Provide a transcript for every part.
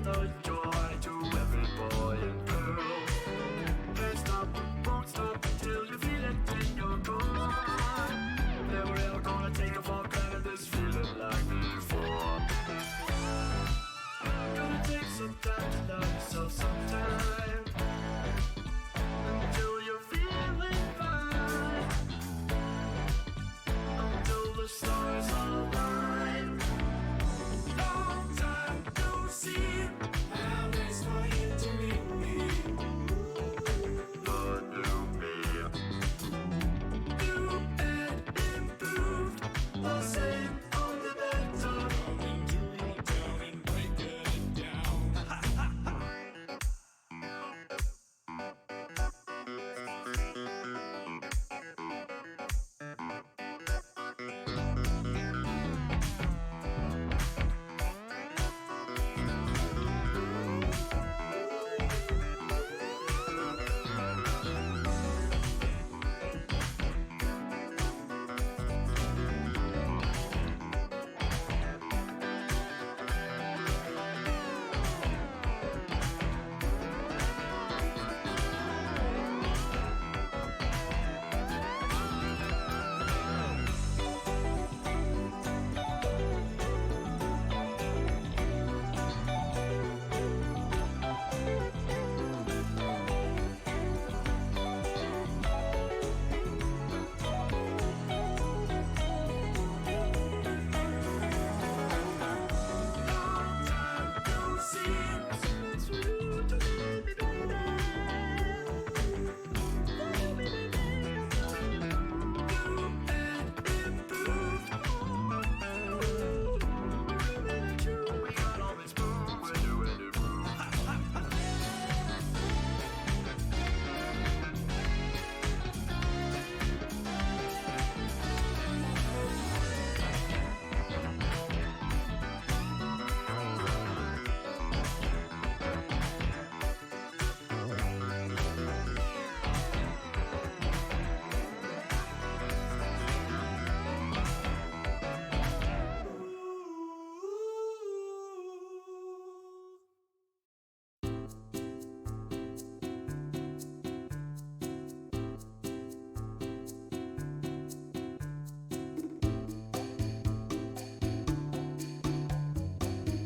the joy to every boy and girl. Can't stop, won't stop until you feel it in your core. Never ever gonna take it for granted this feeling like before. Gonna take some time to love yourself sometime until you're feeling fine, until the stars align. Long time no see. I'll wait for you to meet me. The new me, new and improved, the same on the better. Come into your town and break it down.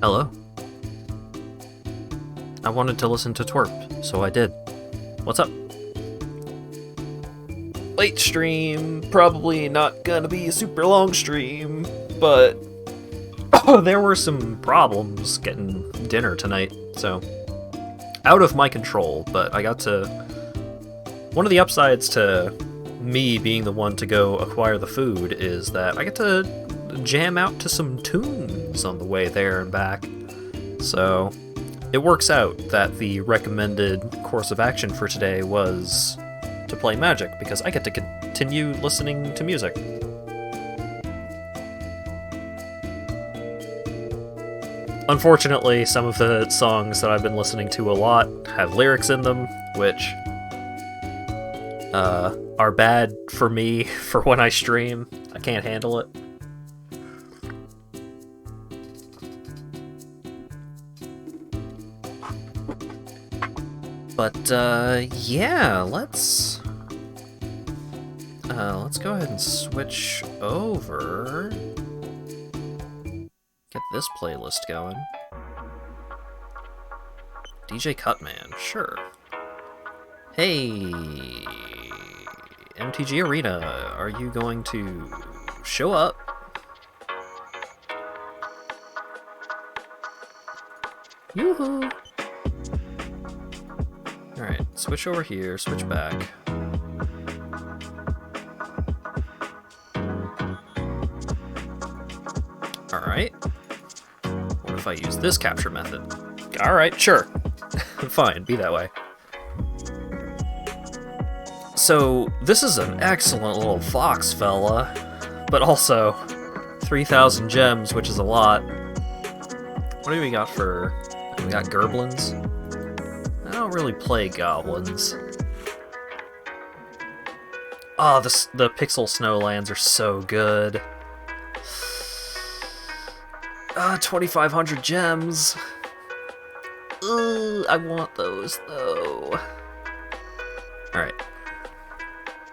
Hello. I wanted to listen to Twerp, so I did. What's up? Late stream, probably not gonna be a super long stream, but there were some problems getting dinner tonight, so out of my control, but I got to... One of the upsides to me being the one to go acquire the food is that I get to jam out to some tunes on the way there and back. So it works out that the recommended course of action for today was to play Magic, because I get to continue listening to music. Unfortunately, some of the songs that I've been listening to a lot have lyrics in them, which are bad for me for when I stream. I can't handle it. But, yeah, let's go ahead and switch over. Get this playlist going. DJ Cutman, sure. Hey, MTGA Arena, are you going to show up? Yoo-hoo! Alright, switch over here, switch back. Alright. What if I use this capture method? Alright, sure. Fine, be that way. So, this is an excellent little fox fella, but also 3,000 gems, which is a lot. What do we got for... We got Gerblins? I don't really play goblins. Oh, the Pixel Snowlands are so good. 2,500 gems. Ugh, I want those, though. Alright.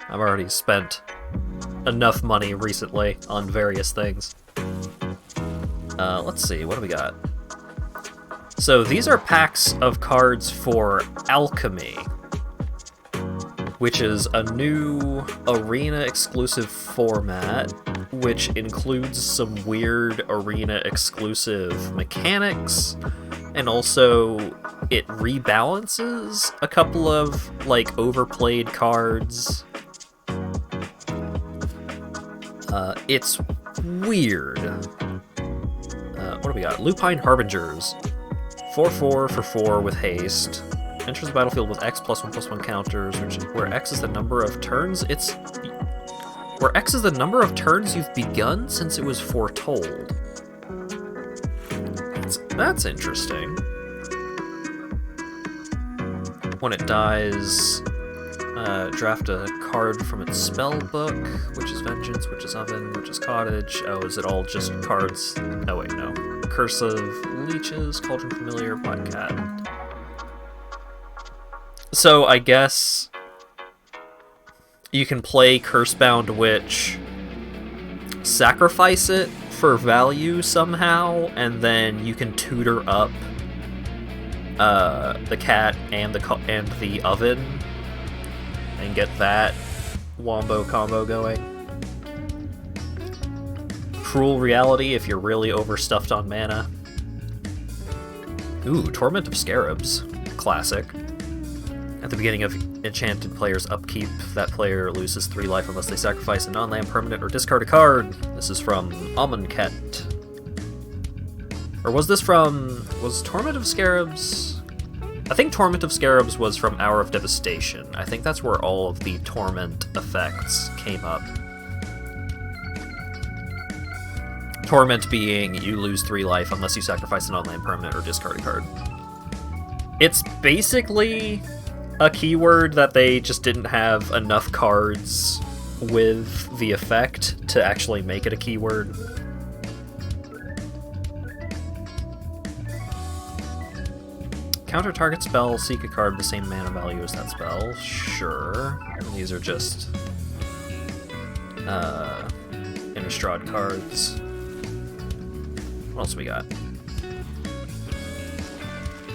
I've already spent enough money recently on various things. Let's see, what do we got? So these are packs of cards for Alchemy, which is a new Arena-exclusive format, which includes some weird Arena-exclusive mechanics, and also it rebalances a couple of, like, overplayed cards. It's weird. What do we got? Lupine Harbingers. 4/4 for 4 with haste. Enters the battlefield with X +1/+1 counters, where X is the number of turns you've begun since it was foretold. That's interesting. When it dies, draft a card from its spell book, which is Vengeance, which is Oven, which is Cottage. Oh, is it all just cards? Oh wait, no. Cursive, Leeches, Cauldron Familiar, Black Cat. So I guess you can play Cursebound Witch, sacrifice it for value somehow, and then you can tutor up the cat and the oven and get that wombo combo going. Cruel Reality if you're really overstuffed on mana. Ooh, Torment of Scarabs. Classic. At the beginning of enchanted player's upkeep, that player loses 3 life unless they sacrifice a non-land permanent or discard a card. This is from Amonkhet. Or was Torment of Scarabs? I think Torment of Scarabs was from Hour of Devastation. I think that's where all of the Torment effects came up. Torment being you lose 3 life unless you sacrifice a non-land permanent or discard a card. It's basically a keyword that they just didn't have enough cards with the effect to actually make it a keyword. Counter target spell, seek a card with the same mana value as that spell. Sure. These are just Innistrad cards. What else we got?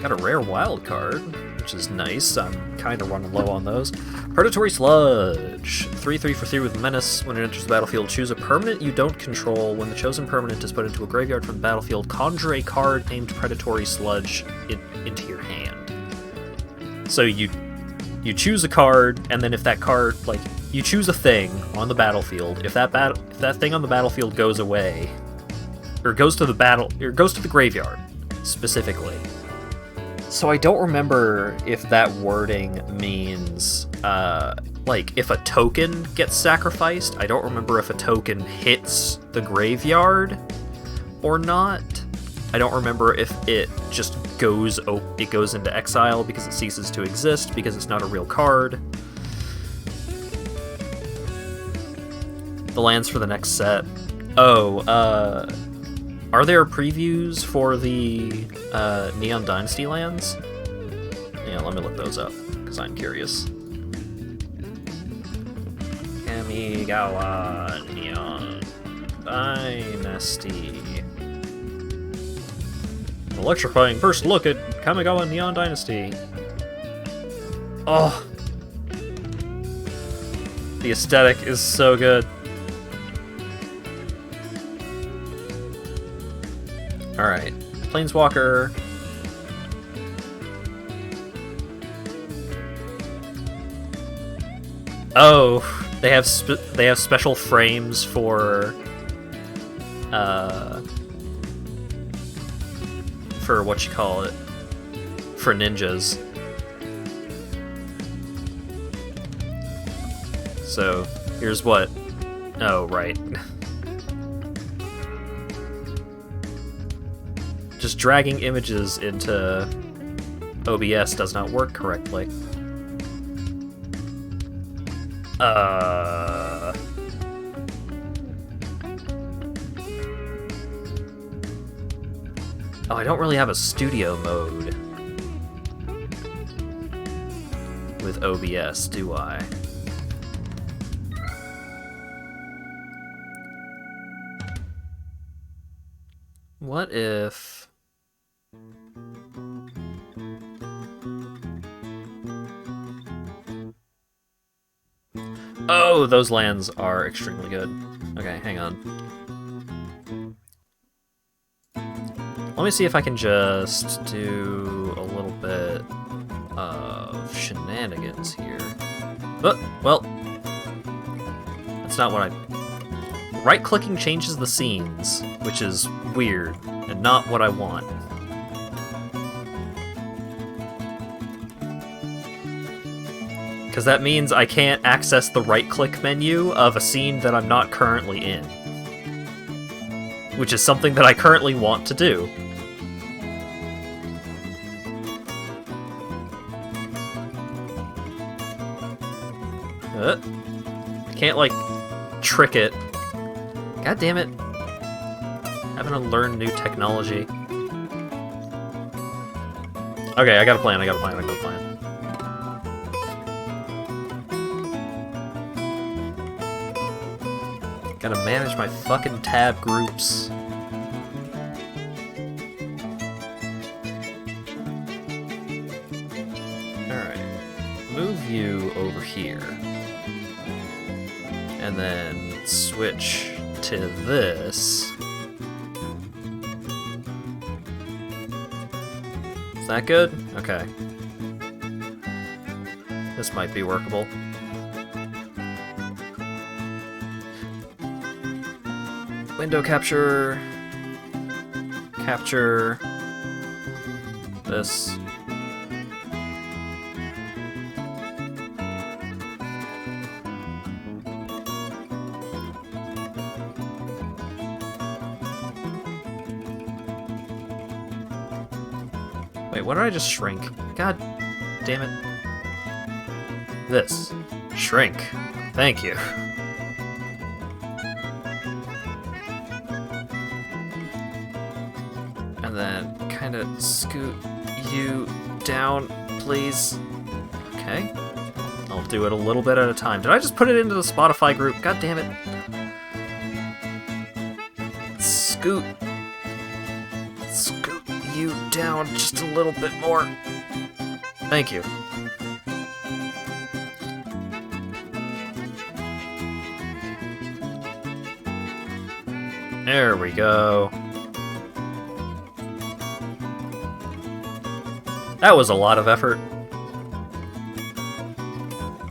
Got a rare wild card, which is nice. I'm kind of running low on those. Predatory Sludge. 3/3 for 3 with Menace. When it enters the battlefield, choose a permanent you don't control. When the chosen permanent is put into a graveyard from the battlefield, conjure a card named Predatory Sludge into your hand. So you choose a card, and then if that card, like, you choose a thing on the battlefield. If that thing on the battlefield goes away, or goes to the graveyard specifically. So I don't remember if that wording means, like, if a token gets sacrificed. I don't remember if a token hits the graveyard or not. I don't remember if it just goes into exile because it ceases to exist because it's not a real card. The lands for the next set. Oh, are there previews for the Neon Dynasty lands? Yeah, let me look those up, because I'm curious. Kamigawa Neon Dynasty. Electrifying first look at Kamigawa Neon Dynasty. Oh! The aesthetic is so good. Alright, Planeswalker. Oh, they have special frames for what you call it, for ninjas. So here's what. Oh, right. Just dragging images into OBS does not work correctly. Oh, I don't really have a studio mode. with OBS, do I? What if... Oh, those lands are extremely good. Okay, hang on. Let me see if I can just do a little bit of shenanigans here. But, well, that's not what I... Right-clicking changes the scenes, which is weird, and not what I want. Because that means I can't access the right-click menu of a scene that I'm not currently in. Which is something that I currently want to do. I can't, like, trick it. God damn it. Having to learn new technology. Okay, I got a plan, I got a plan. Gotta manage my fucking tab groups. Alright. Move you over here. And then switch to this. Is that good? Okay. This might be workable. Window capture. Capture. This. Wait, what did I just shrink? God damn it. This. Shrink. Thank you. And then kind of scoot you down, please. Okay. I'll do it a little bit at a time. Did I just put it into the Spotify group? God damn it. Scoot. Scoot you down just a little bit more. Thank you. There we go. That was a lot of effort.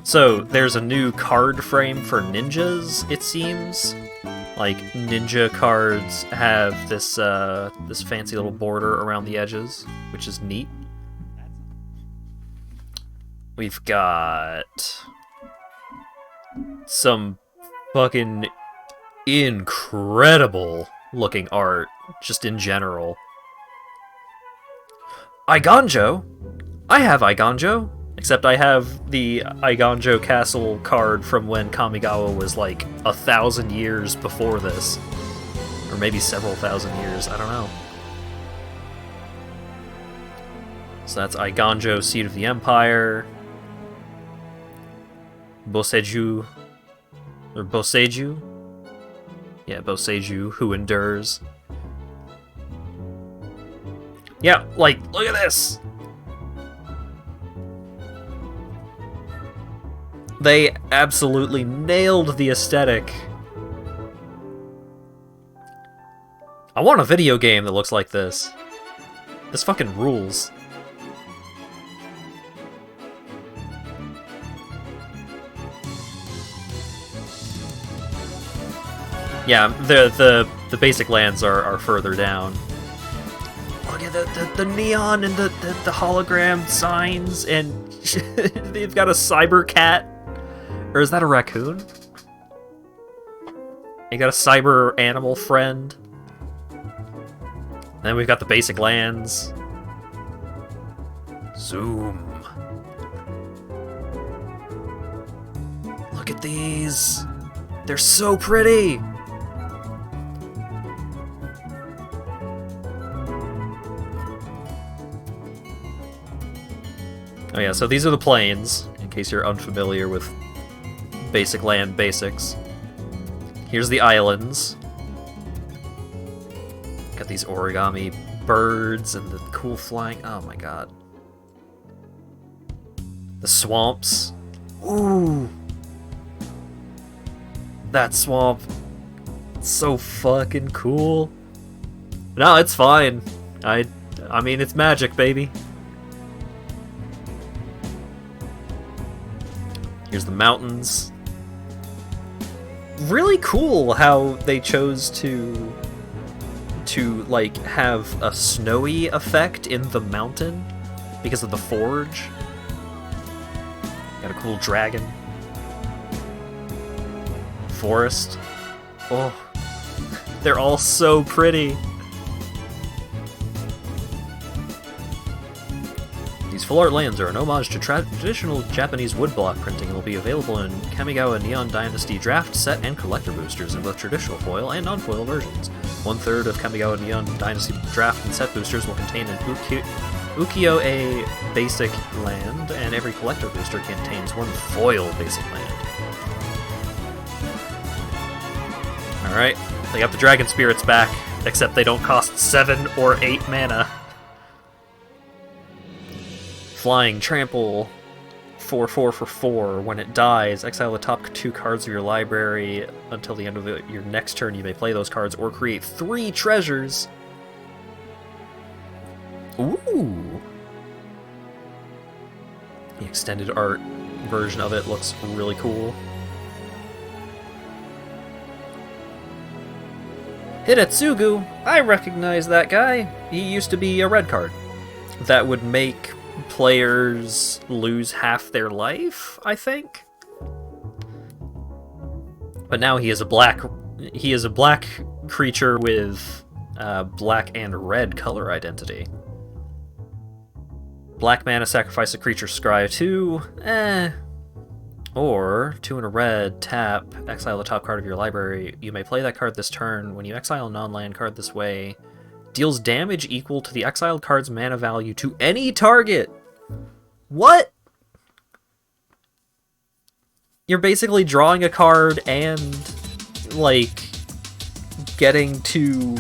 So, there's a new card frame for ninjas, it seems. Like, ninja cards have this this fancy little border around the edges, which is neat. We've got some fucking incredible looking art, just in general. Igonjo? I have Igonjo, except I have the Igonjo Castle card from when Kamigawa was like 1,000 years before this. Or maybe several thousand years, I don't know. So that's Igonjo, Seat of the Empire. Boseiju. Or Boseiju? Yeah, Boseiju, Who Endures. Yeah, like, look at this! They absolutely nailed the aesthetic. I want a video game that looks like this. This fucking rules. Yeah, the basic lands are further down. Look at the neon and the hologram signs, and they've got a cyber cat. Or is that a raccoon? You got a cyber animal friend. Then we've got the basic lands. Zoom. Look at these. They're so pretty. Oh yeah, so these are the planes, in case you're unfamiliar with basic land basics. Here's the islands. Got these origami birds and the cool flying... Oh my god. The swamps. Ooh! That swamp. So fucking cool. No, it's fine. I mean, it's magic, baby. Here's the mountains. Really cool how they chose to like have a snowy effect in the mountain because of the forge. Got a cool dragon. Forest. Oh, they're all so pretty. These full art lands are an homage to traditional Japanese woodblock printing and will be available in Kamigawa Neon Dynasty draft, set, and collector boosters in both traditional foil and non-foil versions. 1/3 of Kamigawa Neon Dynasty draft and set boosters will contain an ukiyo-e basic land, and every collector booster contains one foil basic land. Alright, they got the Dragon Spirits back, except they don't cost 7 or 8 mana. Flying Trample, 4/4 for 4. When it dies, exile the top 2 cards of your library. Until the end of your next turn, you may play those cards or create 3 treasures. Ooh! The extended art version of it looks really cool. Hidetsugu! I recognize that guy! He used to be a red card. That would make players lose half their life, I think. But now he is a black creature with black and red color identity. Black mana, sacrifice a creature, scry 2. Or 2 and a red, tap, exile the top card of your library. You may play that card this turn. When you exile a non-land card this way, deals damage equal to the exiled card's mana value to any target. What? You're basically drawing a card and, like, getting to,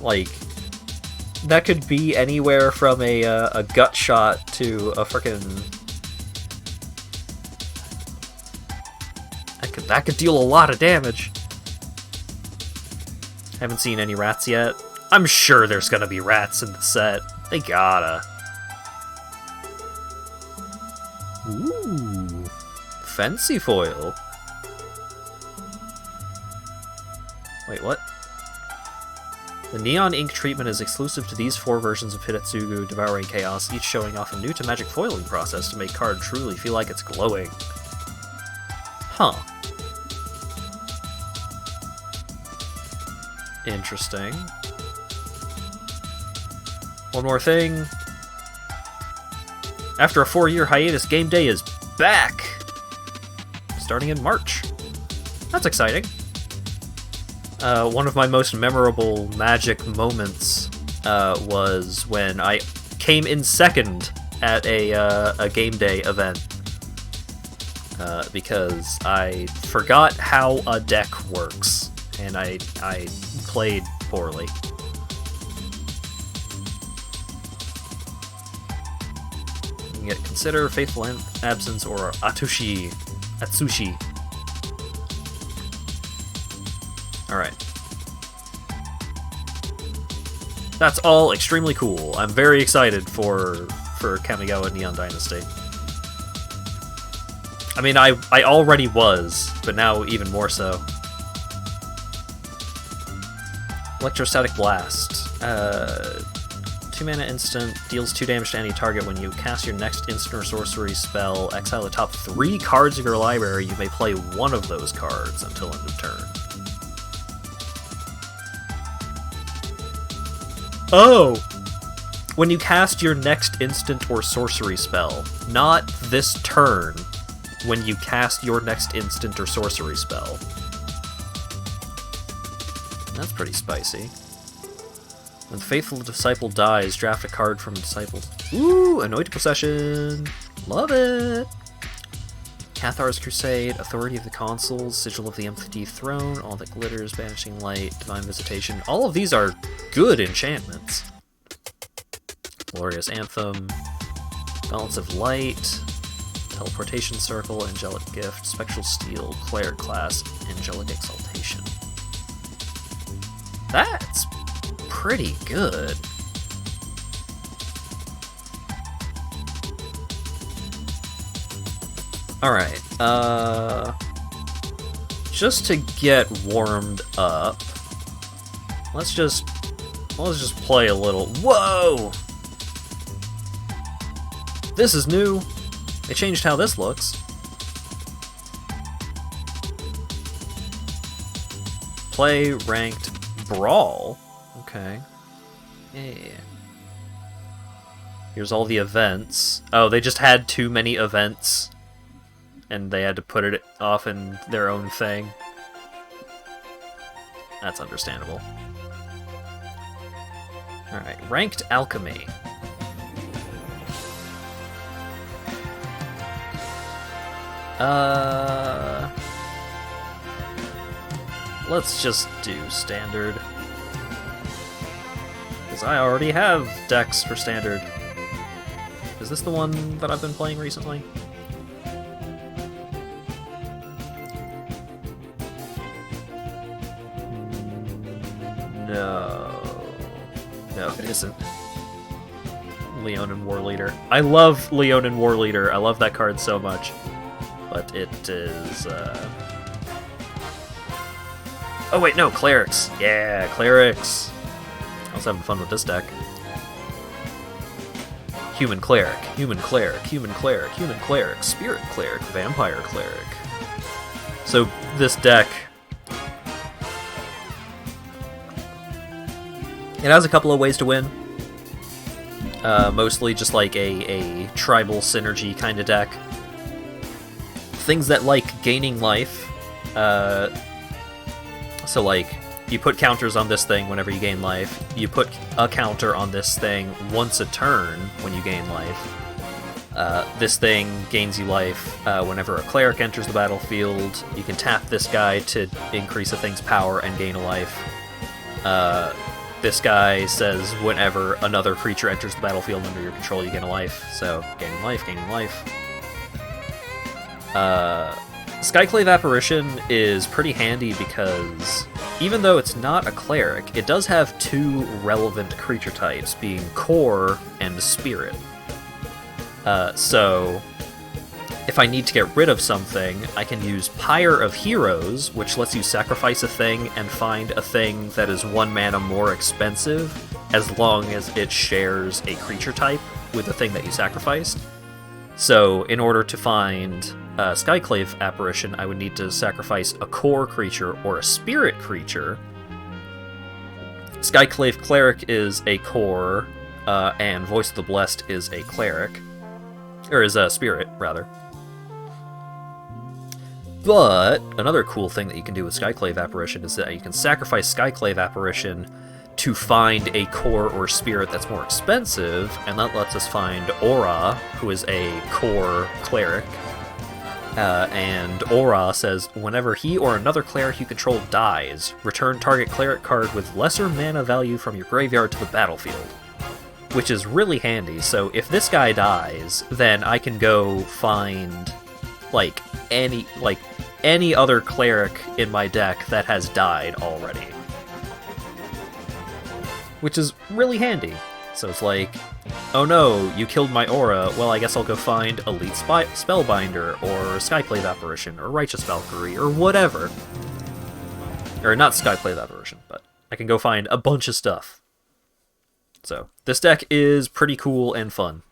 like, that could be anywhere from a gut shot to a frickin'... That could deal a lot of damage. Haven't seen any rats yet. I'm sure there's gonna be rats in the set. They gotta. Ooh. Fancy foil. Wait, what? The neon ink treatment is exclusive to these 4 versions of Hidetsugu Devouring Chaos, each showing off a new to magic foiling process to make card truly feel like it's glowing. Huh. Interesting. One more thing. After a 4-year hiatus, Game Day is back! Starting in March. That's exciting. One of my most memorable Magic moments was when I came in second at a Game Day event. Because I forgot how a deck works, and I played poorly. You can get Consider, Faithful Absence, or Atsushi. Alright. That's all extremely cool. I'm very excited for Kamigawa Neon Dynasty. I mean, I already was, but now even more so. Electrostatic Blast. 2 mana instant, deals 2 damage to any target. When you cast your next instant or sorcery spell, exile the top 3 cards of your library. You may play one of those cards until end of turn. Oh! When you cast your next instant or sorcery spell, not this turn. When you cast your next instant or sorcery spell. That's pretty spicy. When the Faithful Disciple dies, draft a card from Disciples. Ooh, Anointed Procession! Love it! Cathar's Crusade, Authority of the Consuls, Sigil of the Empty Throne, All That Glitters, Banishing Light, Divine Visitation. All of these are good enchantments. Glorious Anthem, Gauntlets of Light, Teleportation Circle, Angelic Gift, Spectral Steel, Cleric Class, Angelic Exaltation. That's pretty good. Alright, just to get warmed up, let's just play a little. Whoa! This is new. They changed how this looks. Play ranked brawl. Okay. Yeah. Here's all the events. Oh, they just had too many events, and they had to put it off in their own thing. That's understandable. Alright, ranked alchemy. Let's just do standard. Because I already have decks for standard. Is this the one that I've been playing recently? No. No, it isn't. Leonin War Leader. I love Leonin War Leader. I love that card so much. But it is, Oh wait, no, Clerics. Yeah, Clerics. I was having fun with this deck. Human Cleric, Human Cleric, Human Cleric, Human Cleric, Spirit Cleric, Vampire Cleric. So this deck, it has a couple of ways to win. Mostly just like a tribal synergy kind of deck. Things that like gaining life. So like, you put counters on this thing whenever you gain life. You put a counter on this thing once a turn when you gain life. This thing gains you life whenever a cleric enters the battlefield. You can tap this guy to increase a thing's power and gain a life. This guy says whenever another creature enters the battlefield under your control, you gain a life. So, gaining life, gaining life. Skyclave Apparition is pretty handy because even though it's not a cleric, it does have two relevant creature types, being core and spirit. So if I need to get rid of something, I can use Pyre of Heroes, which lets you sacrifice a thing and find a thing that is 1 mana more expensive, as long as it shares a creature type with the thing that you sacrificed. So in order to find Skyclave Apparition, I would need to sacrifice a core creature or a spirit creature. Skyclave Cleric is a core, and Voice of the Blessed is a cleric. Or is a spirit, rather. But another cool thing that you can do with Skyclave Apparition is that you can sacrifice Skyclave Apparition to find a core or spirit that's more expensive, and that lets us find Aura, who is a core cleric. And Aura says, whenever he or another cleric you control dies, return target cleric card with lesser mana value from your graveyard to the battlefield. Which is really handy, so if this guy dies, then I can go find, like, any other cleric in my deck that has died already. Which is really handy. So it's like, oh no, you killed my Aura, well I guess I'll go find Elite Spellbinder, or Skyclave Apparition, or Righteous Valkyrie, or whatever. Or not Skyclave Apparition, but I can go find a bunch of stuff. So, this deck is pretty cool and fun.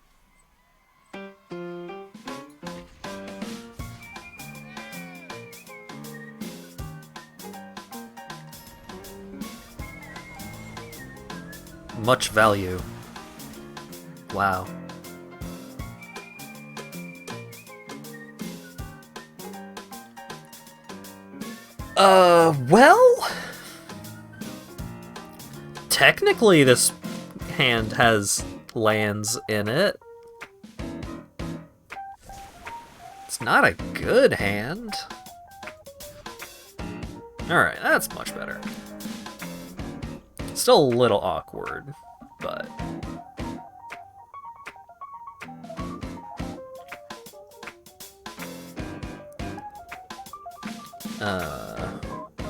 Much value. Wow. Well... Technically, this hand has lands in it. It's not a good hand. Alright, that's much better. Still a little awkward, but...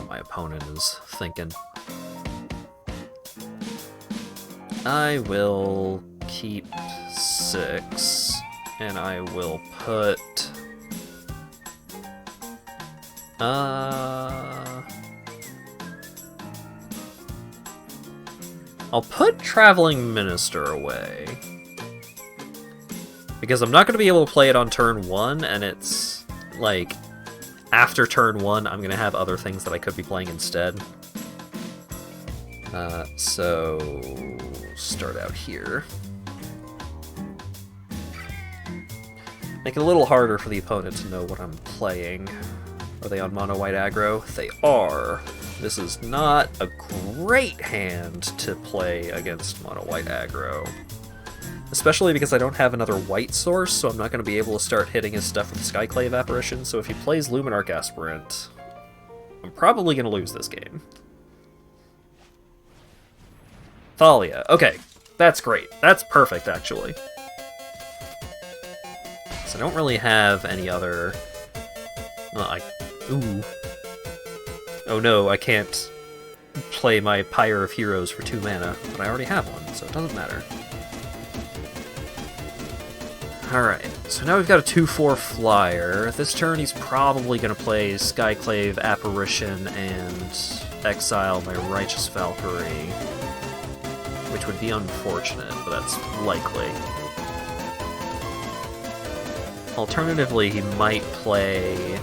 my opponent is thinking. I will keep 6, and I will put... I'll put Traveling Minister away. Because I'm not going to be able to play it on turn 1, and it's, like, after turn 1, I'm going to have other things that I could be playing instead. So, start out here. Make it a little harder for the opponent to know what I'm playing. Are they on mono white aggro? They are. This is not a great hand to play against mono white aggro. Especially because I don't have another white source, so I'm not going to be able to start hitting his stuff with Skyclave Apparition, so if he plays Luminarch Aspirant, I'm probably going to lose this game. Thalia. Okay, that's great. That's perfect, actually. So I don't really have any other... Well, ooh. Oh no, I can't play my Pyre of Heroes for 2 mana, but I already have one, so it doesn't matter. Alright, so now we've got a 2/4 flyer. This turn he's probably going to play Skyclave Apparition and exile my Righteous Valkyrie, which would be unfortunate, but that's likely. Alternatively, he might play...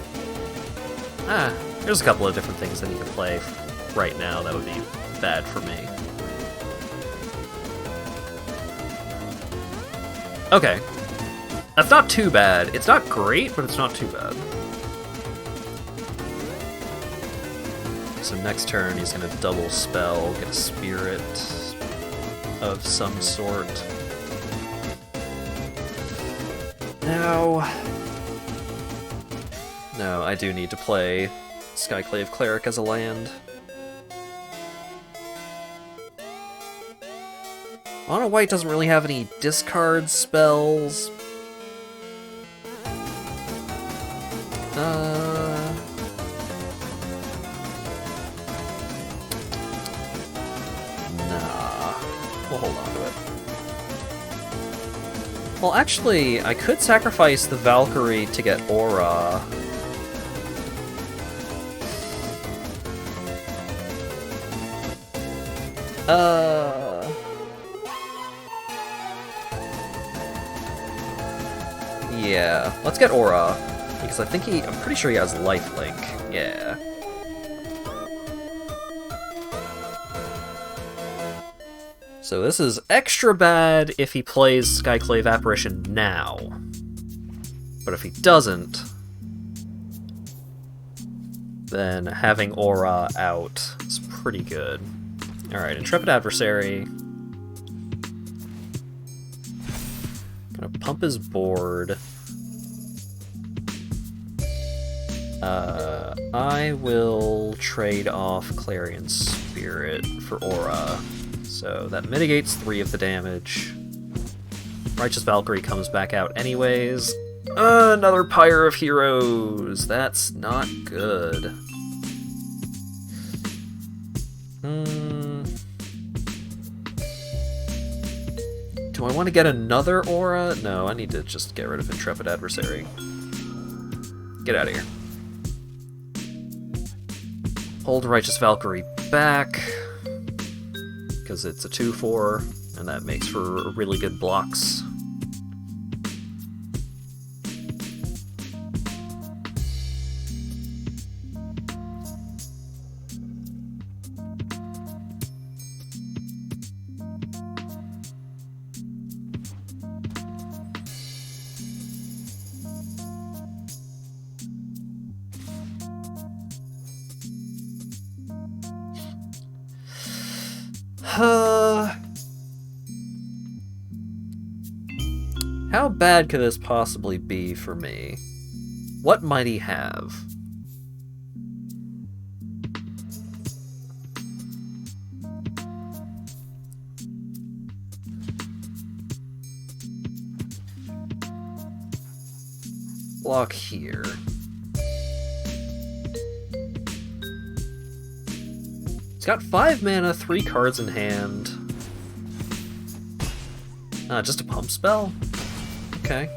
there's a couple of different things that he could play right now that would be bad for me. Okay. That's not too bad. It's not great, but it's not too bad. So next turn he's going to double spell, get a spirit of some sort. Now... No, I do need to play Skyclave Cleric as a land. Mono White doesn't really have any discard spells. Nah. We'll hold on to it. Well, actually, I could sacrifice the Valkyrie to get Aura. Yeah, let's get Aura, because I think I'm pretty sure he has lifelink. Yeah. So this is extra bad if he plays Skyclave Apparition now. But if he doesn't, then having Aura out is pretty good. Alright, Intrepid Adversary. Gonna pump his board. I will trade off Clarion Spirit for Aura. So that mitigates 3 of the damage. Righteous Valkyrie comes back out anyways. Another Pyre of Heroes! That's not good. Do I want to get another Aura? No, I need to just get rid of Intrepid Adversary. Get out of here. Hold Righteous Valkyrie back, because it's a 2/4, and that makes for really good blocks. How bad could this possibly be for me? What might he have? Block here. He's got 5 mana, 3 cards in hand. Just a pump spell? Okay.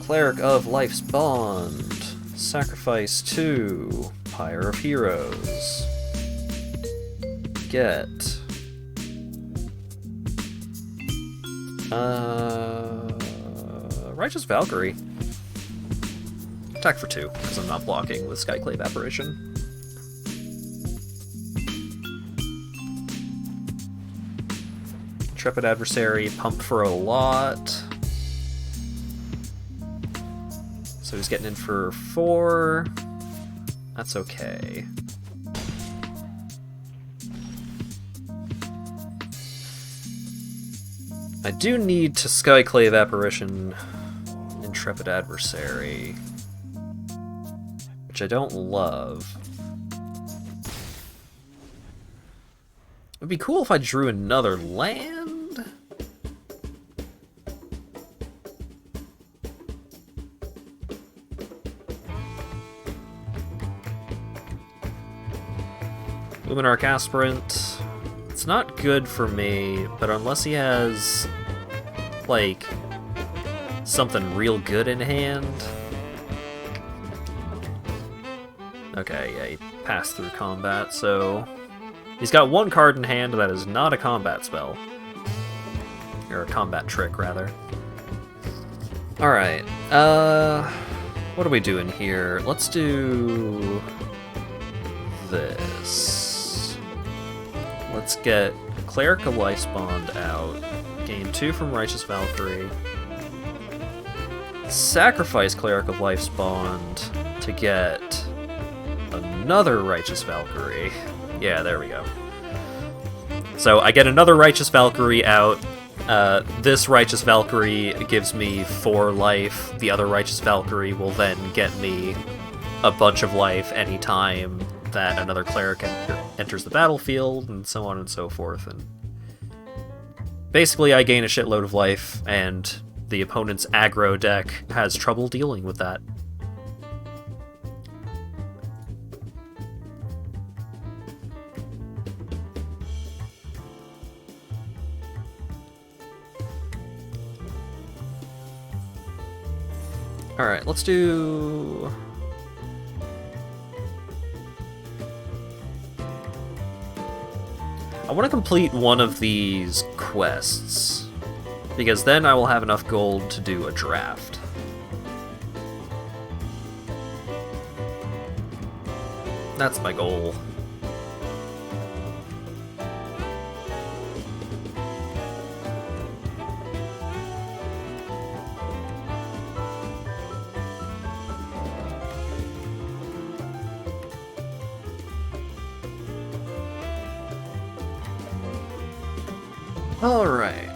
Cleric of Life's Bond. Sacrifice 2. Pyre of Heroes. Get. Righteous Valkyrie. Attack for 2, because I'm not blocking with Skyclave Apparition. Intrepid Adversary, pump for a lot. So he's getting in for 4. That's okay. I do need to Skyclave Apparition Intrepid Adversary, which I don't love. It'd be cool if I drew another land. Luminarch Aspirant. It's not good for me, but unless he has, like, something real good in hand. Okay, yeah, he passed through combat, so he's got 1 card in hand that is not a combat spell. Or a combat trick, rather. Alright, what are we doing here? Let's do this. Let's get Cleric of Life's Bond out. Gain 2 from Righteous Valkyrie. Sacrifice Cleric of Life's Bond to get another Righteous Valkyrie. Yeah, there we go. So I get another Righteous Valkyrie out. This Righteous Valkyrie gives me 4 life. The other Righteous Valkyrie will then get me a bunch of life anytime that another cleric enters the battlefield, and so on and so forth. And basically I gain a shitload of life, and the opponent's aggro deck has trouble dealing with that. Alright, let's do... I want to complete one of these quests, because then I will have enough gold to do a draft. That's my goal. All right.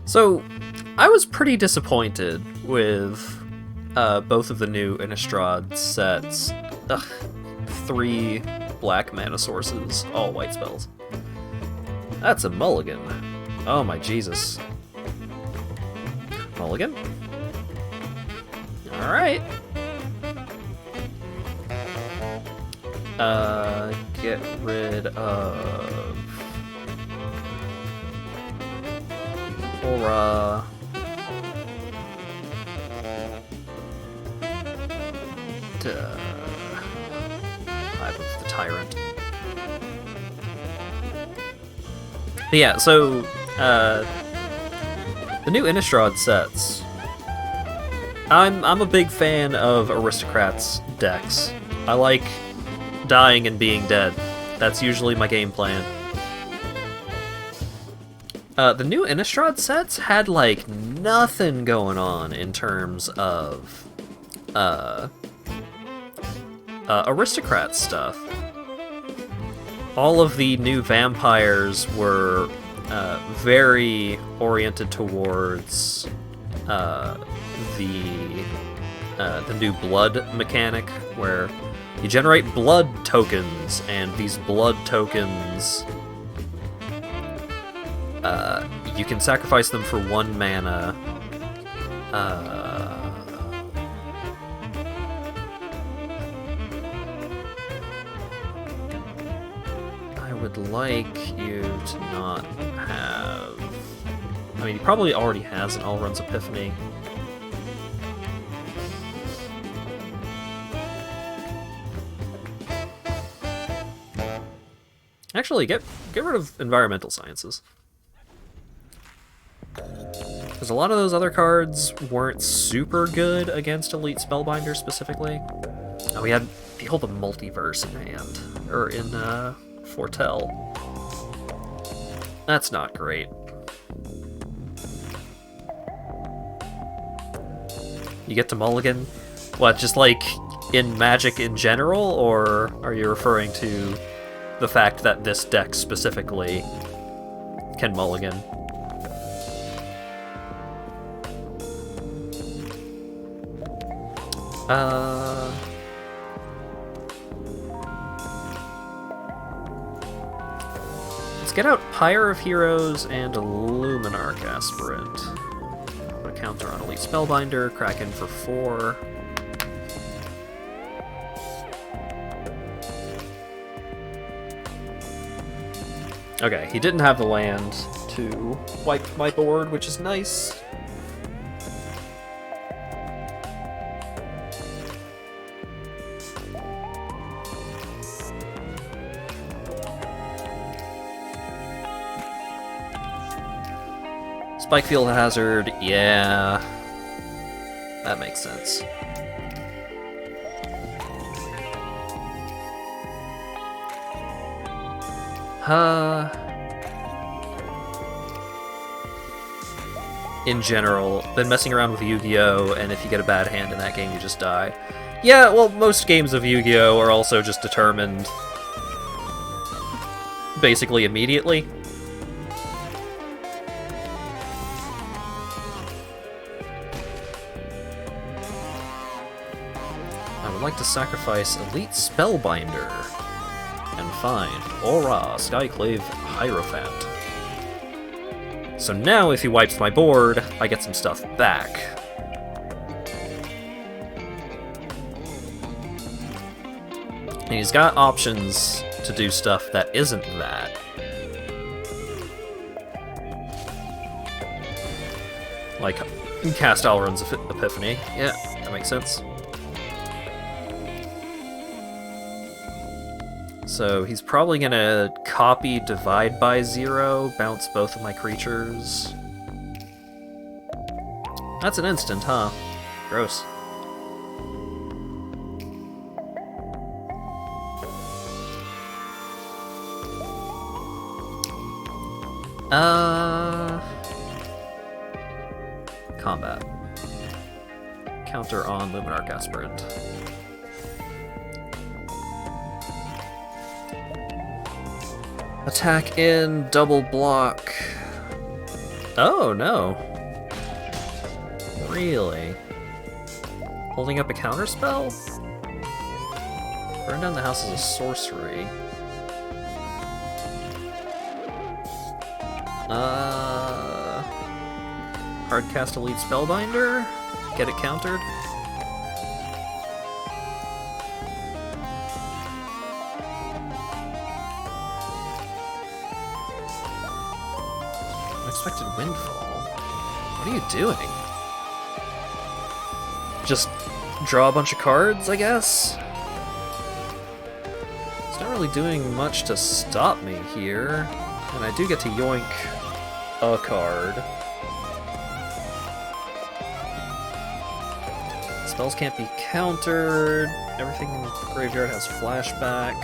So, I was pretty disappointed with both of the new Innistrad sets. Ugh, 3 black mana sources, all white spells. That's a mulligan. Oh my Jesus. Mulligan? Alright. Get rid of... Aura. Hive of the Tyrant. But yeah, so, the new Innistrad sets. I'm a big fan of Aristocrats decks. I like dying and being dead. That's usually my game plan. The new Innistrad sets had, like, nothing going on in terms of, aristocrat stuff. All of the new vampires were very oriented towards the new blood mechanic, where you generate blood tokens, and these blood tokens, you can sacrifice them for 1 mana. I would like you to not have... I mean, he probably already has an All-Runs Epiphany. Actually, get rid of Environmental Sciences. Because a lot of those other cards weren't super good against Elite Spellbinder specifically. Oh, we had Behold the Multiverse in hand. Or in, Foretell. That's not great. You get to mulligan? What, just like in Magic in general, or are you referring to the fact that this deck specifically can mulligan? Let's get out Pyre of Heroes and Luminarch Aspirant. Put a counter on Elite Spellbinder, Kraken for 4. Okay, he didn't have the land to wipe my board, which is nice. Spikefield Hazard, yeah. That makes sense. In general, been messing around with Yu-Gi-Oh! And if you get a bad hand in that game, you just die. Yeah, well, most games of Yu-Gi-Oh! Are also just determined basically immediately. I would like to sacrifice Elite Spellbinder and find Aura, Skyclave, Hierophant. So now if he wipes my board, I get some stuff back. And he's got options to do stuff that isn't that. Like, cast Alrund's Epiphany. Yeah, that makes sense. So he's probably gonna copy Divide by 0, bounce both of my creatures. That's an instant, huh? Gross. Combat. Counter on Luminarch Aspirant. Attack in, double block. Oh, no. Really? Holding up a counterspell? Burn down the house as a sorcery. Hardcast Elite Spellbinder? Get it countered? Unexpected Windfall? What are you doing? Just draw a bunch of cards, I guess? It's not really doing much to stop me here. And I do get to yoink a card. Spells can't be countered. Everything in the graveyard has flashback.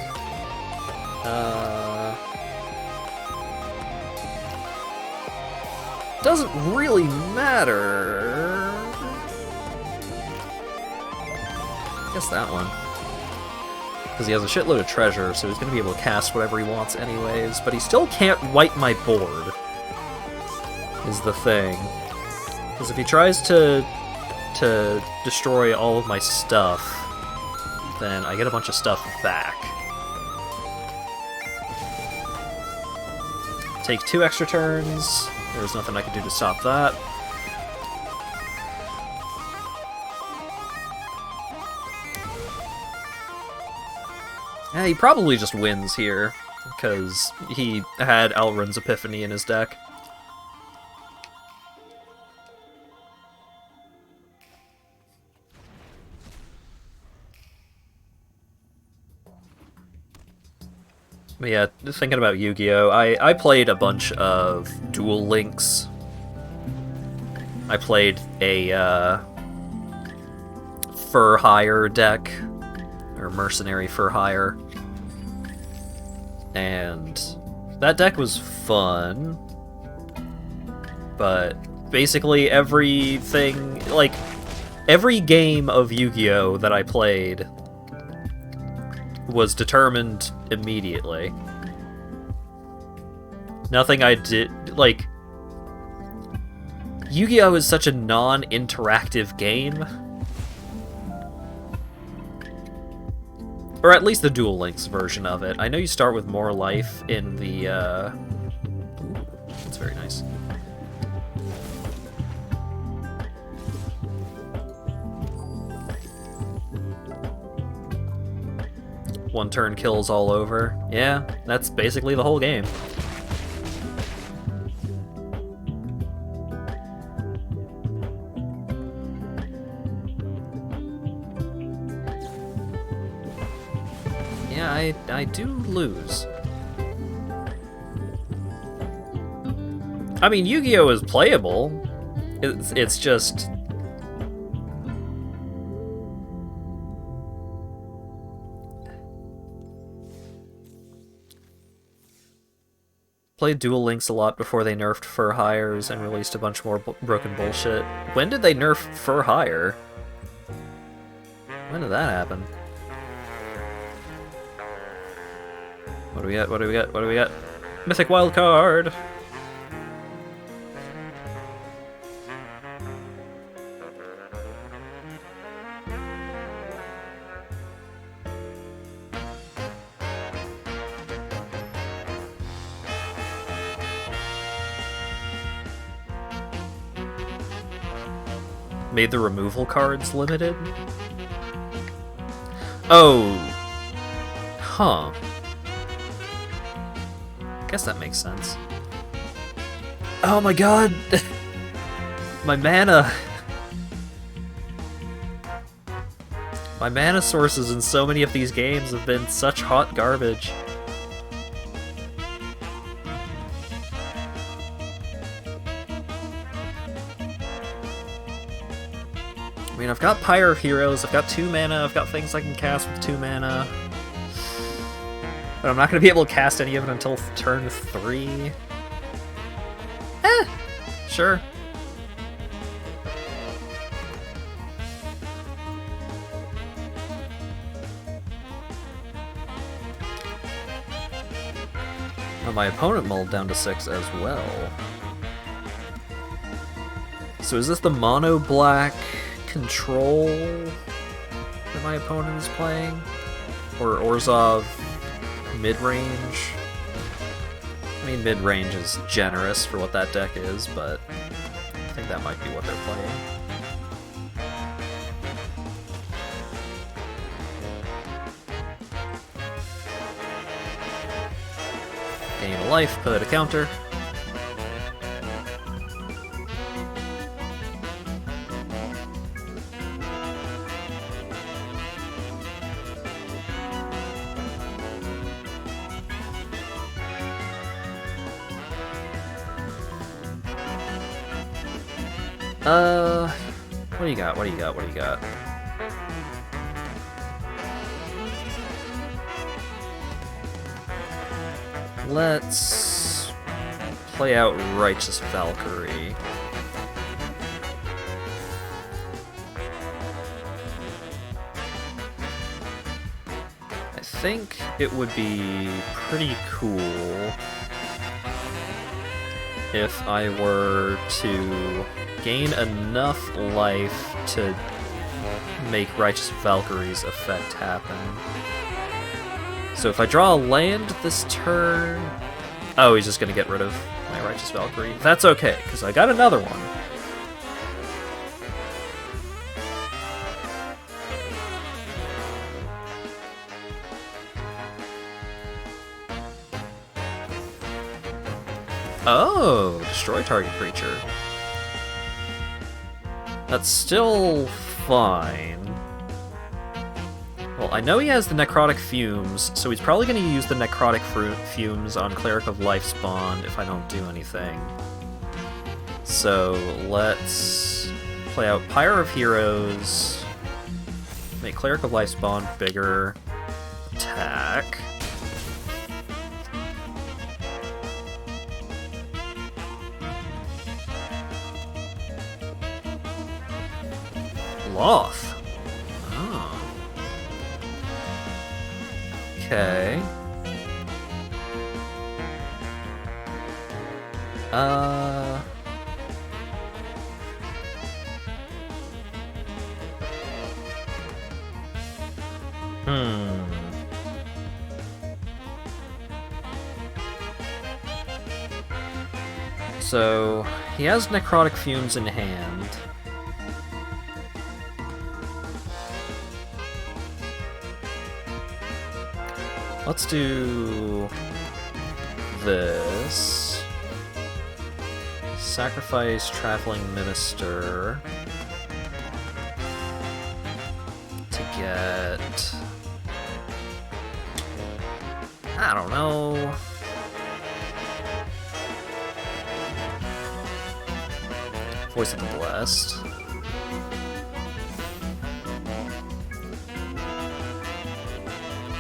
Doesn't really matter. Guess that one. Because he has a shitload of treasure, so he's going to be able to cast whatever he wants anyways, but he still can't wipe my board, is the thing. Because if he tries to destroy all of my stuff, then I get a bunch of stuff back. Take 2 extra turns. There's nothing I can do to stop that. Yeah, he probably just wins here, because he had Alrund's Epiphany in his deck. But yeah, thinking about Yu-Gi-Oh! I played a bunch of Duel Links. I played a Fur Hire deck, or Mercenary Fur Hire. And that deck was fun, but basically everything, like, every game of Yu-Gi-Oh! That I played was determined immediately. Nothing I did, like, Yu-Gi-Oh! Is such a non-interactive game. Or at least the Duel Links version of it. I know you start with more life in the, Ooh, that's very nice. One turn kills all over. Yeah, that's basically the whole game. Yeah, I do lose. I mean, Yu-Gi-Oh! Is playable. It's just... Played Duel Links a lot before they nerfed Fur Hires and released a bunch more broken bullshit. When did they nerf Fur Hire? When did that happen? What do we got? What do we got? What do we got? Mythic Wildcard! Made the removal cards limited? Oh. Huh. Guess that makes sense. Oh my god! My mana! My mana sources in so many of these games have been such hot garbage. I mean, I've got Pyre of Heroes, I've got 2 mana, I've got things I can cast with 2 mana. But I'm not going to be able to cast any of it until turn 3. Sure. Oh, my opponent mulled down to 6 as well. So is this the mono black control that my opponent is playing? Or Orzhov mid-range? I mean, mid-range is generous for what that deck is, but I think that might be what they're playing. Gain a life, put a counter. What do you got? What do you got? What do you got? Let's play out Righteous Valkyrie. I think it would be pretty cool if I were to gain enough life to make Righteous Valkyrie's effect happen. So if I draw a land this turn... Oh, he's just gonna get rid of my Righteous Valkyrie. That's okay, because I got another one. Oh, destroy target creature. That's still fine. Well, I know he has the Necrotic Fumes, so he's probably going to use the Necrotic Fumes on Cleric of Life's Bond if I don't do anything. So let's play out Pyre of Heroes, make Cleric of Life's Bond bigger, attack. Loth. Oh. Okay. So, he has Necrotic Fumes in hand. Let's do this. Sacrifice Traveling Minister to get... I don't know. Voice of the Blessed.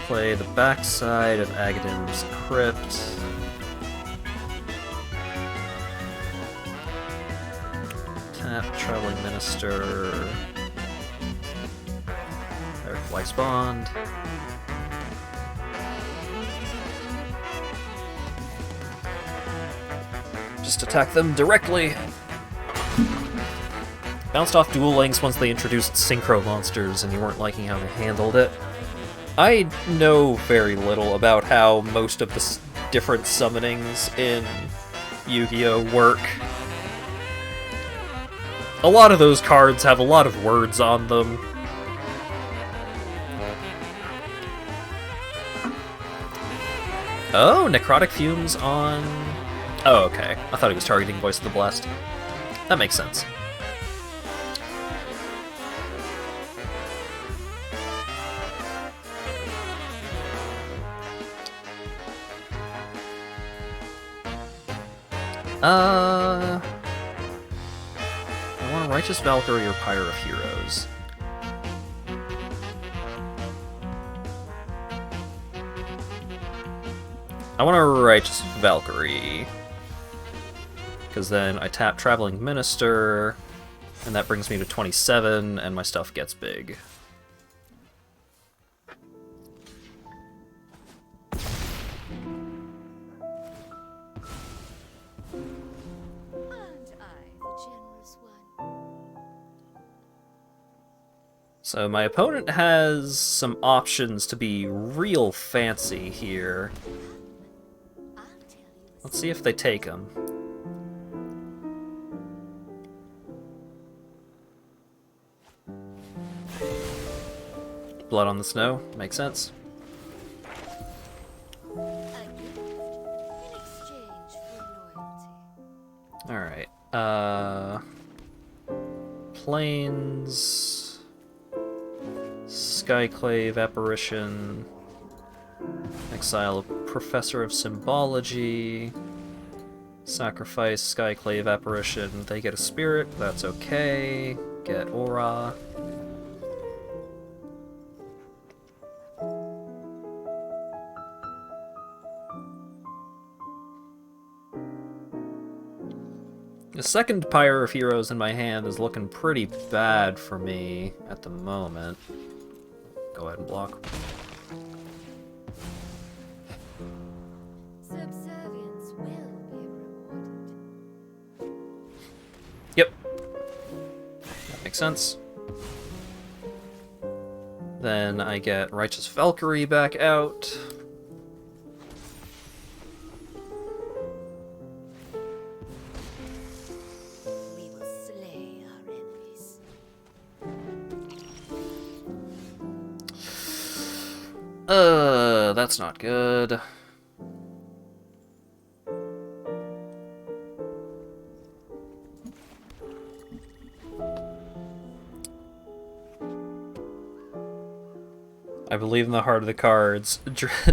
Play the backside of Agadim's Crypt. Tap Traveling Minister. There's Life's Bond. Just attack them directly. Bounced off Duel Links once they introduced Synchro Monsters and you weren't liking how they handled it. I know very little about how most of the different summonings in Yu-Gi-Oh! Work. A lot of those cards have a lot of words on them. Oh, Necrotic Fumes on... Oh, okay. I thought he was targeting Voice of the Blessed. That makes sense. I want a Righteous Valkyrie or Pyre of Heroes. I want a Righteous Valkyrie. Because then I tap Traveling Minister, and that brings me to 27, and my stuff gets big. So my opponent has some options to be real fancy here. Let's see if they take them. Blood on the Snow, makes sense. Alright, Plains... Skyclave Apparition, exile a Professor of Symbology, sacrifice Skyclave Apparition, they get a spirit, that's okay, get Aura. The second Pyre of Heroes in my hand is looking pretty bad for me at the moment. Go ahead and block. Subservience will be rewarded. Yep. That makes sense. Then I get Righteous Valkyrie back out. We will slay our enemies. That's not good. I believe in the heart of the cards.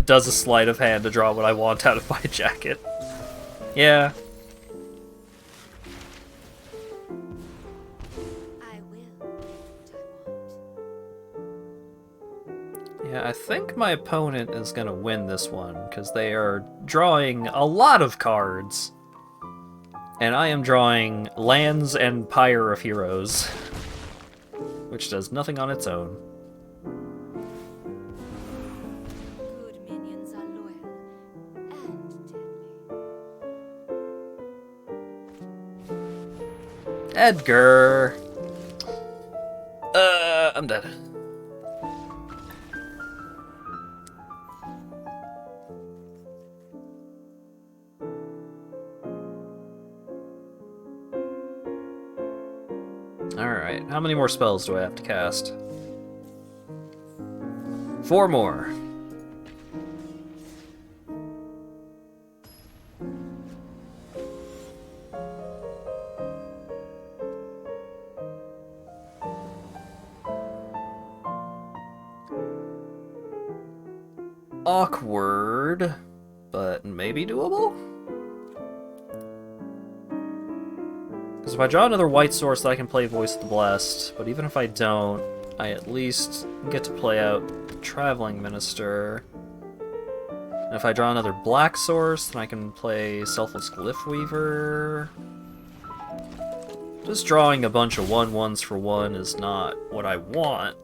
Does a sleight of hand to draw what I want out of my jacket. Yeah. I will what I want. Yeah, I think my opponent is gonna win this one, because they are drawing a lot of cards. And I am drawing lands and Pyre of Heroes, which does nothing on its own. Good minions are loyal and deadly. Edgar! I'm dead. Alright, how many more spells do I have to cast? 4 more. Awkward, but maybe doable? Because if I draw another white source, I can play Voice of the Blessed, but even if I don't, I at least get to play out Traveling Minister. And if I draw another black source, then I can play Selfless Glyph Weaver. Just drawing a bunch of 1/1s for 1 is not what I want.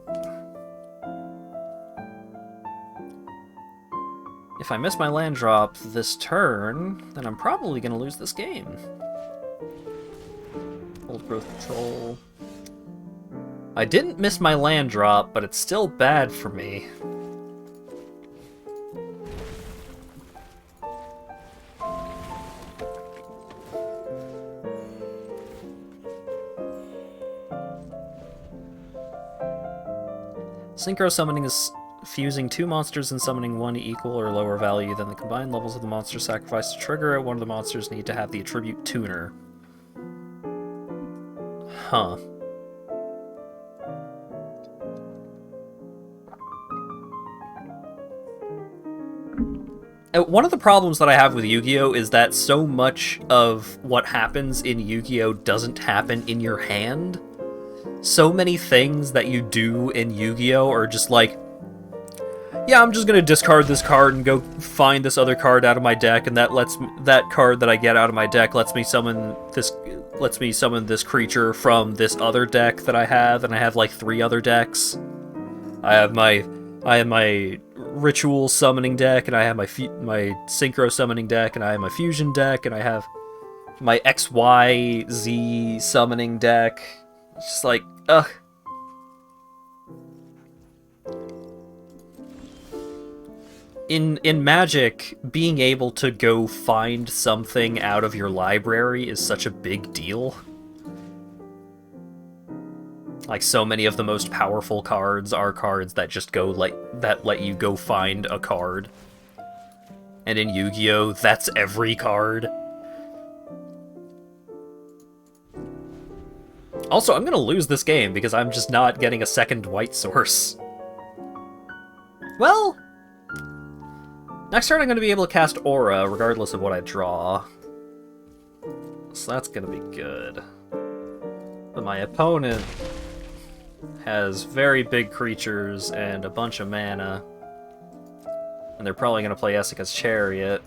If I miss my land drop this turn, then I'm probably going to lose this game. Old Growth Control. I didn't miss my land drop, but it's still bad for me. Synchro Summoning is fusing 2 monsters and summoning 1 equal or lower value than the combined levels of the monster sacrifice. To trigger it, one of the monsters need to have the attribute Tuner. Huh. One of the problems that I have with Yu-Gi-Oh! Is that so much of what happens in Yu-Gi-Oh! Doesn't happen in your hand. So many things that you do in Yu-Gi-Oh! Are just like, yeah, I'm just gonna discard this card and go find this other card out of my deck, and that card that I get out of my deck lets me summon this creature from this other deck that I have, and I have like 3 other decks. I have my ritual summoning deck, and I have my synchro summoning deck, and I have my fusion deck, and I have my XYZ summoning deck. It's just like, ugh. In Magic, being able to go find something out of your library is such a big deal. Like, so many of the most powerful cards are cards that just go that let you go find a card. And in Yu-Gi-Oh, that's every card. Also, I'm gonna lose this game because I'm just not getting a second white source. Well, next turn I'm going to be able to cast Aura, regardless of what I draw. So that's going to be good. But my opponent has very big creatures and a bunch of mana. And they're probably going to play Essica's Chariot.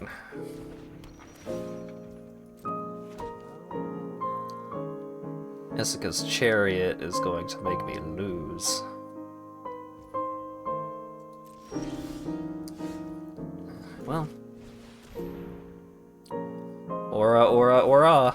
Isuka's chariot is going to make me lose. Well. Aura, aura, aura.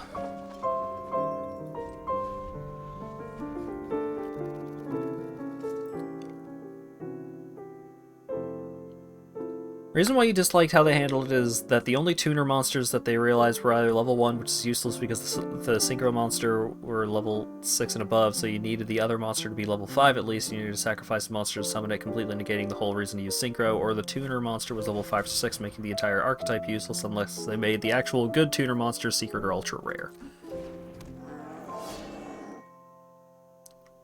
Reason why you disliked how they handled it is that the only tuner monsters that they realized were either level 1, which is useless because the synchro monster were level 6 and above, so you needed the other monster to be level 5 at least, and you needed to sacrifice the monster to summon it, completely negating the whole reason to use synchro, or the tuner monster was level 5 to 6, making the entire archetype useless unless they made the actual good tuner monster secret or ultra rare.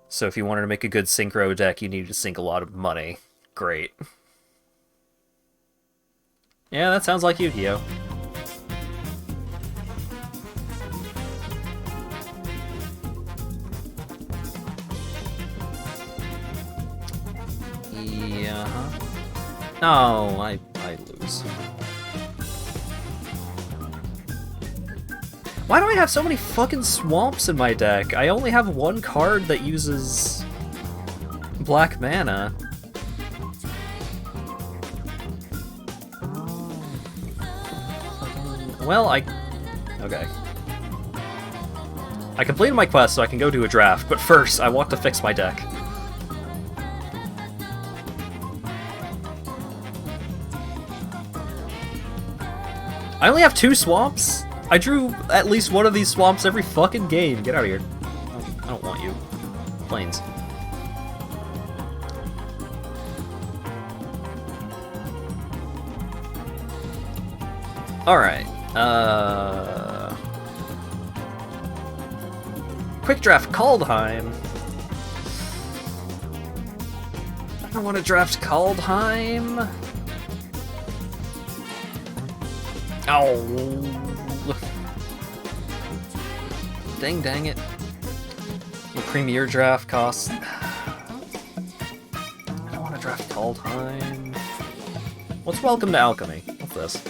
So if you wanted to make a good synchro deck, you needed to sink a lot of money. Great. Yeah, that sounds like Yu-Gi-Oh! Yeah. No, I lose. Why do I have so many fucking swamps in my deck? I only have one card that uses black mana. Well, okay. I completed my quest, so I can go do a draft, but first, I want to fix my deck. I only have 2 swamps? I drew at least one of these swamps every fucking game. Get out of here. I don't want you. Planes. Alright. Quick draft Kaldheim. I don't want to draft Kaldheim. Oh. Dang it. The premier draft costs. I don't want to draft Kaldheim. What's Welcome to Alchemy? What's this?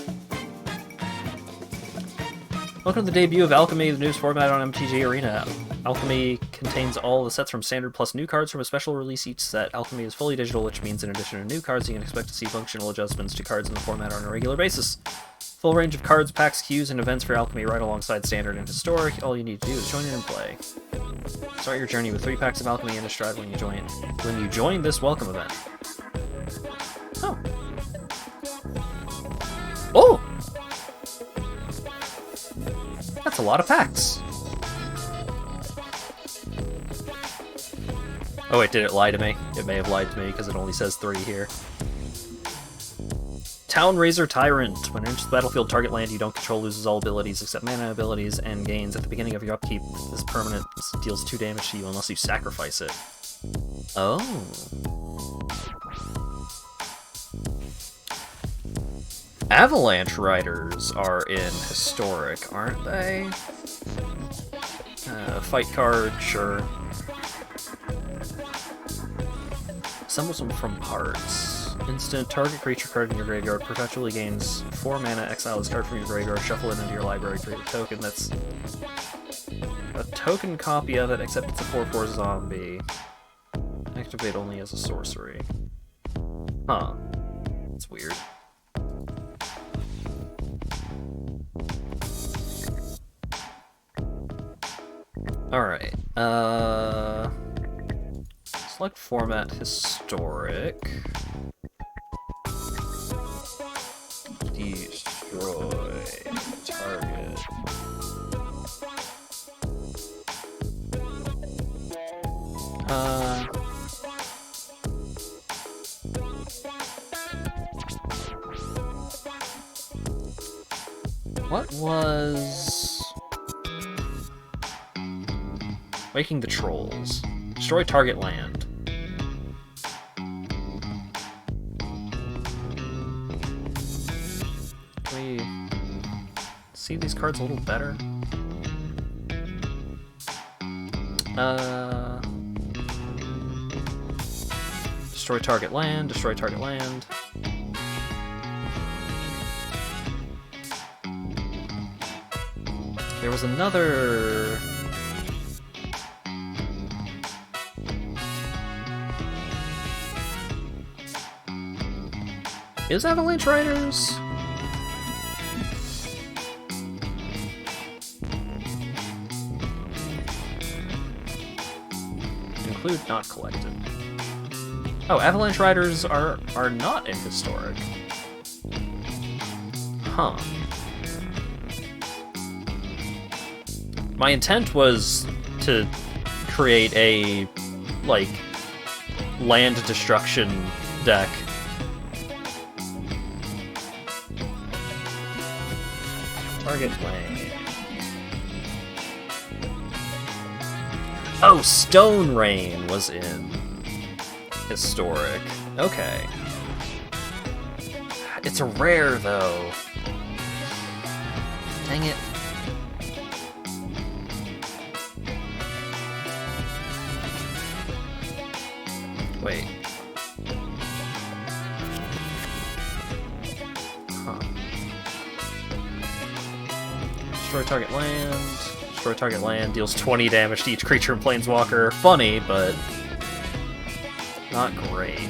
Welcome to the debut of Alchemy, the newest format on MTGA Arena. Alchemy contains all the sets from standard plus new cards from a special release each set. Alchemy is fully digital, which means in addition to new cards, you can expect to see functional adjustments to cards in the format on a regular basis. Full range of cards, packs, queues, and events for Alchemy right alongside standard and historic. All you need to do is join in and play. Start your journey with 3 packs of Alchemy in a stride when you join this welcome event. Oh. Oh! That's a lot of packs. Oh wait, did it lie to me? It may have lied to me because it only says 3 here. Town Razor Tyrant. When enters the battlefield, target land you don't control loses all abilities except mana abilities and gains. At the beginning of your upkeep, this permanent deals 2 damage to you unless you sacrifice it. Oh. Avalanche Riders are in Historic, aren't they? Fight card, sure. Assemble some from parts. Instant, target creature card in your graveyard perpetually gains 4 mana, exile this card from your graveyard, shuffle it into your library, create a token that's a token copy of it, except it's a 4/4 zombie. Activate only as a sorcery. Huh. That's weird. Alright, select format historic. Destroy target. What was... Waking the Trolls. Destroy target land. Can we see these cards a little better? Destroy target land, destroy target land. There was another... Is Avalanche Riders? Include not collected. Oh, Avalanche Riders are not in Historic. Huh. My intent was to create a, like, land destruction deck. Target land. Oh, Stone Rain was in Historic. Okay. It's a rare, though. Dang it. Wait. Huh. Destroy target land. Destroy target land. Deals 20 damage to each creature and planeswalker. Funny, but not great.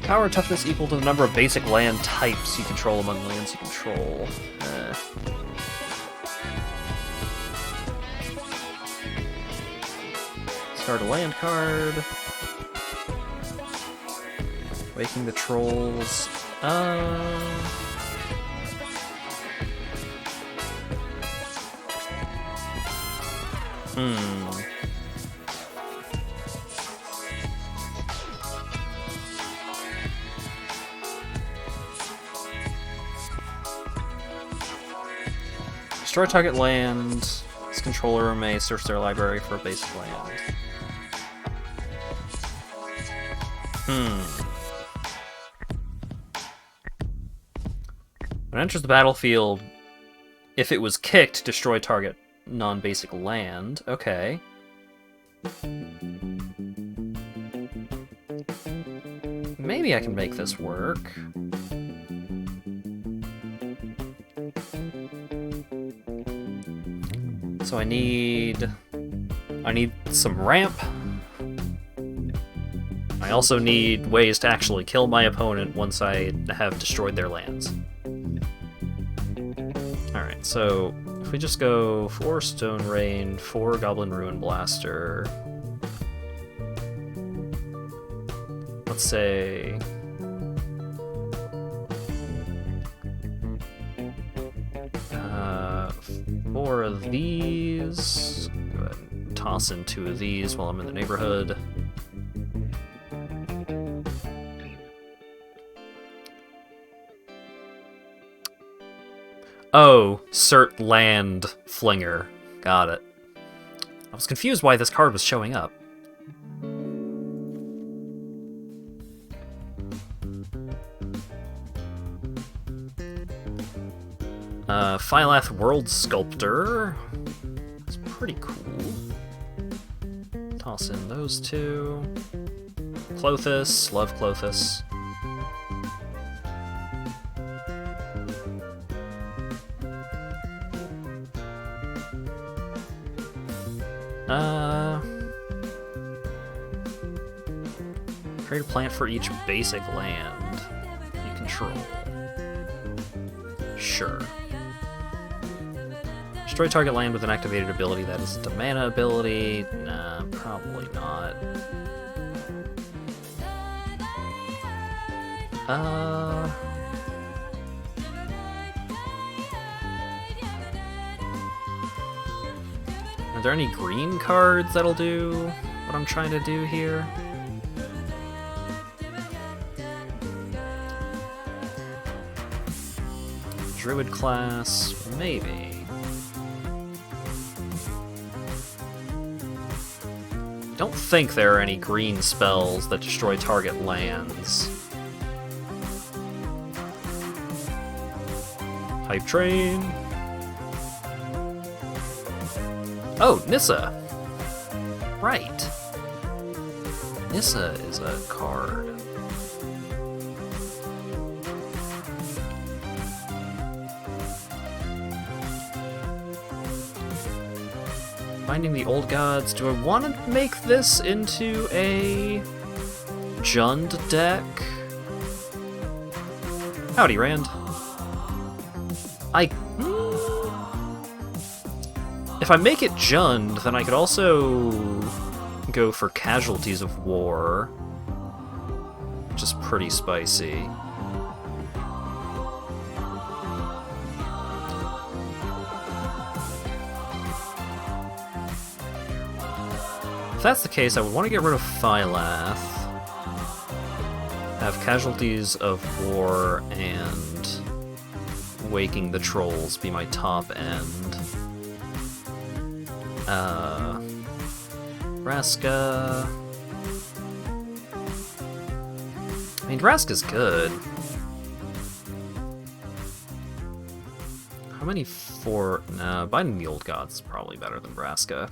Power and toughness equal to the number of basic land types you control among lands you control. Start a land card. Waking the Trolls. Destroy target land. Its controller may search their library for a basic land. When it enters the battlefield, if it was kicked, destroy target non-basic land. Okay. Maybe I can make this work. So I need some ramp. I also need ways to actually kill my opponent once I have destroyed their lands. Alright, so if we just go 4 Stone Rain, 4 Goblin Ruin Blaster. Let's say 4 of these. Go ahead and toss in 2 of these while I'm in the neighborhood. Oh, Cert Land Flinger. Got it. I was confused why this card was showing up. Phylath World Sculptor. That's pretty cool. Toss in those 2. Clothis. Love Clothis. Create a plant for each basic land you control. Sure. Destroy target land with an activated ability that isn't a mana ability. Nah, probably not. Are there any green cards that'll do what I'm trying to do here? Druid class, maybe. Don't think there are any green spells that destroy target lands. Hype Train. Oh, Nissa. Right. Nissa is a card. Finding the Old Gods. Do I want to make this into a Jund deck? Howdy, Rand. If I make it Jund, then I could also go for Casualties of War, which is pretty spicy. If that's the case, I would want to get rid of Thylath, have Casualties of War and Waking the Trolls be my top end. Vraska. I mean, Vraska's good. How many for... Nah, Binding the Old Gods is probably better than Vraska.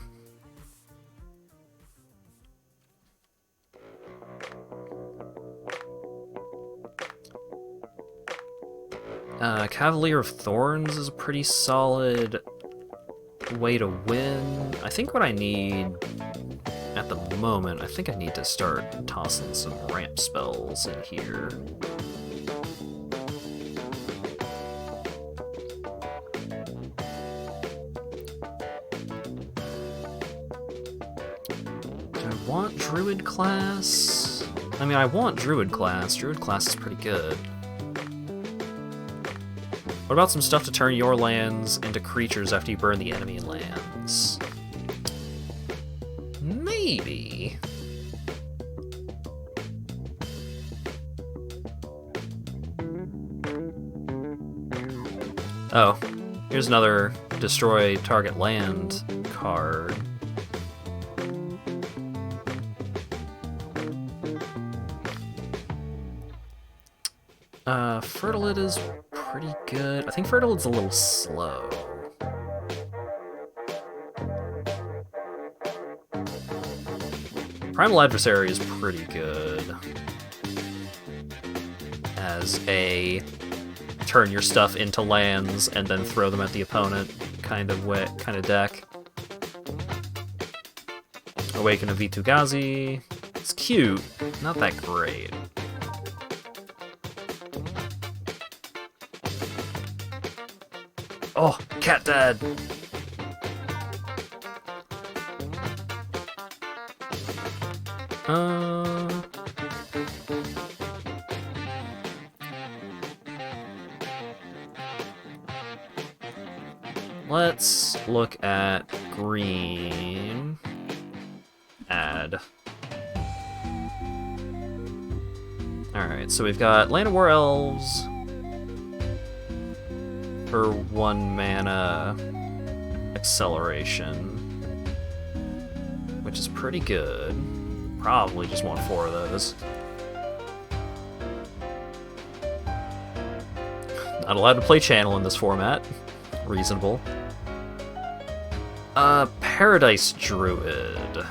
Cavalier of Thorns is a pretty solid way to win. I think what I need at the moment, I think I need to start tossing some ramp spells in here. Do I want Druid class? I mean, I want Druid class. Druid class is pretty good. What about some stuff to turn your lands into creatures after you burn the enemy lands? Maybe. Oh, here's another destroy target land card. Fertilid is pretty good. I think Fertilid's a little slow. Primal Adversary is pretty good as a turn your stuff into lands and then throw them at the opponent kind of deck. Awaken of Vitu-Ghazi. It's cute, not that great. Oh, Cat Dad! Let's look at green. Add. Alright, so we've got Land of War Elves for 1 mana acceleration, which is pretty good. Probably just want 4 of those. Not allowed to play Channel in this format. Reasonable. Paradise Druid.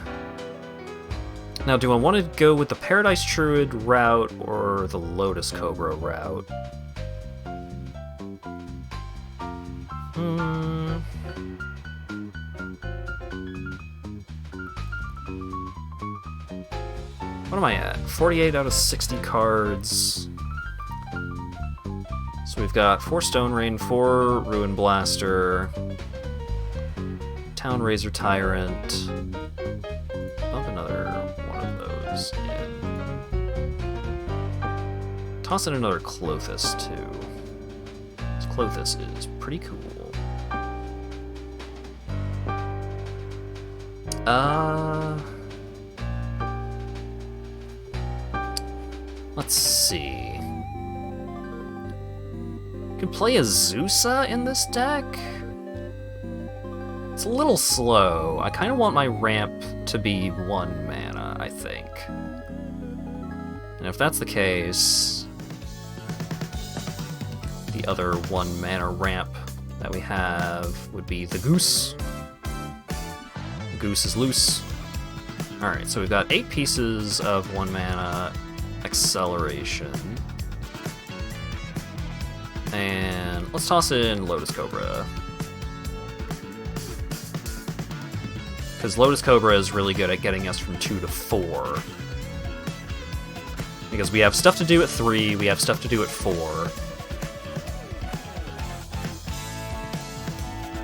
Now, do I want to go with the Paradise Druid route or the Lotus Cobra route? What am I at? 48 out of 60 cards. So we've got 4 Stone Rain, 4 Ruin Blaster, Town Razor Tyrant. Bump another one of those in. Toss in another Clothis, too. This Clothis is pretty cool. Let's see. Could play a Zusa in this deck? It's a little slow. I kind of want my ramp to be 1 mana, I think. And if that's the case, the other 1 mana ramp that we have would be the Goose. The Goose is loose. Alright, so we've got 8 pieces of 1 mana acceleration. And let's toss in Lotus Cobra. because Lotus Cobra is really good at getting us from 2 to 4. Because we have stuff to do at 3, we have stuff to do at 4.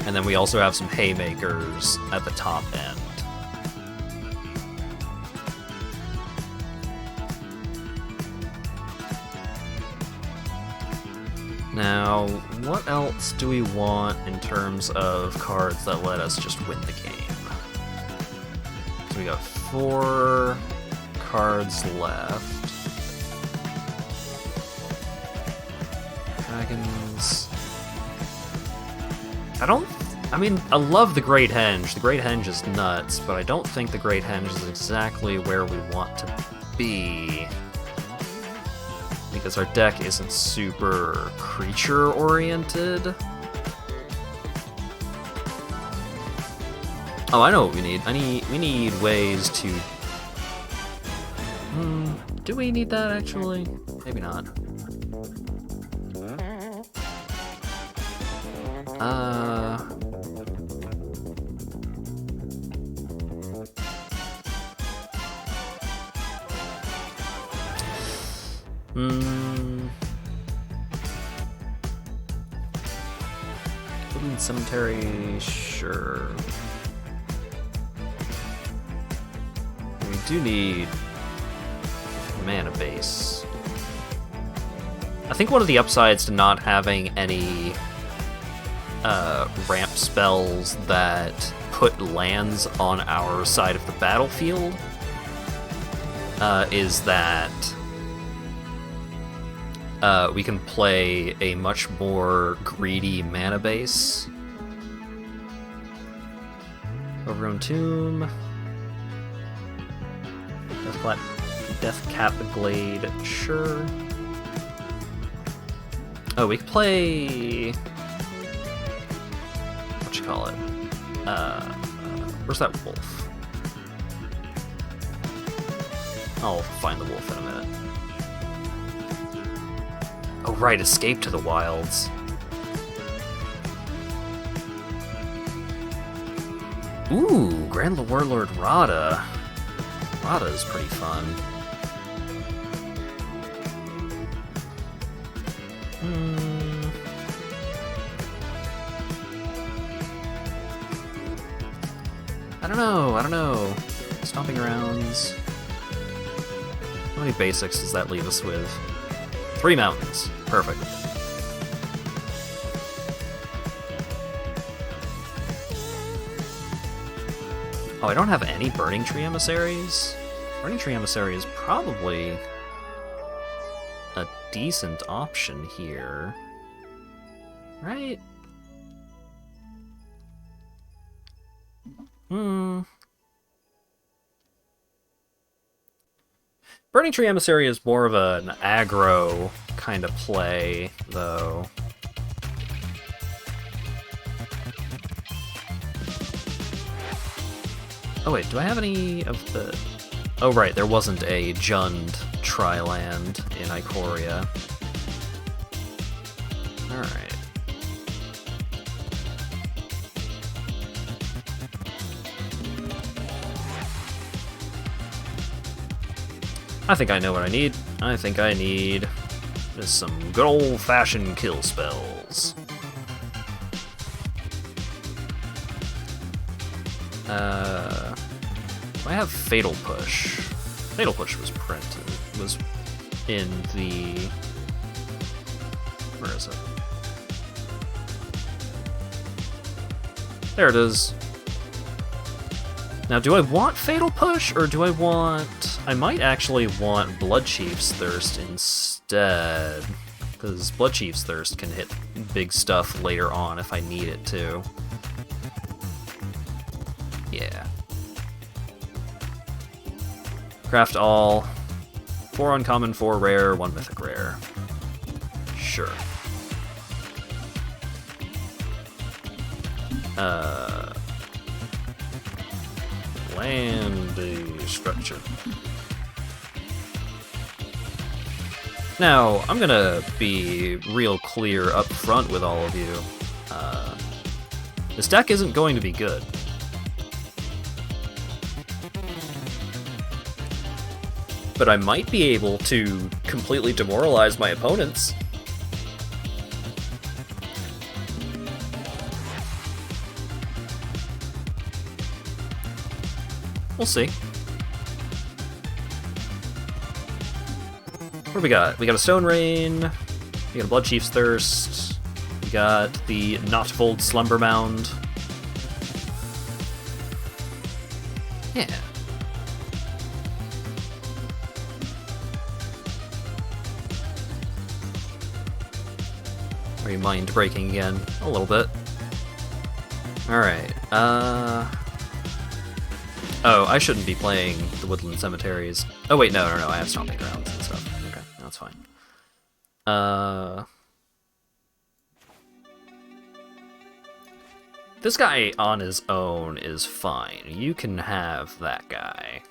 And then we also have some haymakers at the top end. Now, what else do we want in terms of cards that let us just win the game? So we got 4 cards left. Dragons. I love the Great Henge. The Great Henge is nuts, but I don't think the Great Henge is exactly where we want to be. Because our deck isn't super creature-oriented. Oh, I know what we need. We need ways to... do we need that, actually? Maybe not. Woodland Cemetery, sure. We do need mana base. I think one of the upsides to not having any ramp spells that put lands on our side of the battlefield is that we can play a much more greedy mana base. Overgrown Tomb. Deathcap Glade, sure. Oh, we could play... Call it. Where's that wolf? I'll find the wolf in a minute. Oh right, Escape to the Wilds. Ooh, Grand Warlord Rada. Rada is pretty fun. I don't know. Stomping Grounds. How many basics does that leave us with? 3 mountains. Perfect. Oh, I don't have any Burning Tree Emissaries? Burning Tree Emissary is probably a decent option here. Right? Burning Tree Emissary is more of an aggro kind of play, though. Oh wait, do I have any of the... Oh right, there wasn't a Jund Tri-land in Ikoria. Alright. I think I know what I need. I think I need just some good old-fashioned kill spells. I have Fatal Push. Fatal Push was printed. Was in the... Where is it? There it is. Now, do I want Fatal Push, or do I want... I might actually want Blood Chief's Thirst instead, because Blood Chief's Thirst can hit big stuff later on if I need it to. Yeah. Craft all. 4 uncommon, 4 rare, 1 mythic rare. Sure. Land destruction. Now, I'm gonna be real clear up front with all of you. This deck isn't going to be good. but I might be able to completely demoralize my opponents. We'll see. What do we got? We got a Stone Rain, we got a Blood Chief's Thirst, we got the Knotfold Slumber Mound. Yeah. Are you mind breaking again? A little bit. Alright, oh, I shouldn't be playing the Woodland Cemeteries. Oh wait, no, I have Stomping Grounds and stuff. Okay, that's fine. This guy on his own is fine. You can have that guy.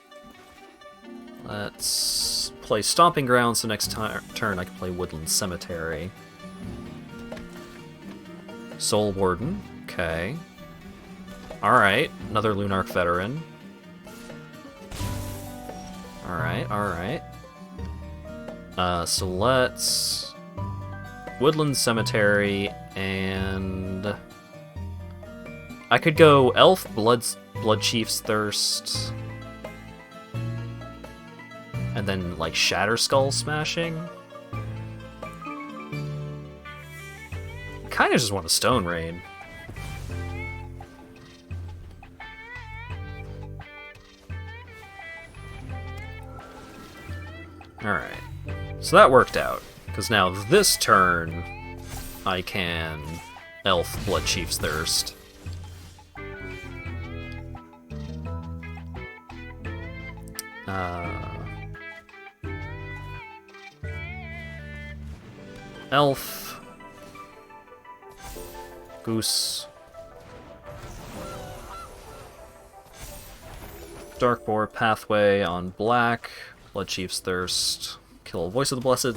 Let's play Stomping Grounds, so next turn I can play Woodland Cemetery. Soul Warden, okay. Alright, another Lunarch Veteran. Alright. So let's... Woodland Cemetery, and... I could go Elf, Blood Chief's Thirst, and then, like, Shatter Skull Smashing. Kinda just want a Stone Rain. Alright, so that worked out, because now this turn, I can Elf Blood Chief's Thirst. Elf. Goose. Darkboar Pathway on black. Blood Chief's Thirst. Kill Voice of the Blessed.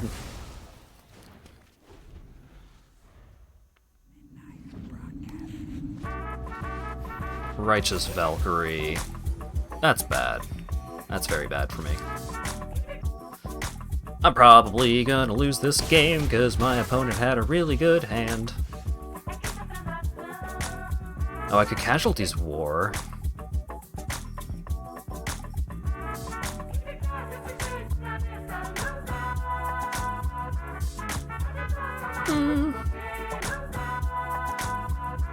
Righteous Valkyrie. That's bad. That's very bad for me. I'm probably gonna lose this game because my opponent had a really good hand. Oh, I could Casualties War.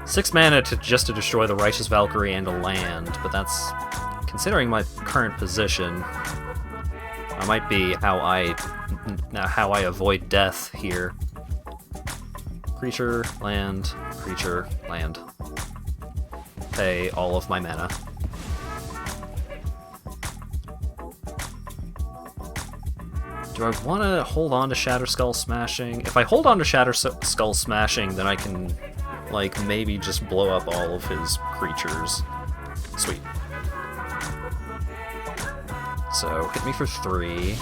Six mana just to destroy the Righteous Valkyrie and a land, but that's, considering my current position, that might be how I avoid death here. Creature, land, pay all of my mana. Do I want to hold on to Shatter Skull Smashing? If I hold on to Shatter Skull Smashing, then I can, like, maybe just blow up all of his creatures. Sweet. So, hit me for 3.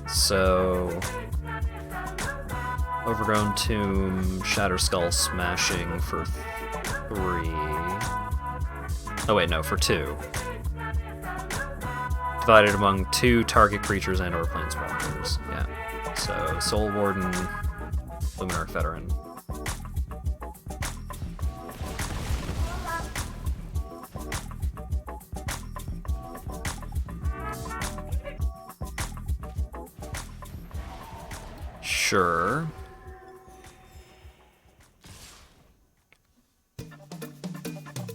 So... Overgrown Tomb, Shatter Skull Smashing for 3. Oh wait, no, for 2. Divided among 2 target creatures and/or planeswalkers. Yeah. So, Soul Warden, Luminarch Veteran. Sure.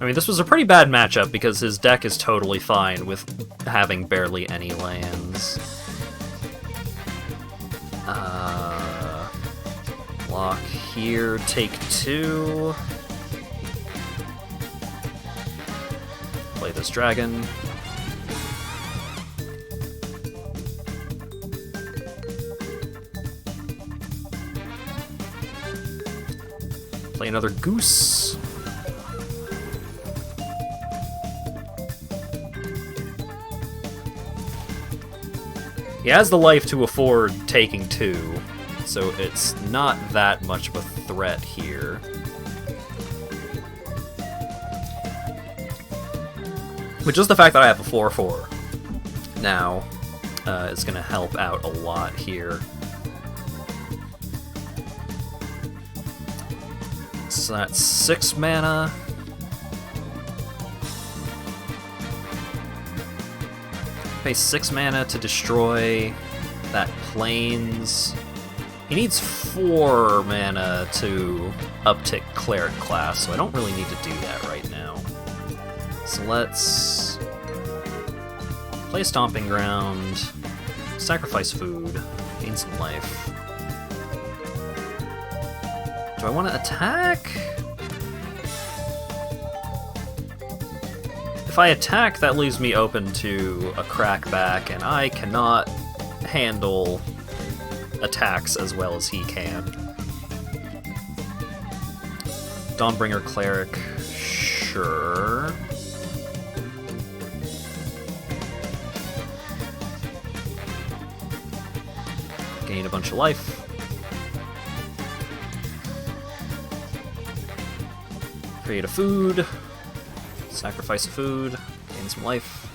I mean, this was a pretty bad matchup because his deck is totally fine with having barely any lands. Block here, take 2. Play this dragon. Play another goose. He has the life to afford taking 2. so it's not that much of a threat here. But just the fact that I have a 4/4 now is going to help out a lot here. So that's 6 mana. Pay 6 mana to destroy that Plains. He needs 4 mana to uptick Cleric class, so I don't really need to do that right now. So let's play Stomping Ground, sacrifice food, gain some life. Do I want to attack? If I attack, that leaves me open to a crackback, and I cannot handle attacks as well as he can. Dawnbringer Cleric, sure. Gain a bunch of life. Create a food. Sacrifice a food. Gain some life.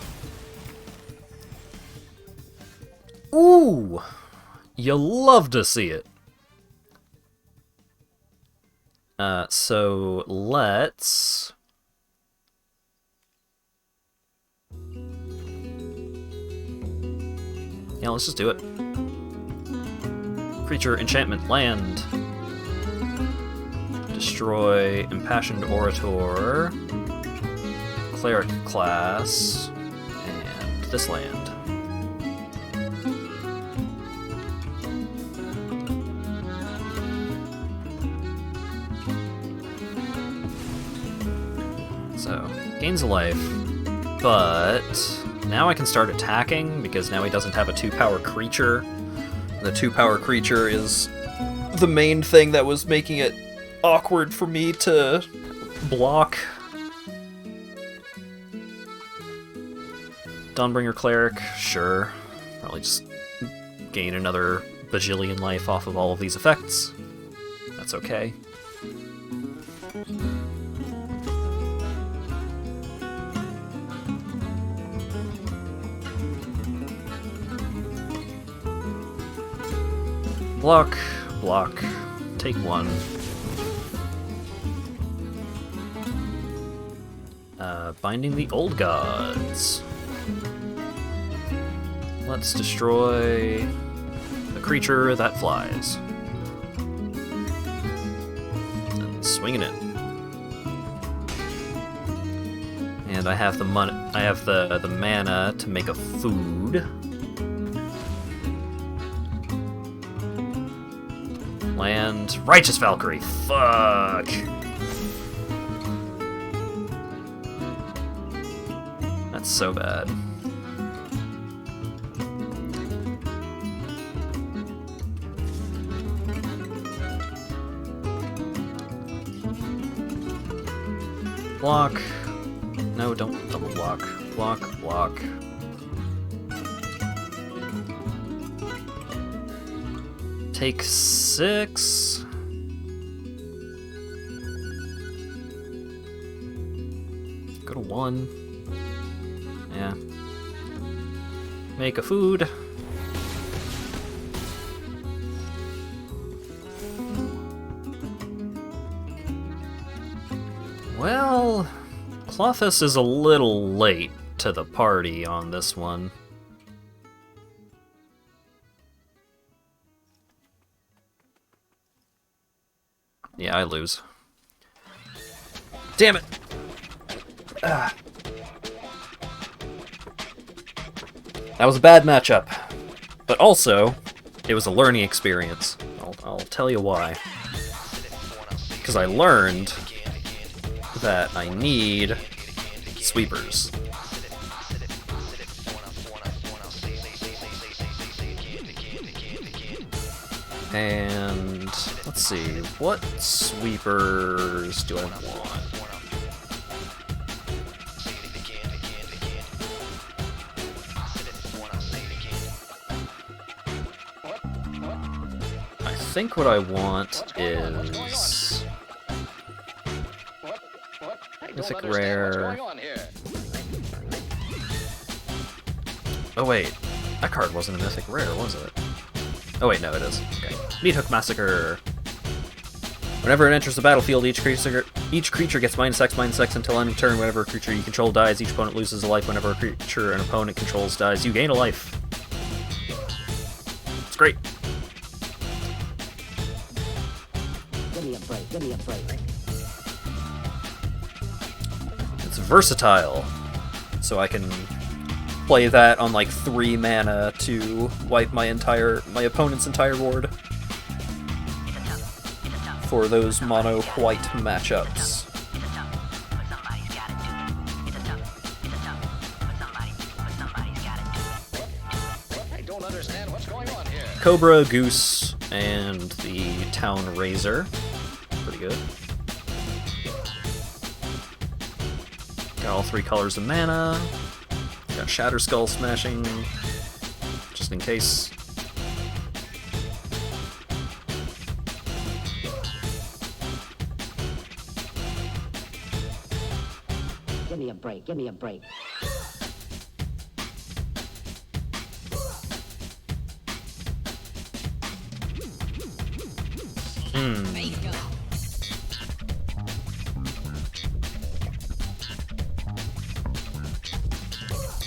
Ooh! You love to see it. So let's... Yeah, let's just do it. Creature, enchantment, land. Destroy Impassioned Orator, Cleric class, and this land. So, gains a life, but now I can start attacking because now he doesn't have a 2-power creature. The 2-power creature is the main thing that was making it awkward for me to block. Dawnbringer Cleric, sure. Probably just gain another bajillion life off of all of these effects. That's okay. Block, block, take 1. Binding the Old Gods. Let's destroy the creature that flies. And swinging it. And I have the the mana to make a food. Land Righteous Valkyrie. Fuck. That's so bad. Block. No, don't double block. Block, block. Take 6. Go to 1. Yeah. Make a food. Well, Clothis is a little late to the party on this one. Yeah, I lose. Damn it! Ah. That was a bad matchup. But also, it was a learning experience. I'll tell you why. Because I learned that I need sweepers. And let's see, what sweepers do I want? I think what I want is mythic rare. Oh wait, that card wasn't a mythic rare, was it? Oh wait, no, it is. Okay. Meathook Massacre. Whenever it enters the battlefield, each creature gets -X until end of turn. Whenever a creature you control dies, each opponent loses a life. Whenever a creature an opponent controls dies, you gain a life. It's great. Give me a break, give me a break. It's versatile, so I can play that on like 3 mana to wipe my opponent's entire board for those mono white matchups. I don't understand what's going on here. Cobra, Goose, and the Town Razor. Pretty good. Got all 3 colors of mana. Got Shatter Skull Smashing, just in case. Give me a break, give me a break.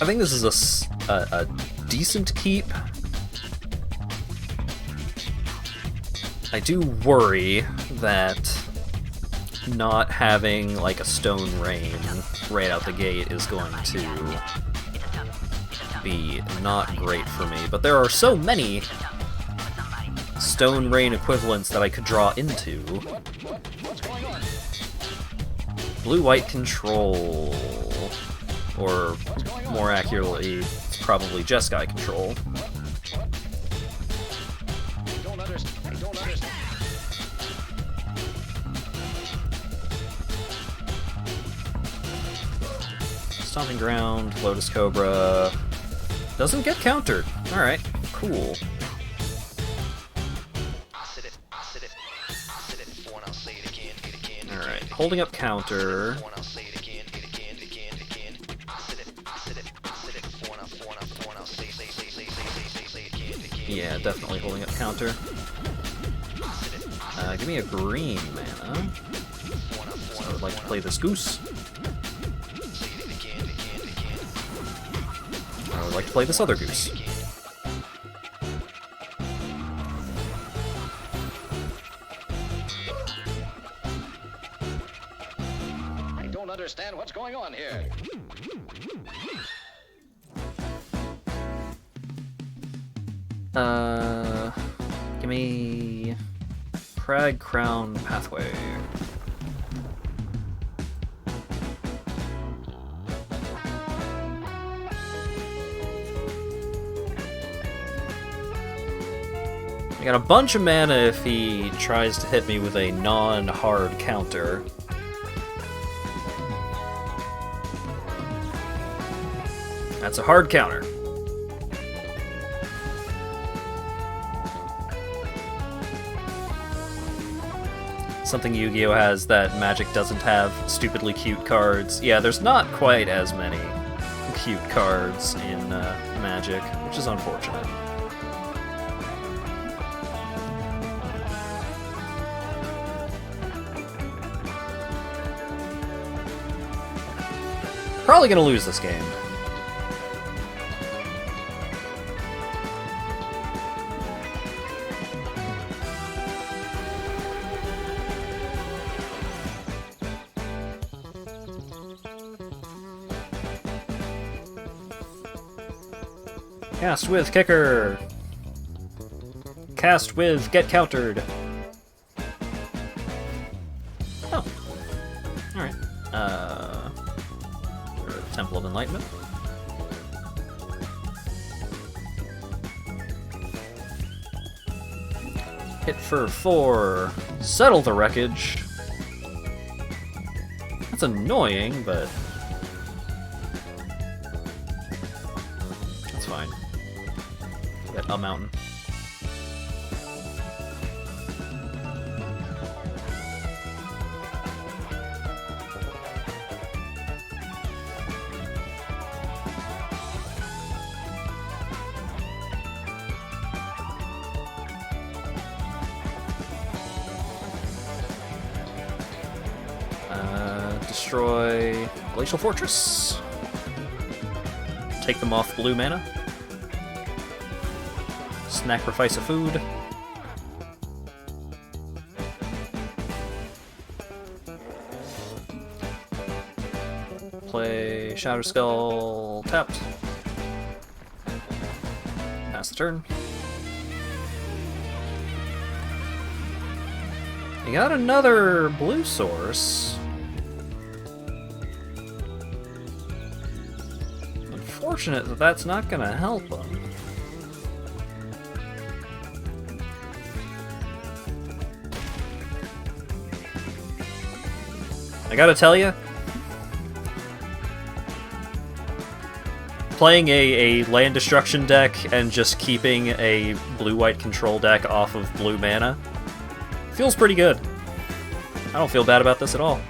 I think this is a decent keep. I do worry that not having like a Stone Rain right out the gate is going to be not great for me, but there are so many Stone Rain equivalents that I could draw into. Blue-white control, or more accurately, it's probably Jeskai control. I don't understand. Stomping Ground, Lotus Cobra. Doesn't get countered. Alright, cool. Alright, holding up counter. Yeah, definitely holding up counter. Give me a green mana. So I would like to play this Goose. I would like to play this other Goose. I don't understand what's going on here. Give me Crag Crown Pathway. I got a bunch of mana if he tries to hit me with a non-hard counter. That's a hard counter. Something Yu-Gi-Oh! Has that Magic doesn't have stupidly cute cards. Yeah, there's not quite as many cute cards in Magic, which is unfortunate. Probably gonna lose this game. Cast with Kicker. Cast with Get Countered. Oh. Alright. Temple of Enlightenment. Hit for 4. Settle the Wreckage. That's annoying, but that's fine. Get a mountain. Destroy Glacial Fortress. Take them off blue mana. Sacrifice a food. Play Shadow Skull tapped. Pass the turn. You got another blue source. Unfortunate that that's not gonna help him. I gotta tell you, playing a land destruction deck and just keeping a blue-white control deck off of blue mana feels pretty good. I don't feel bad about this at all.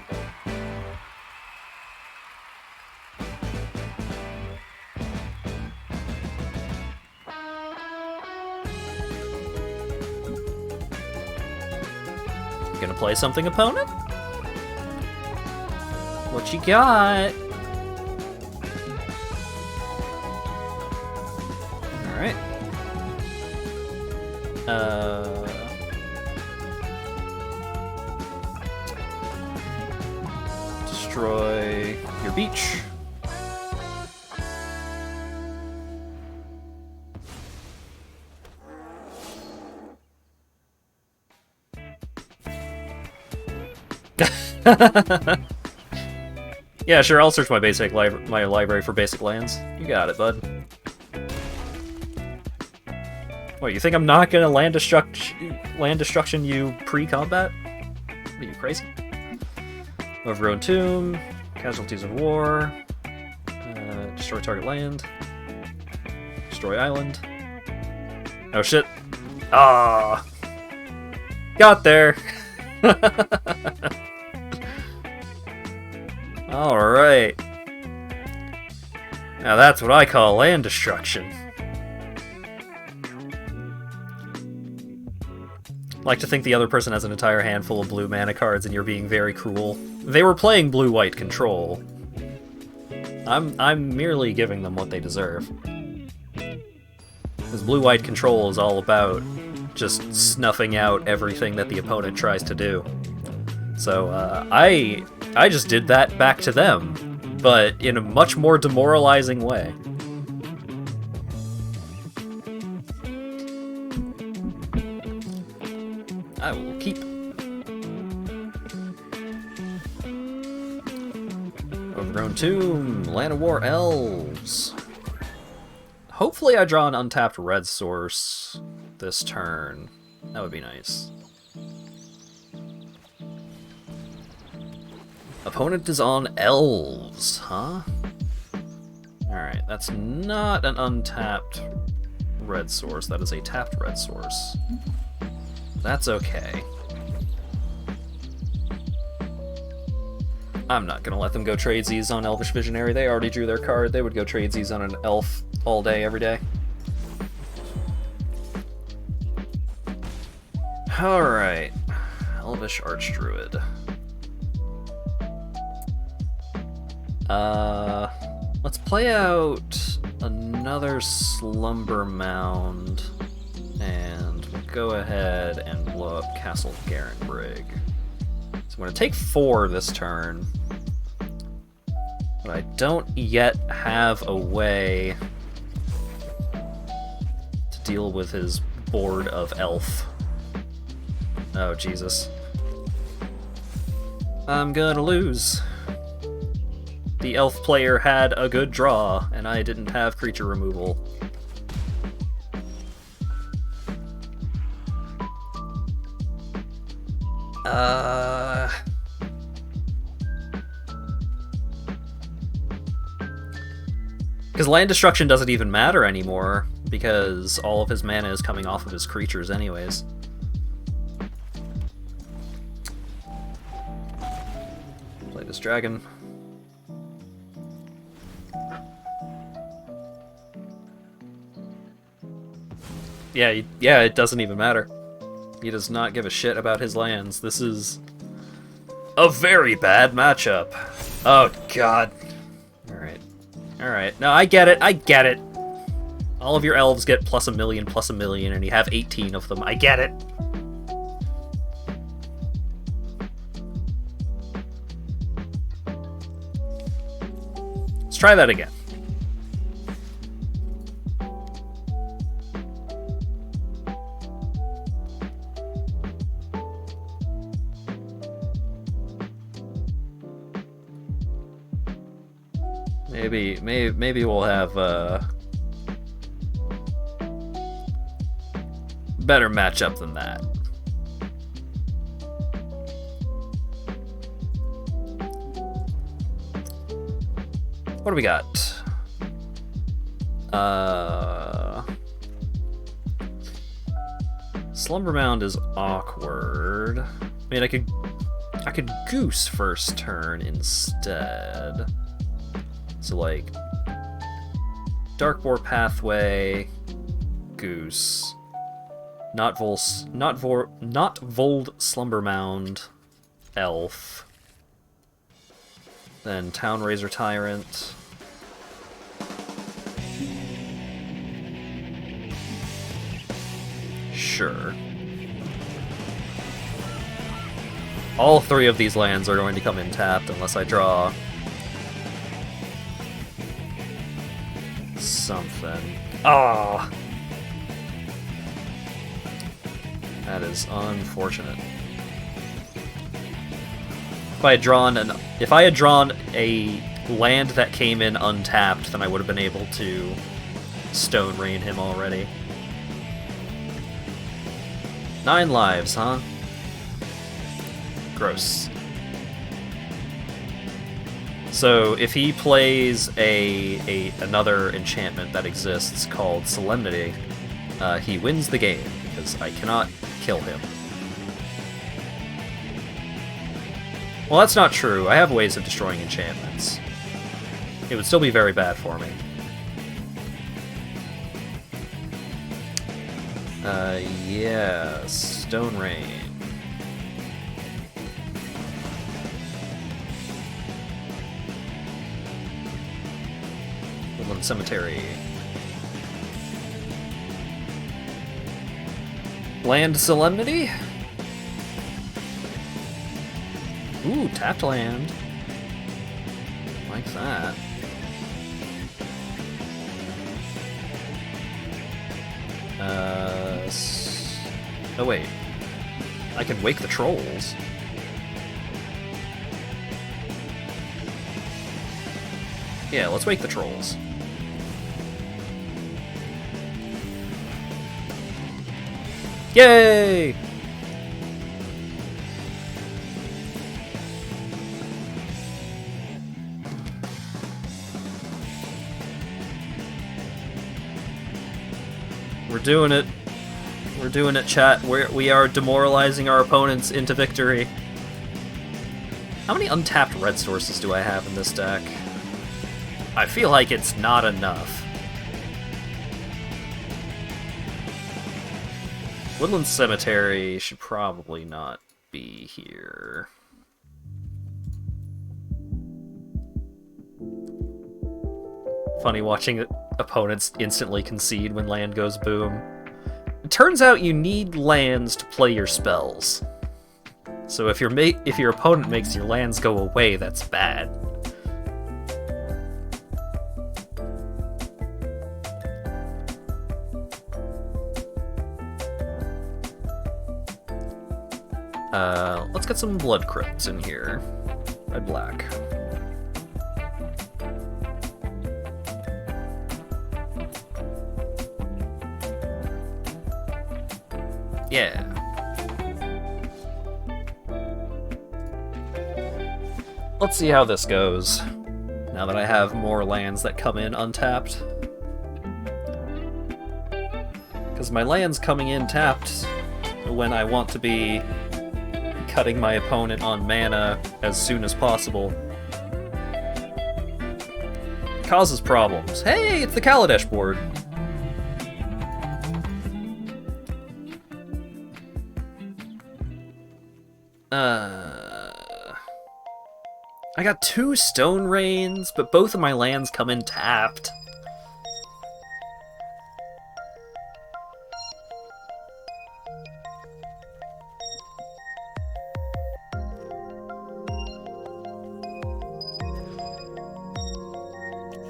You gonna play something, opponent? What you got? Alright. Destroy your beach. Yeah, sure, I'll search my library for basic lands. You got it, bud. What, you think I'm not gonna land destruction you pre-combat? Are you crazy? Overgrown Tomb, Casualties of War, destroy target land, destroy island. Oh shit. Ah, got there. Alright. Now that's what I call land destruction. Like to think the other person has an entire handful of blue mana cards and you're being very cruel. They were playing blue-white control. I'm merely giving them what they deserve. Because blue-white control is all about just snuffing out everything that the opponent tries to do. So, I just did that back to them, but in a much more demoralizing way. I will keep. Overgrown Tomb, Land of War Elves. Hopefully I draw an untapped red source this turn. That would be nice. Opponent is on elves, huh? Alright, that's not an untapped red source, that is a tapped red source. That's okay. I'm not gonna let them go tradesies on Elvish Visionary. They already drew their card. They would go tradesies on an elf all day, every day. Alright. Elvish Archdruid. Let's play out another Slumber Mound, and we'll go ahead and blow up Castle Garenbrig. So I'm going to take 4 this turn, but I don't yet have a way to deal with his board of elf. Oh, Jesus. I'm gonna lose. The elf player had a good draw, and I didn't have creature removal. Because land destruction doesn't even matter anymore, because all of his mana is coming off of his creatures anyways. Play this dragon. Yeah, it doesn't even matter. He does not give a shit about his lands. This is a very bad matchup. Oh, God. Alright. Alright. No, I get it. I get it. All of your elves get plus a million, and you have 18 of them. I get it. Let's try that again. Maybe we'll have better matchup than that. What do we got? Slumbermound is awkward. I mean, I could Goose first turn instead. So like Darkboar Pathway, Goose, not Vold Slumbermound, Elf, then Town Razor Tyrant. Sure. All three of these lands are going to come in tapped unless I draw something. Ah, that is unfortunate. If I had drawn a land that came in untapped, then I would have been able to Stone Rain him already. 9 lives, huh? Gross. So if he plays another enchantment that exists called Solemnity, he wins the game because I cannot kill him. Well, that's not true. I have ways of destroying enchantments. It would still be very bad for me. Yeah, Stone Rain. Woodland Cemetery. Land Solemnity? Ooh, tapped land. Like that. Oh wait. I can wake the trolls. Yeah, let's wake the trolls. Yay! We're doing it. We're doing it, chat. We are demoralizing our opponents into victory. How many untapped red sources do I have in this deck? I feel like it's not enough. Woodland Cemetery should probably not be here. Funny watching opponents instantly concede when land goes boom. It turns out you need lands to play your spells. So if your opponent makes your lands go away, that's bad. Let's get some blood crypts in here. Red black. Yeah. Let's see how this goes, now that I have more lands that come in untapped. Because my land's coming in tapped when I want to be cutting my opponent on mana as soon as possible. Causes problems. Hey, it's the Kaladesh board! I got 2 Stone Rains, but both of my lands come in tapped.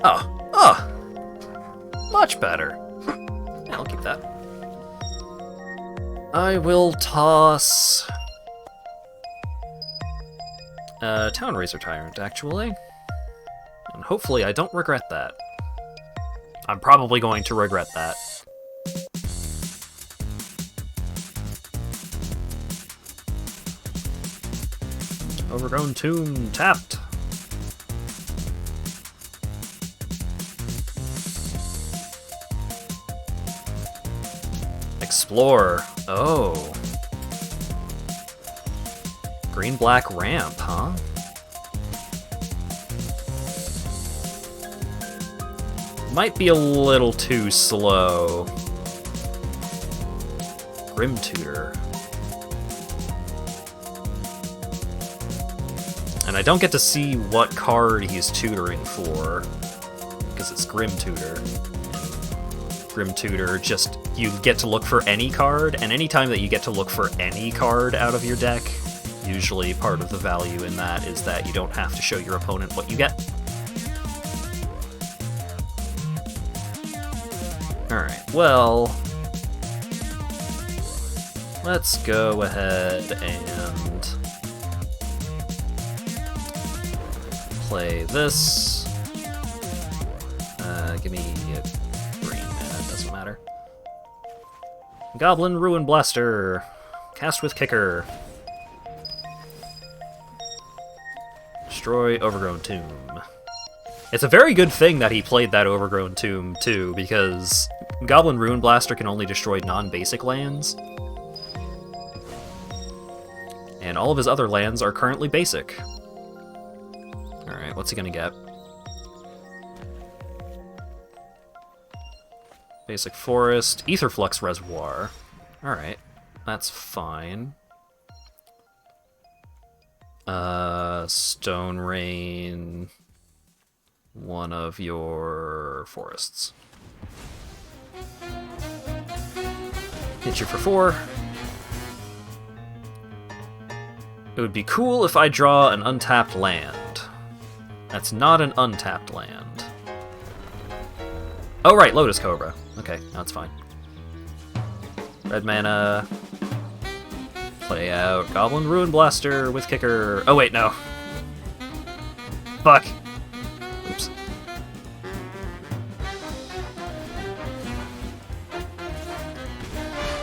Oh, much better. Yeah, I'll keep that. I will toss Town Razor Tyrant, actually. And hopefully I don't regret that. I'm probably going to regret that. Overgrown Tomb tapped. Explore. Oh. Green-black ramp, huh? Might be a little too slow. Grim Tutor. And I don't get to see what card he's tutoring for, because it's Grim Tutor. Grim Tutor, just, you get to look for any card, and anytime that you get to look for any card out of your deck, usually part of the value in that is that you don't have to show your opponent what you get. Alright, well, let's go ahead and play this. Give me a green mana, it doesn't matter. Goblin Ruin Blaster. Cast with Kicker. Destroy Overgrown Tomb. It's a very good thing that he played that Overgrown Tomb, too, because Goblin Ruin Blaster can only destroy non-basic lands. And all of his other lands are currently basic. Alright, what's he gonna get? Basic Forest, Aetherflux Reservoir. Alright, that's fine. Stone Rain, one of your forests. Hit you for 4. It would be cool if I draw an untapped land. That's not an untapped land. Oh right, Lotus Cobra. Okay, that's fine. Red mana. Play out Goblin Ruin Blaster with Kicker. Oh wait, no. Fuck. Oops.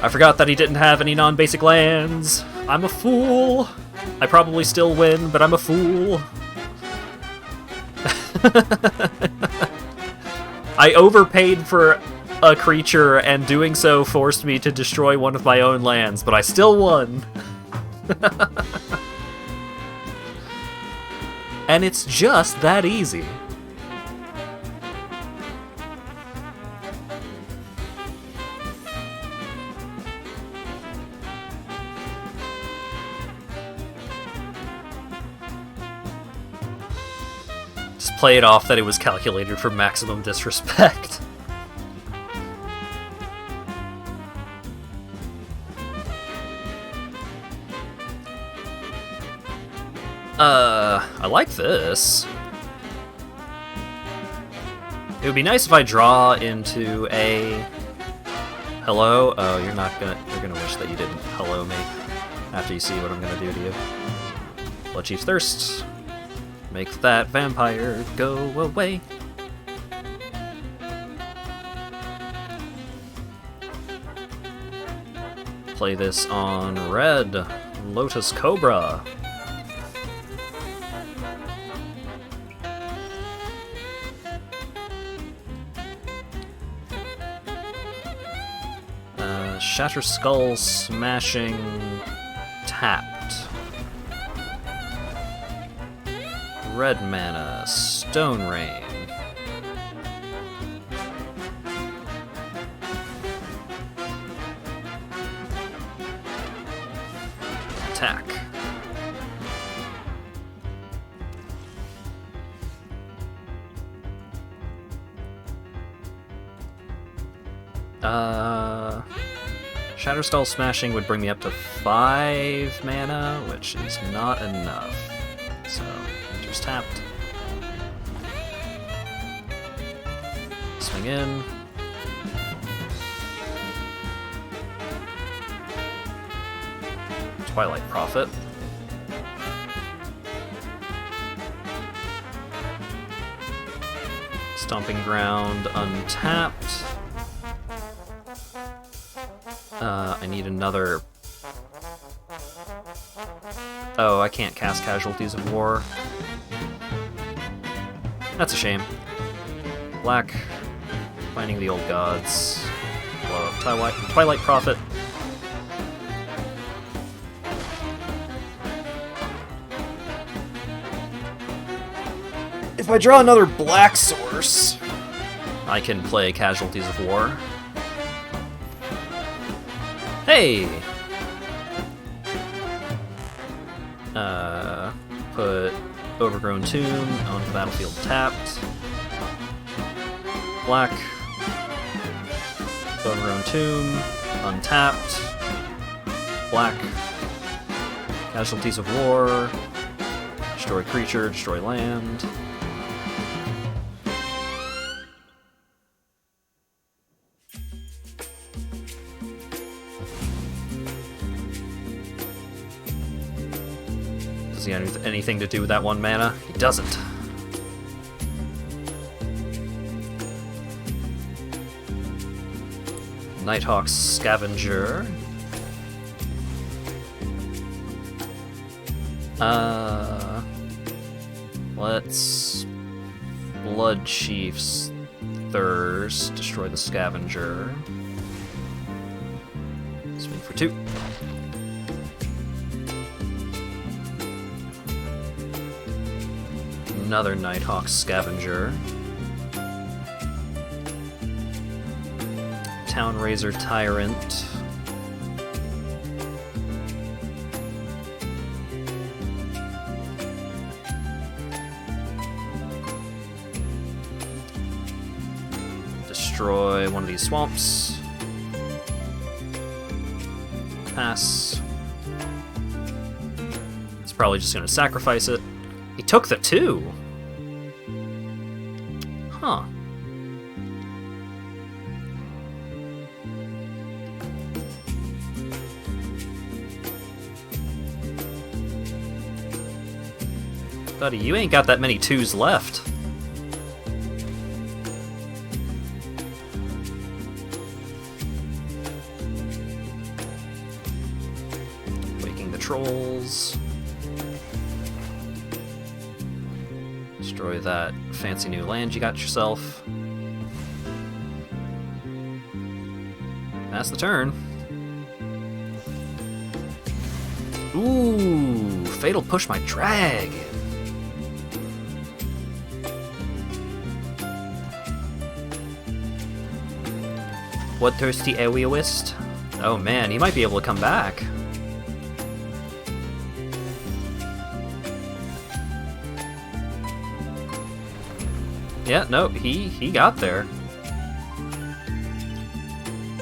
I forgot that he didn't have any non-basic lands. I'm a fool. I probably still win, but I'm a fool. I overpaid for a creature, and doing so forced me to destroy one of my own lands, but I still won. And it's just that easy. Just play it off that it was calculated for maximum disrespect. I like this. It would be nice if I draw into a... Hello? Oh, you're gonna wish that you didn't hello me after you see what I'm gonna do to you. Bloodchief's Thirst. Make that vampire go away. Play this on red. Lotus Cobra. Shatter Skull Smashing tapped. Red mana, Stone Rain. Attack. Shatterstall Smashing would bring me up to 5 mana, which is not enough. So, enters tapped. Swing in. Twilight Prophet. Stomping Ground untapped. I need another... Oh, I can't cast Casualties of War. That's a shame. Black, Finding the Old Gods. Blow up Twilight Prophet. If I draw another black source, I can play Casualties of War. Hey! Put Overgrown Tomb on the battlefield tapped. Black. Overgrown Tomb, untapped. Black. Casualties of War. Destroy creature, destroy land. Does he have anything to do with that 1 mana? He doesn't. Nighthawk's Scavenger. Let's Blood Chief's Thirst, destroy the Scavenger. Swing for 2. Another Nighthawk Scavenger. Town Razor Tyrant. Destroy one of these swamps. Pass. It's probably just going to sacrifice it. He took the 2. Huh. Buddy, you ain't got that many 2s left. Waking the Trolls. Destroy that fancy new land you got yourself. Pass the turn. Ooh, Fatal Push my drag. Bloodthirsty Aeolist. Oh man, he might be able to come back. Yeah, no, he got there.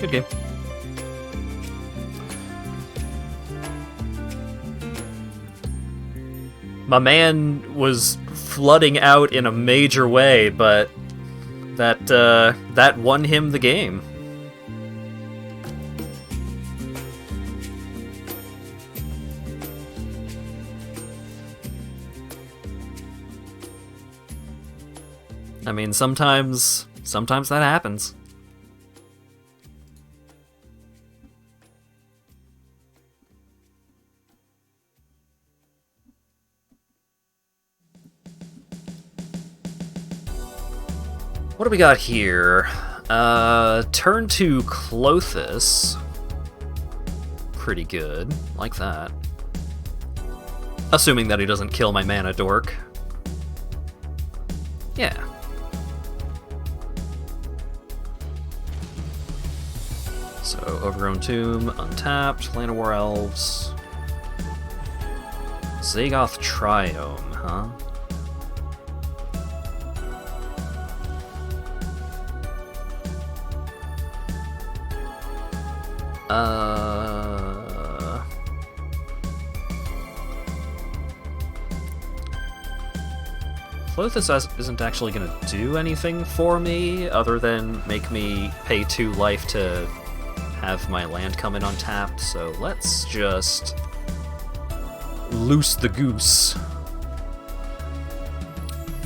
Good game. My man was flooding out in a major way, but that won him the game. I mean, sometimes that happens. What do we got here? Turn to Clothis. Pretty good. Like that. Assuming that he doesn't kill my mana dork. Yeah. So, Overgrown Tomb, untapped, Land of War Elves. Zagoth Triome, huh? Flothus isn't actually going to do anything for me other than make me pay 2 life to have my land come in untapped, so let's just loose the goose.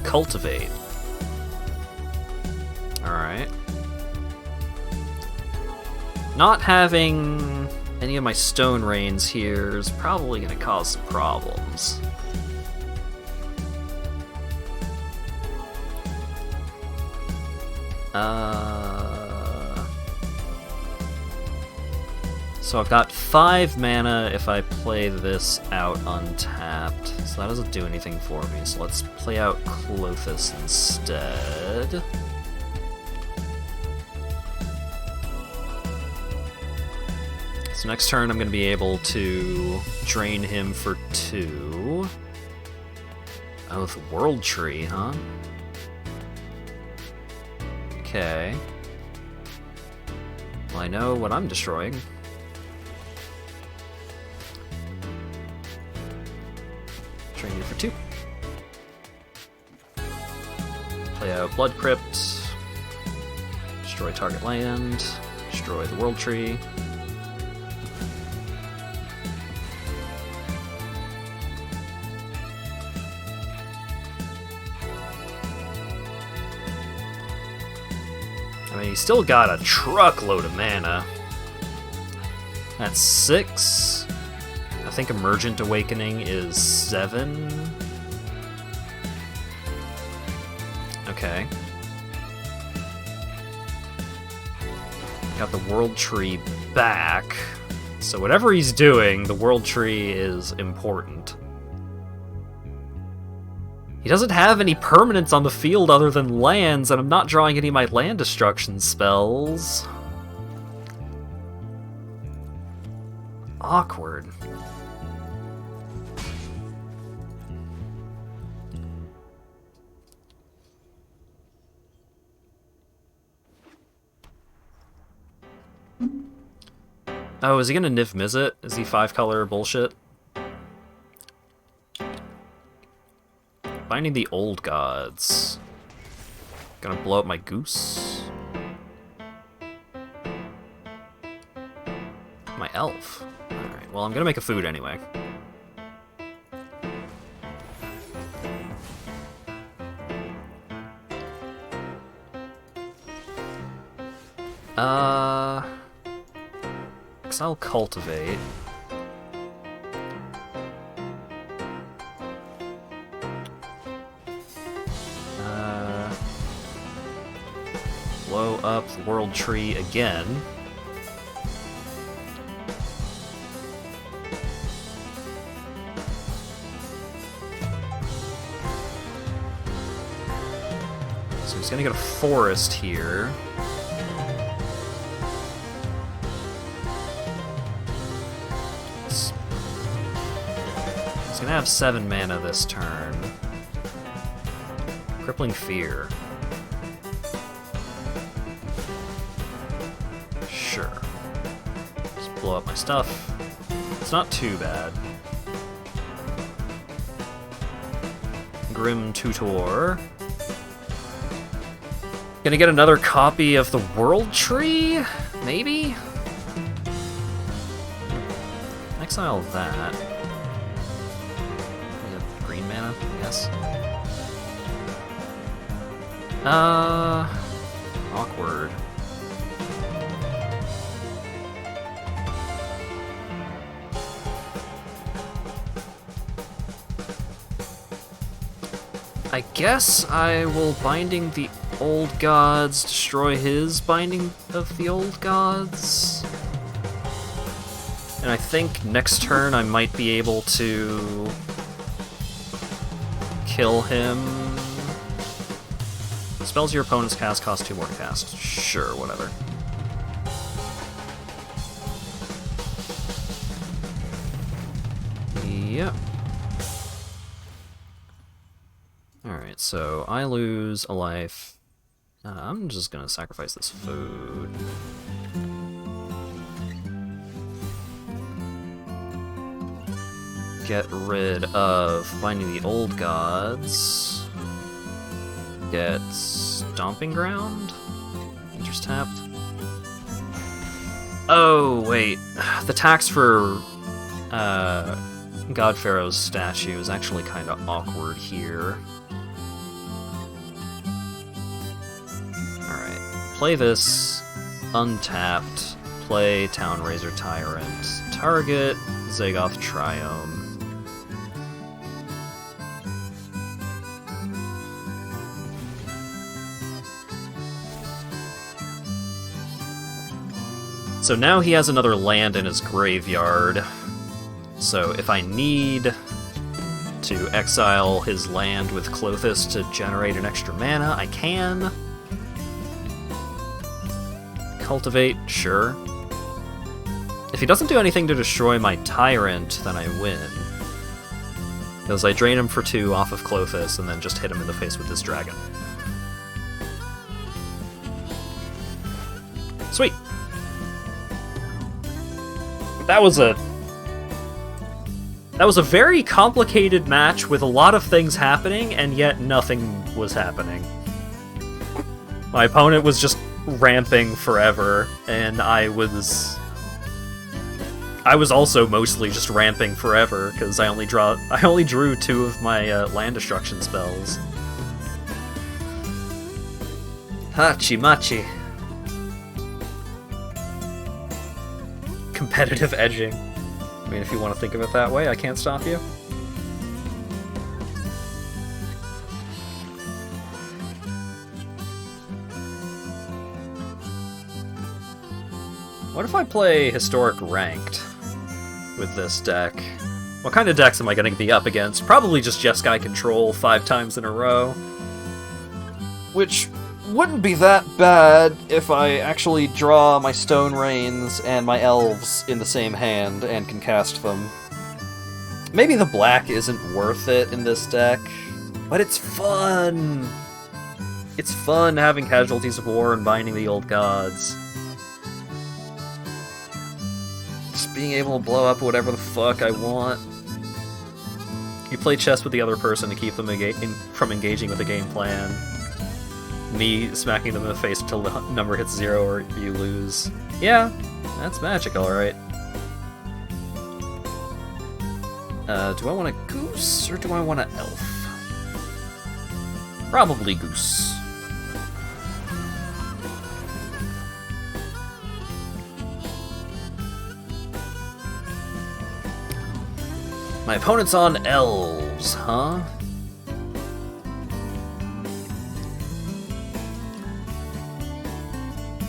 Cultivate. Alright. Not having any of my stone rains here is probably going to cause some problems. So I've got 5 mana if I play this out untapped, so that doesn't do anything for me, so let's play out Klothys instead. So next turn I'm going to be able to drain him for 2. Oh, the World Tree, huh? Okay. Well, I know what I'm destroying. Drain you for 2. Play out Blood Crypt. Destroy target land. Destroy the World Tree. I mean, he's still got a truckload of mana. That's 6. I think Emergent Awakening is 7. Okay. Got the World Tree back. So whatever he's doing, the World Tree is important. He doesn't have any permanents on the field other than lands, and I'm not drawing any of my land destruction spells. Awkward. Oh, is he gonna Niv Mizzet? Is he 5-color bullshit? Finding the Old Gods. Gonna blow up my goose. My elf. Alright, well, I'm gonna make a food anyway. I'll cultivate. Blow up the World Tree again. So he's gonna get a forest here. He's gonna have 7 mana this turn. Crippling Fear. Sure. Just blow up my stuff. It's not too bad. Grim Tutor. Gonna get another copy of the World Tree? Maybe? Exile that. Green mana, I guess. Awkward. I guess I will Binding the Old Gods, destroy his Binding of the Old Gods. And I think next turn I might be able to kill him. Spells your opponent's cast cost 2 more to cast. Sure, whatever. Yep. Alright, so I lose a life. I'm just gonna sacrifice this food. get rid of Binding the Old Gods. Get Stomping Ground? Interest tapped. Oh, wait. The tax for God Pharaoh's statue is actually kind of awkward here. Alright. Play this. Untapped. Play Town Razor Tyrant. Target Zagoth Triome. So now he has another land in his graveyard. So if I need to exile his land with Klothys to generate an extra mana, I can. Cultivate, sure. If he doesn't do anything to destroy my Tyrant, then I win. Because I drain him for 2 off of Klothys and then just hit him in the face with this dragon. Sweet! That was a very complicated match with a lot of things happening, and yet nothing was happening. My opponent was just ramping forever, and I was also mostly just ramping forever because I only drew 2 of my land destruction spells. Hachi machi. Competitive edging. I mean, if you want to think of it that way, I can't stop you. What if I play Historic Ranked with this deck? What kind of decks am I going to be up against? Probably just Jeskai Control 5 times in a row. Which wouldn't be that bad if I actually draw my Stone Rains and my Elves in the same hand and can cast them. Maybe the black isn't worth it in this deck, but it's fun! It's fun having Casualties of War and Binding the Old Gods. Just being able to blow up whatever the fuck I want. You play chess with the other person to keep them from engaging with the game plan. Me smacking them in the face until the number hits 0 or you lose. Yeah, that's magic, alright. Do I want a Goose, or do I want an Elf? Probably Goose. My opponent's on Elves, huh?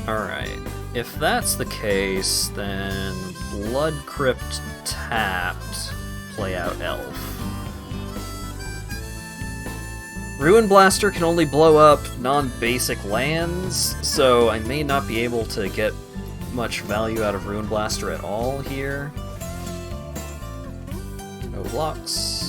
Alright, if that's the case, then Blood Crypt tapped, play out Elf. Ruin Blaster can only blow up non-basic lands, so I may not be able to get much value out of Ruin Blaster at all here. No blocks.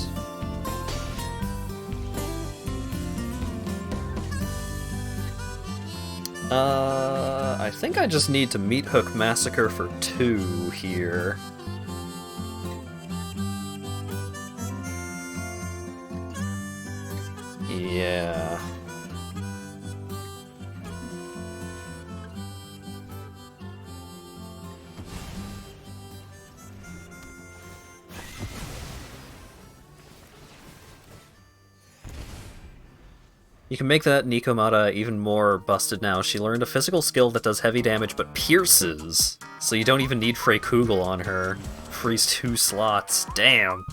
I think I just need to Meat Hook Massacre for 2 here. Yeah. You can make that Nikomata even more busted now. She learned a physical skill that does heavy damage but pierces, so you don't even need Frey Kugel on her. Freeze 2 slots. Damn.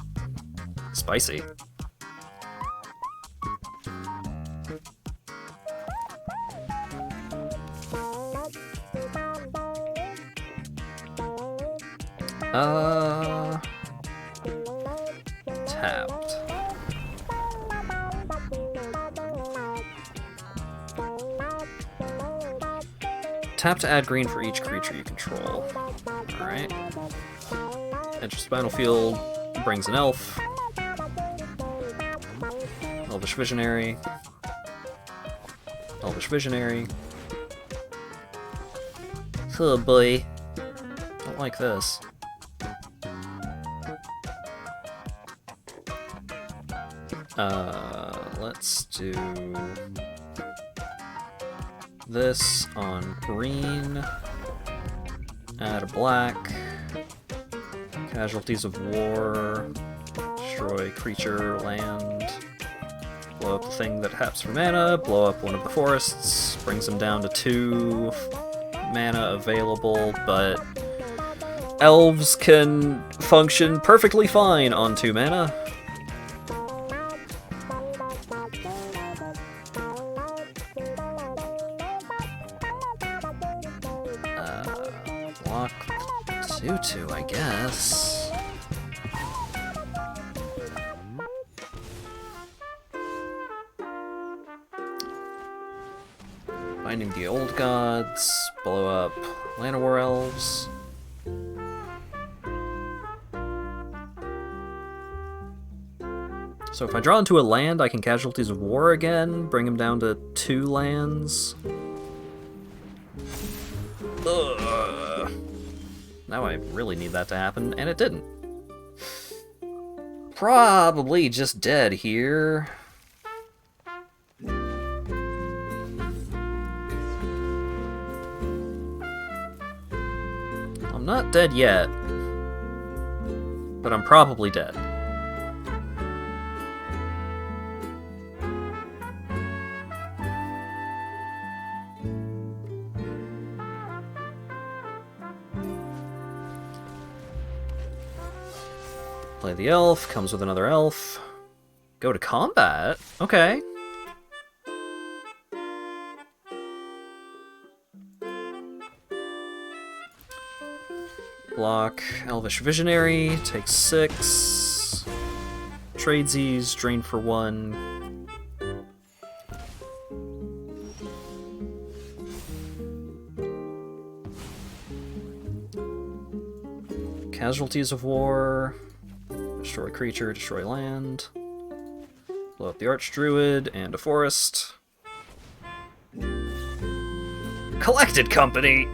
Spicy. Tapped. Tap to add green for each creature you control. Alright. Enter Spinal Field brings an elf. Elvish Visionary. Elvish Visionary. Oh boy. Don't like this. Let's do this on green. Add a black. Casualties of war. Destroy creature, land. Blow up the thing that haps for mana. Blow up one of the forests. Brings them down to 2 mana available, but elves can function perfectly fine on 2 mana. Block 2/2, I guess. Finding the old gods, blow up Llanowar elves. So if I draw into a land, I can Casualties of War again, bring him down to 2 lands. Ugh. Now I really need that to happen, and it didn't. Probably just dead here. I'm not dead yet, but I'm probably dead. Play the elf, comes with another elf. Go to combat? Okay. Block Elvish Visionary, takes 6. Tradesies, drain for 1. Casualties of War. Destroy creature, destroy land. Blow up the Archdruid and a forest. Collected Company!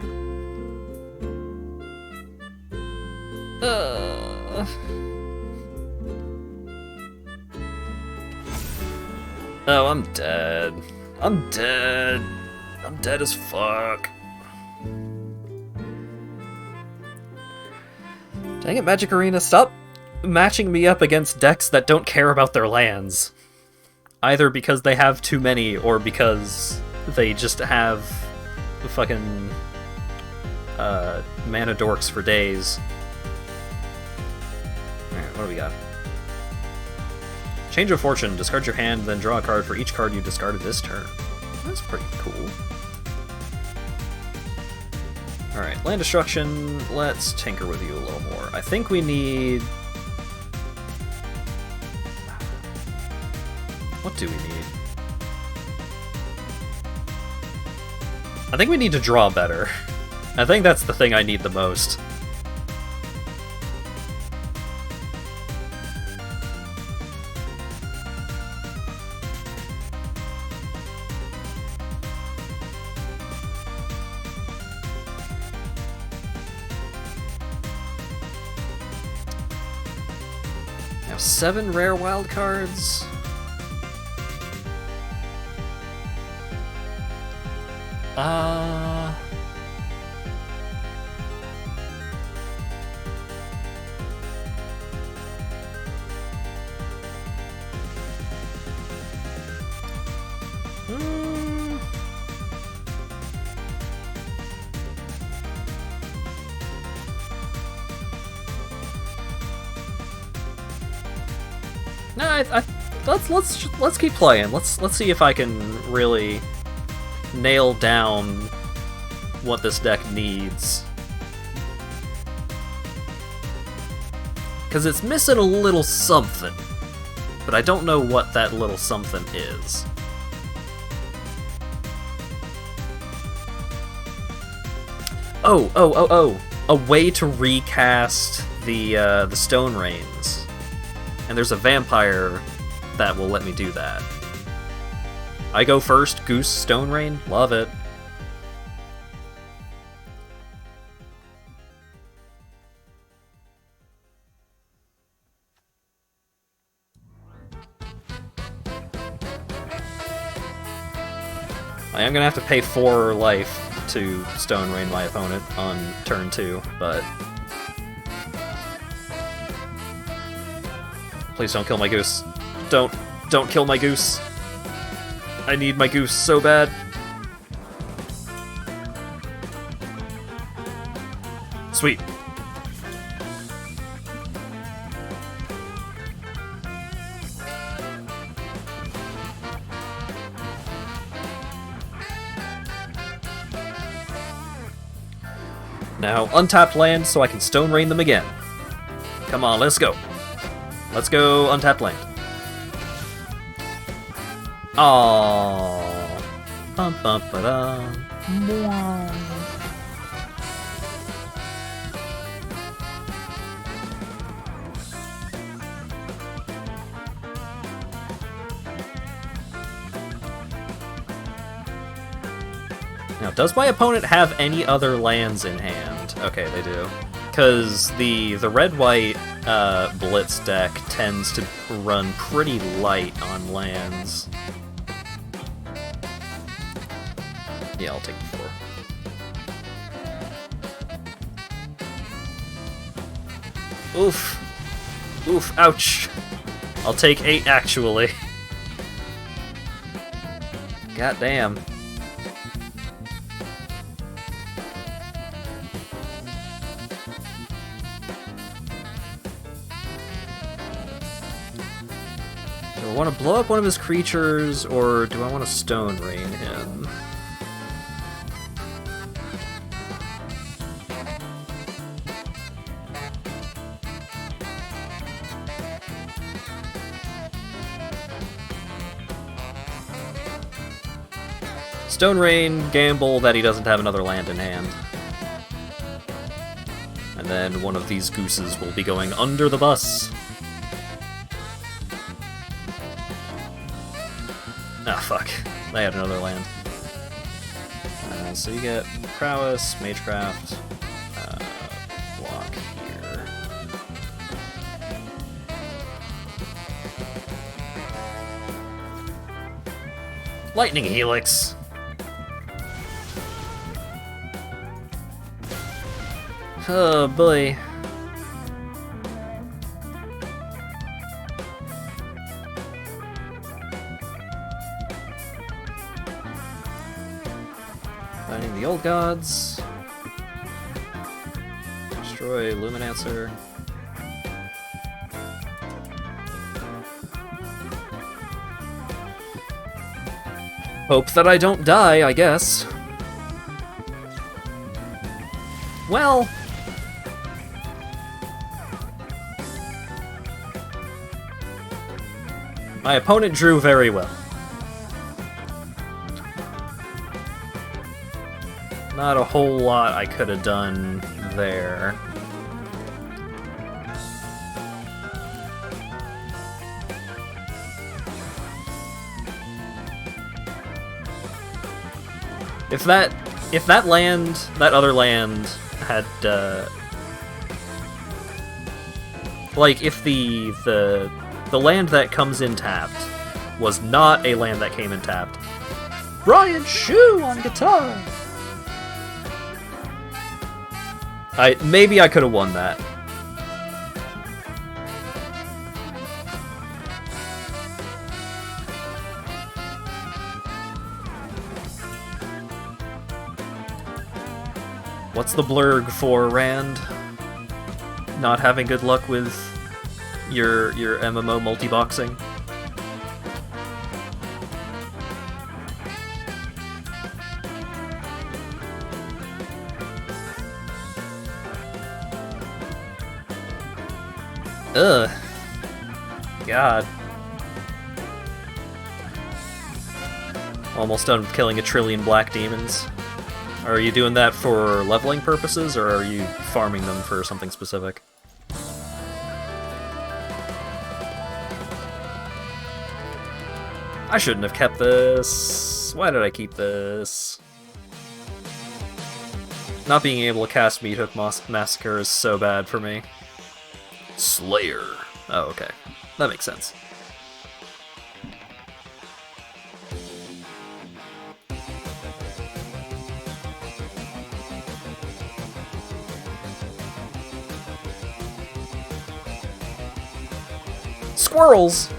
Oh, I'm dead. I'm dead. I'm dead as fuck. Dang it, Magic Arena, stop matching me up against decks that don't care about their lands. Either because they have too many, or because they just have fucking mana dorks for days. Alright, what do we got? Change of Fortune. Discard your hand, then draw a card for each card you discarded this turn. That's pretty cool. Alright, land destruction. Let's tinker with you a little more. I think we need... What do we need? I think we need to draw better. I think that's the thing I need the most. Now 7 rare wild cards. No, let's keep playing. Let's see if I can really nail down what this deck needs. Because it's missing a little something, but I don't know what that little something is. Oh! A way to recast the Stone Rains. And there's a vampire that will let me do that. I go first, Goose, Stone Rain, love it. I am gonna have to pay 4 life to Stone Rain my opponent on turn 2, but... Please don't kill my goose. Don't kill my goose. I need my goose so bad. Sweet. Now, untapped land so I can Stone Rain them again. Come on, let's go. Let's go untapped land. Aww. Bum bum ba dum. Now, does my opponent have any other lands in hand? Okay, they do. Because the red-white Blitz deck tends to run pretty light on lands. Yeah, I'll take 4. Oof. Oof, ouch. I'll take 8, actually. God damn. Do I want to blow up one of his creatures, or do I want to Stone Rain him? Stone Rain, gamble that he doesn't have another land in hand. And then one of these gooses will be going under the bus. Ah, fuck. They had another land. So you get Prowess, Magecraft, block here. Lightning Helix! Oh boy. Finding the old gods. Destroy Luminancer. Hope that I don't die, I guess. Well... my opponent drew very well. Not a whole lot I could have done there. If that land, that other land had, like, if the land that comes in tapped was not a land that came in tapped. Brian Shu on guitar! Maybe I could have won that. What's the blurg for, Rand? Not having good luck with your MMO multi-boxing? Ugh. God. Almost done with killing 1 trillion black demons. Are you doing that for leveling purposes, or are you farming them for something specific? I shouldn't have kept this. Why did I keep this? Not being able to cast Meathook Massacre is so bad for me. Slayer. Oh, okay. That makes sense. Squirrels!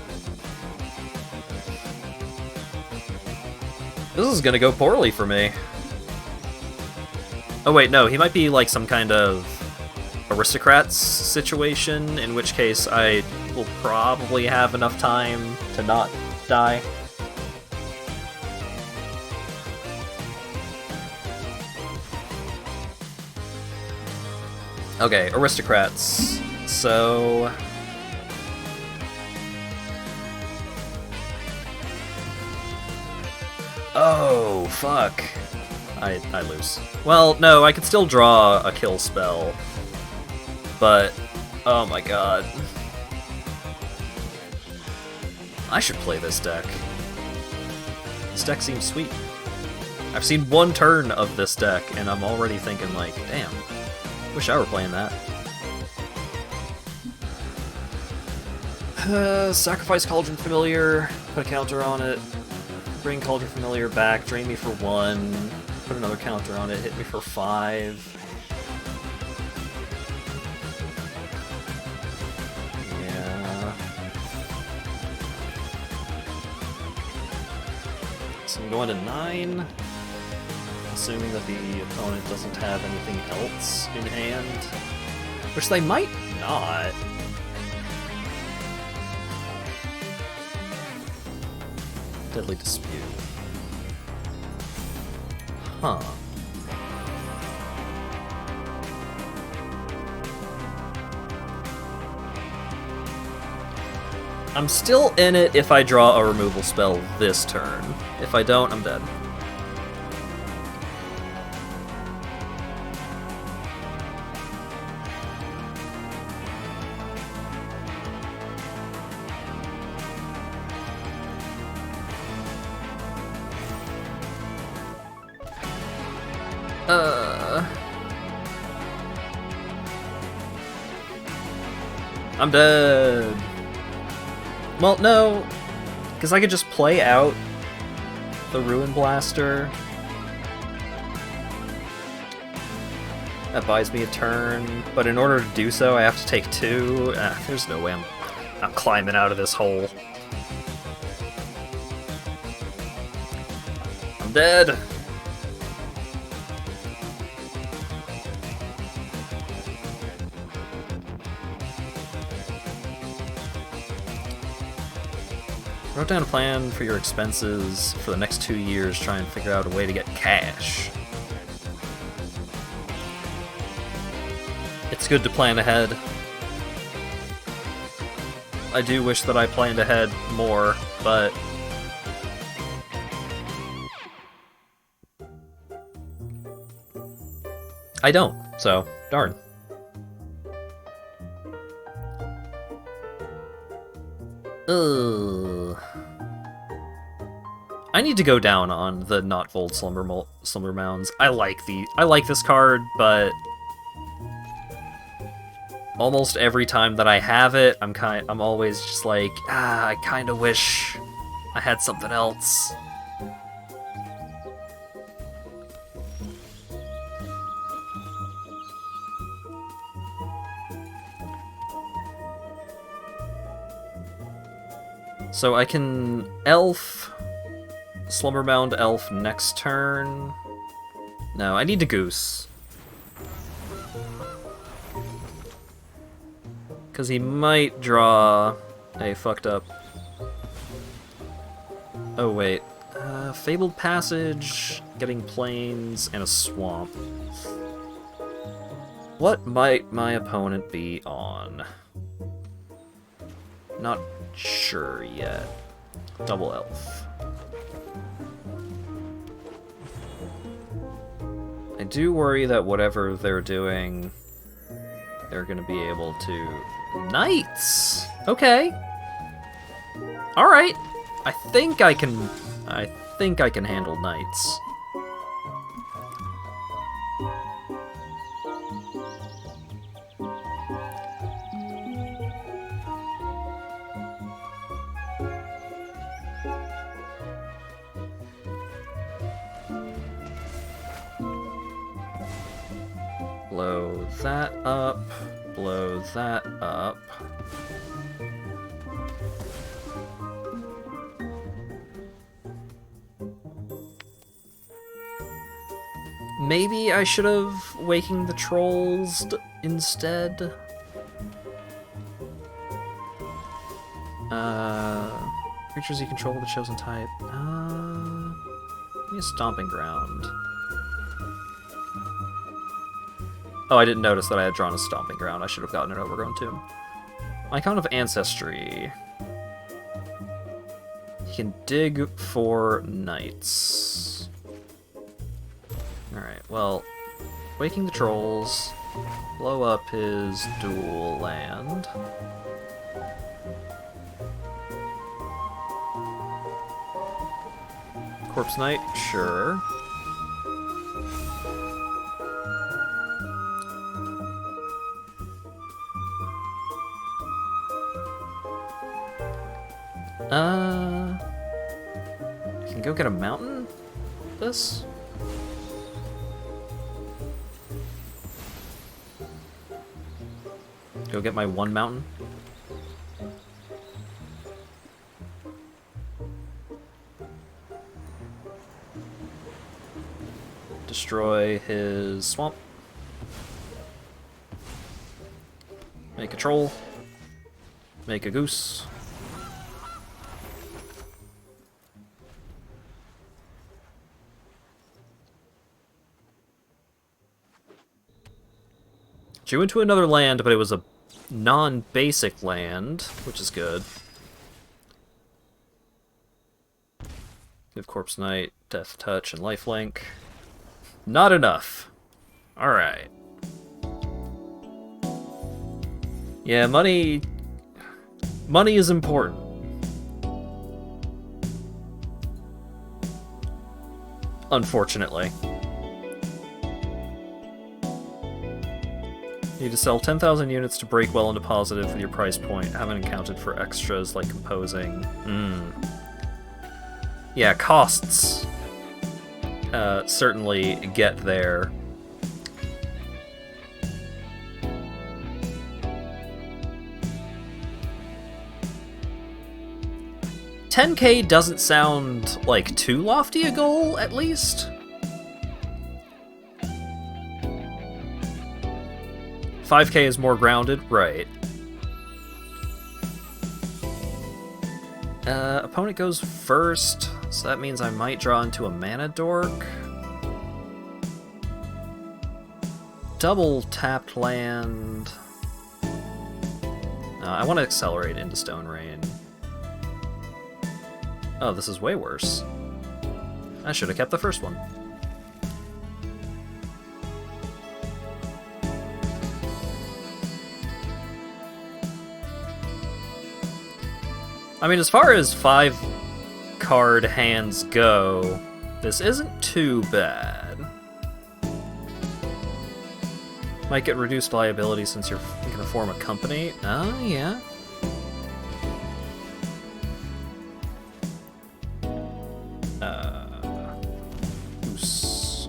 This is gonna go poorly for me. Oh wait, no, he might be like some kind of aristocrats situation, in which case I will probably have enough time to not die. Okay, aristocrats. So... oh, fuck. I lose. Well, no, I could still draw a kill spell. But, oh my god. I should play this deck. This deck seems sweet. I've seen one turn of this deck, and I'm already thinking like, damn, wish I were playing that. Sacrifice Cauldron Familiar, put a counter on it, bring Cauldron Familiar back, drain me for 1, put another counter on it, hit me for 5. Yeah. So I'm going to 9, assuming that the opponent doesn't have anything else in hand, which they might not. Deadly Dispute. Huh. I'm still in it if I draw a removal spell this turn. If I don't, I'm dead. I'm dead. Well, no, because I could just play out the Ruin Blaster. That buys me a turn, but in order to do so, I have to take 2. There's no way I'm climbing out of this hole. I'm dead. Wrote down a plan for your expenses for the next 2 years, try and figure out a way to get cash. It's good to plan ahead. I do wish that I planned ahead more, but... I don't, so darn. Ugh. I need to go down on the not Fold Slumber Mounds. I like this card, but almost every time that I have it, I'm always just like, I kind of wish I had something else. So I can Elf, Slumberbound Elf next turn. No, I need to Goose. Because he might draw a fucked up... oh wait. Fabled Passage, getting Plains, and a Swamp. What might my opponent be on? Not sure yet. Double Elf. I do worry that whatever they're doing, they're gonna be able to... Knights! Okay. Alright. I think I can handle Knights. Blow that up. Blow that up. Maybe I should have Waking the Trolls instead. Creatures you control the chosen type. Give me a Stomping Ground. Oh, I didn't notice that I had drawn a Stomping Ground. I should have gotten an Overgrown Tomb. Icon of Ancestry. He can dig for knights. Alright, well, Waking the Trolls, blow up his dual land. Corpse Knight, sure. Can go get a mountain? This? Go get my one mountain? Destroy his swamp. Make a troll. Make a goose. Drew into another land, but it was a non-basic land, which is good. Give Corpse Knight, Death Touch, and Lifelink. Not enough. Alright. Yeah, money is important. Unfortunately. You need to sell 10,000 units to break well into positive with your price point. Haven't accounted for extras like composing. Yeah, costs certainly get there. $10K doesn't sound like too lofty a goal, at least. 5K is more grounded, right. Opponent goes first, so that means I might draw into a mana dork. Double tapped land. I want to accelerate into Stone Rain. Oh, this is way worse. I should have kept the first one. I mean, as far as 5-card hands go, this isn't too bad. Might get reduced liability since you're gonna form a company. Oh, yeah. Goose.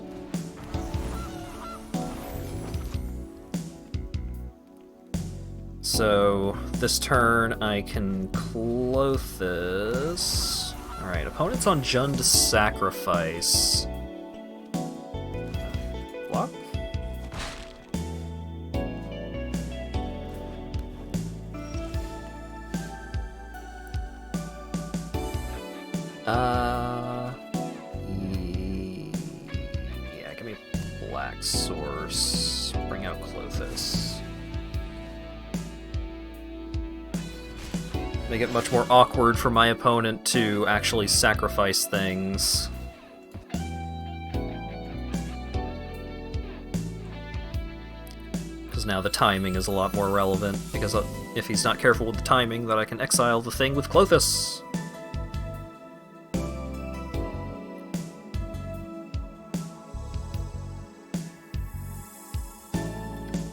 So, this turn I can clothe this. Alright, opponent's on Jund to sacrifice. Block? Yeah, give me Black Source. Bring out Clothis. Make it much more awkward for my opponent to actually sacrifice things. Because now the timing is a lot more relevant, because if he's not careful with the timing, then I can exile the thing with Clothis.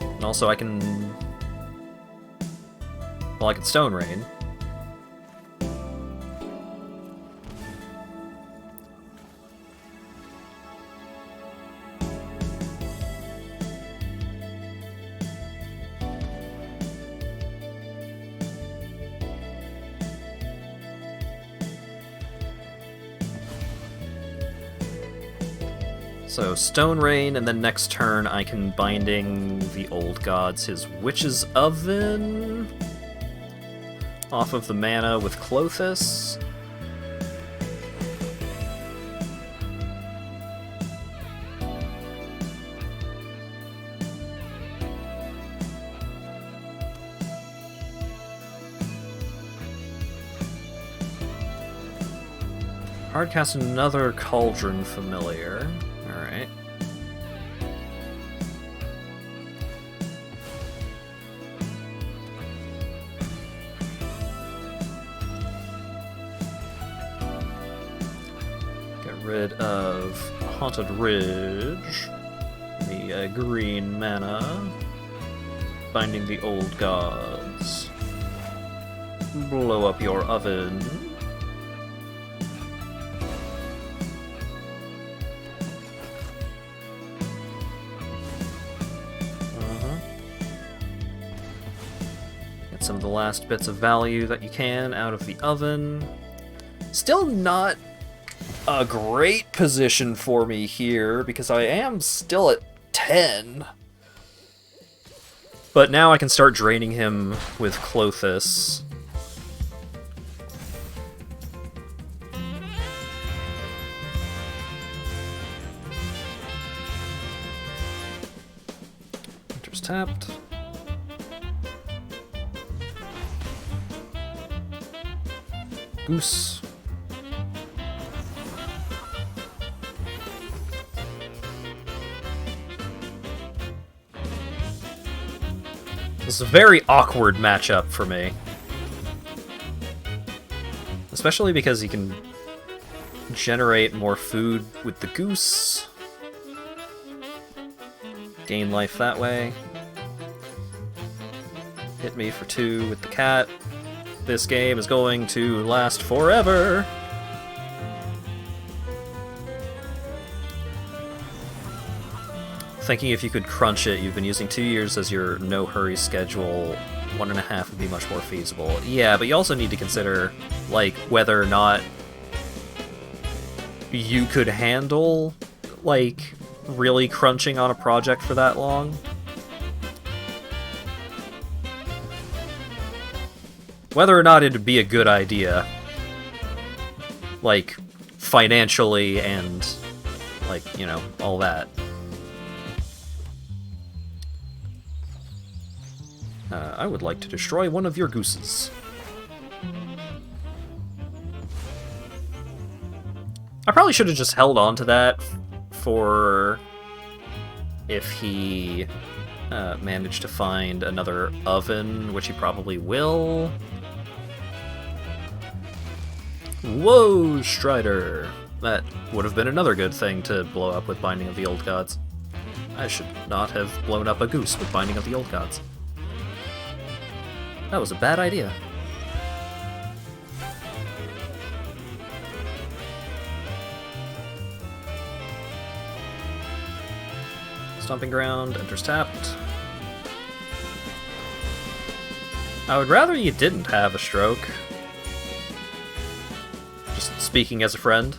And also I can... well, I can Stone Rain. So Stone Rain, and then next turn I can Binding the Old Gods his Witch's Oven off of the mana with Clothis. Hardcast another Cauldron Familiar. Alright. Get rid of Haunted Ridge. The green mana. Binding the Old Gods. Blow up your oven. Some of the last bits of value that you can out of the oven. Still not a great position for me here, because I am still at 10. But now I can start draining him with Clothis. Enters tapped. Goose. This is a very awkward matchup for me. Especially because he can generate more food with the goose. Gain life that way. Hit me for 2 with the cat. This game is going to last forever. Thinking if you could crunch it, you've been using 2 years as your no-hurry schedule. 1.5 would be much more feasible. Yeah, but you also need to consider, like, whether or not you could handle, like, really crunching on a project for that long. Whether or not it'd be a good idea, like, financially and, like, you know, all that. I would like to destroy one of your gooses. I probably should have just held on to that for if he managed to find another oven, which he probably will. Whoa, Strider! That would have been another good thing to blow up with Binding of the Old Gods. I should not have blown up a goose with Binding of the Old Gods. That was a bad idea. Stomping Ground, enters tapped. I would rather you didn't have a stroke. Just speaking as a friend.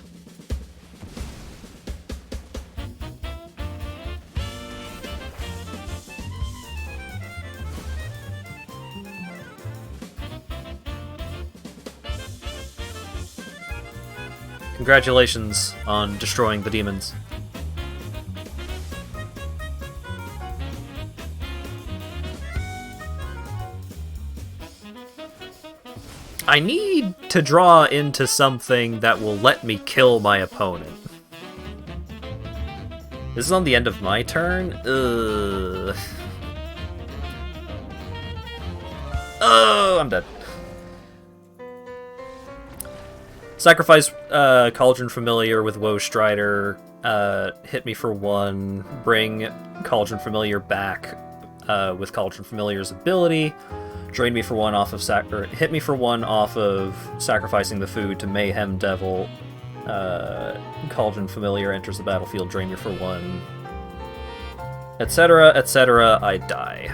Congratulations on destroying the demons. I need to draw into something that will let me kill my opponent. This is on the end of my turn? Ugh. Oh, I'm dead. Sacrifice Cauldron Familiar with Woe Strider. Hit me for 1. Bring Cauldron Familiar back with Cauldron Familiar's ability. Drain me for 1 off of hit me for 1 off of sacrificing the food to Mayhem Devil. Cauldron Familiar enters the battlefield. Drain me for 1. Etc. etc. I die.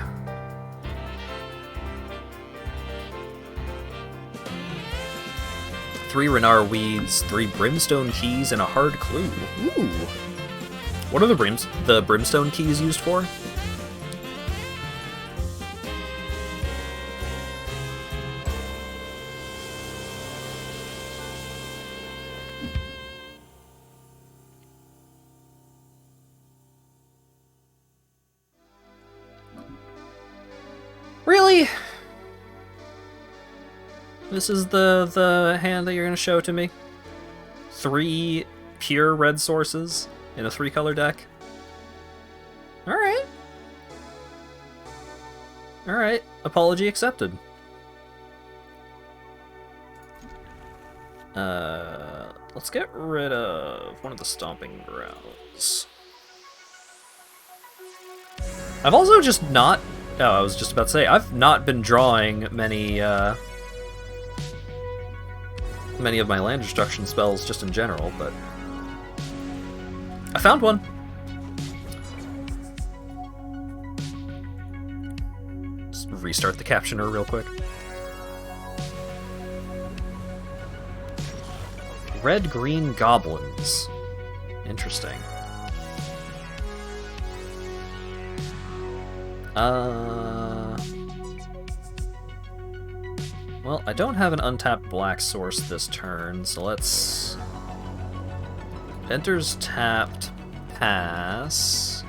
Three Renar Weeds, 3 Brimstone Keys, and a Hard Clue. Ooh. What are the brimstone keys used for? Really? This is the hand that you're gonna show to me? 3 pure red sources in a 3-color deck? Alright. Alright, apology accepted. Let's get rid of one of the stomping grounds. I've also just not... Oh, I was just about to say, I've not been drawing many of my land destruction spells just in general, but I found one. Just restart the captioner real quick. Red-green goblins. Interesting. Well, I don't have an untapped black source this turn, so let's... Enters tapped, pass.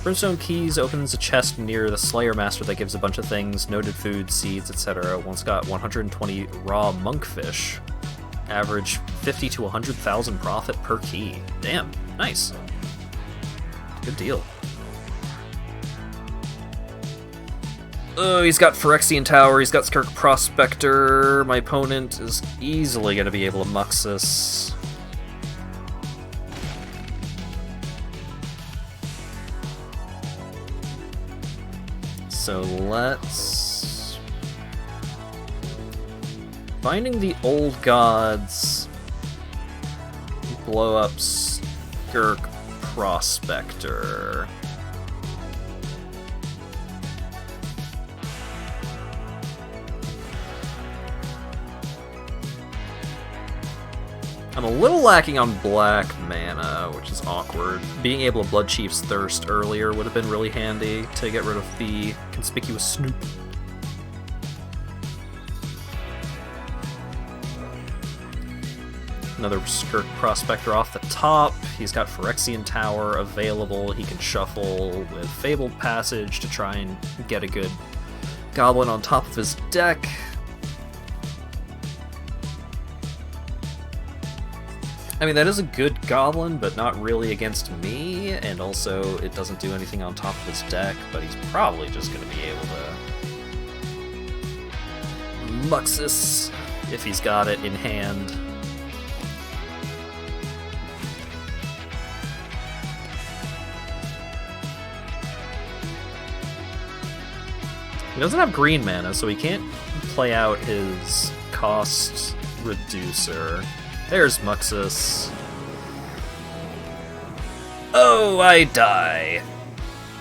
Brimstone Keys opens a chest near the Slayer Master that gives a bunch of things, noted food, seeds, etc. Once got 120 raw monkfish. Average 50 to 100,000 profit per key. Damn, nice. Good deal. Oh, he's got Phyrexian Tower, he's got Skirk Prospector. My opponent is easily going to be able to Muxus. So let's... Finding the Old Gods, blow up Skirk Prospector. I'm a little lacking on black mana, which is awkward. Being able to Blood Chief's Thirst earlier would have been really handy to get rid of the conspicuous Snoop. Another Skirk Prospector off the top. He's got Phyrexian Tower available. He can shuffle with Fabled Passage to try and get a good goblin on top of his deck. I mean, that is a good goblin, but not really against me, and also it doesn't do anything on top of his deck, but he's probably just going to be able to Muxus if he's got it in hand. He doesn't have green mana, so he can't play out his cost reducer. There's Muxus. Oh, I die.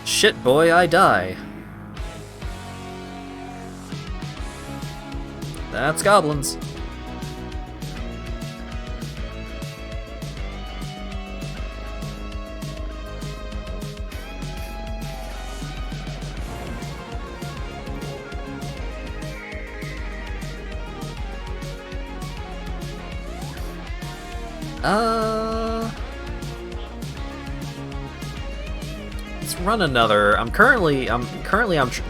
Shit, boy, I die. That's goblins. Let's run another. I'm currently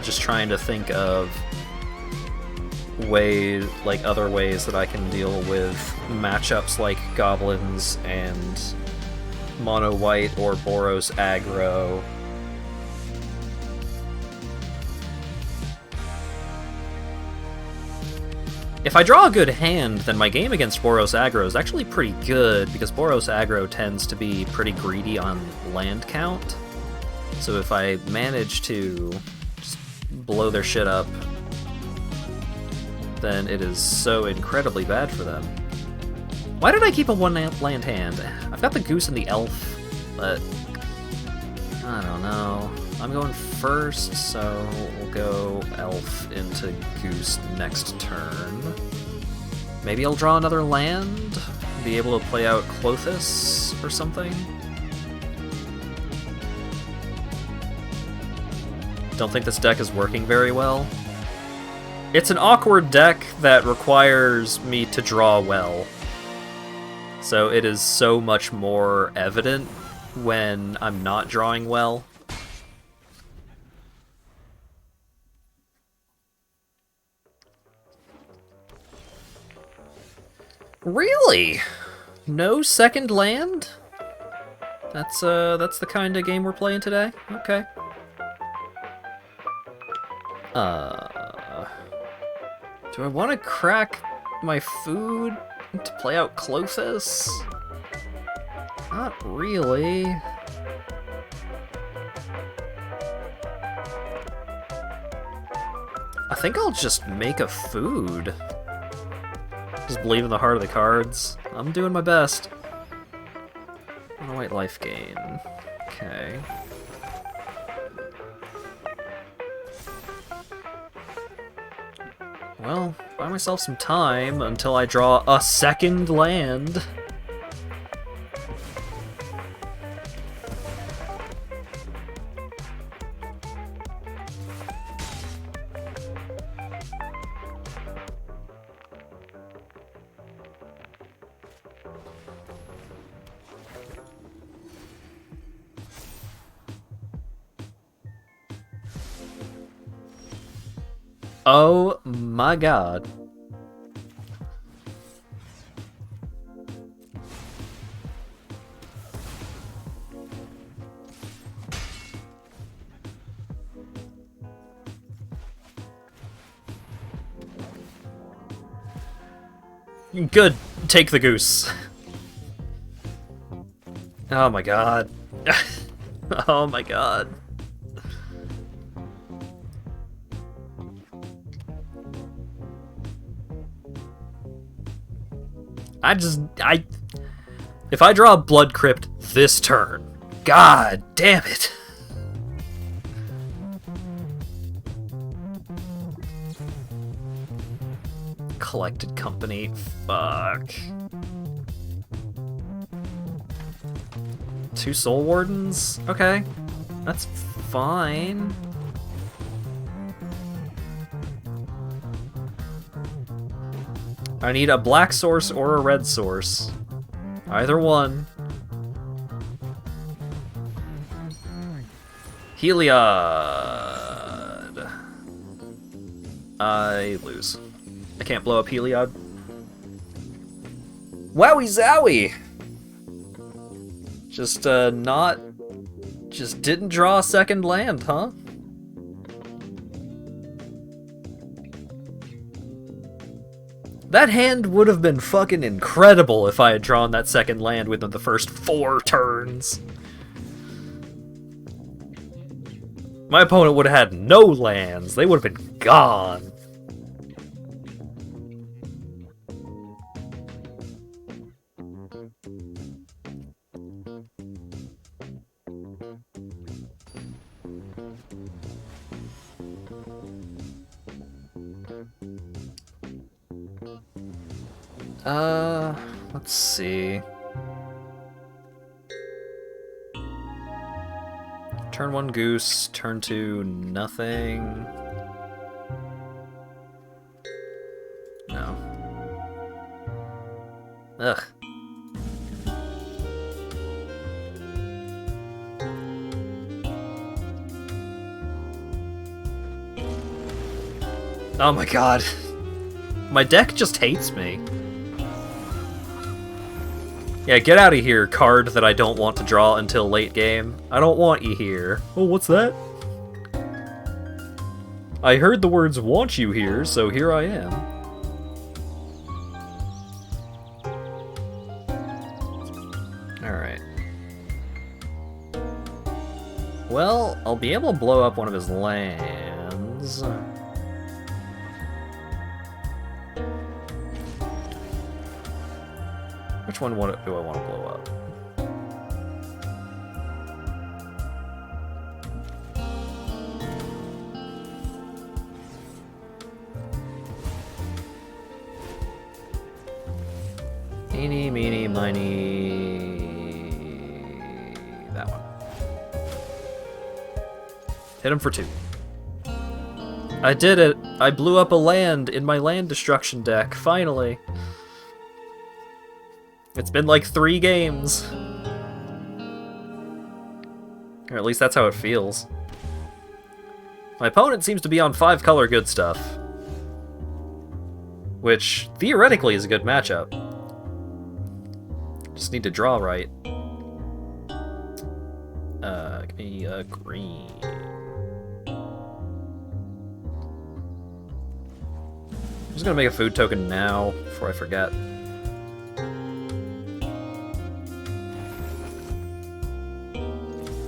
just trying to think of other ways that I can deal with matchups like goblins and mono white or Boros aggro. If I draw a good hand, then my game against Boros aggro is actually pretty good, because Boros aggro tends to be pretty greedy on land count. So if I manage to just blow their shit up, then it is so incredibly bad for them. Why did I keep a one-land hand? I've got the Goose and the Elf, but I don't know. I'm going first, so we'll go Elf into Goose next turn. Maybe I'll draw another land? be able to play out Clothis or something. Don't think this deck is working very well. It's an awkward deck that requires me to draw well. So it is so much more evident when I'm not drawing well. Really? No second land? That's the kind of game we're playing today? Okay. Do I want to crack my food to play out Clothis? Not really. I think I'll just make a food. Just believe in the heart of the cards. I'm doing my best. And a white life gain. Okay. Well, buy myself some time until I draw a second land. Oh my god. Good. Take the goose. Oh my god. Oh my god. If I draw a Blood Crypt this turn, god damn it. Collected Company, fuck. 2 Soul Wardens? Okay, that's fine. I need a black source or a red source. Either one. Heliod. I lose. I can't blow up Heliod. Wowie zowie! Just, Just didn't draw a second land, huh? That hand would have been fucking incredible if I had drawn that second land within the first 4 turns. My opponent would have had no lands. They would have been gone. Let's see. Turn 1 goose, turn 2 nothing. No. Ugh. Oh my god. My deck just hates me. Yeah, get out of here, card that I don't want to draw until late game. I don't want you here. Oh, what's that? I heard the words "want you here," so here I am. Alright. Well, I'll be able to blow up one of his lands. Which one do I want to blow up? Eeny, meeny, miny... that one. Hit him for 2. I did it! I blew up a land in my land destruction deck, finally! It's been like 3 games. Or at least that's how it feels. My opponent seems to be on 5-color good stuff. Which, theoretically, is a good matchup. Just need to draw right. Give me a green. I'm just gonna make a food token now, before I forget.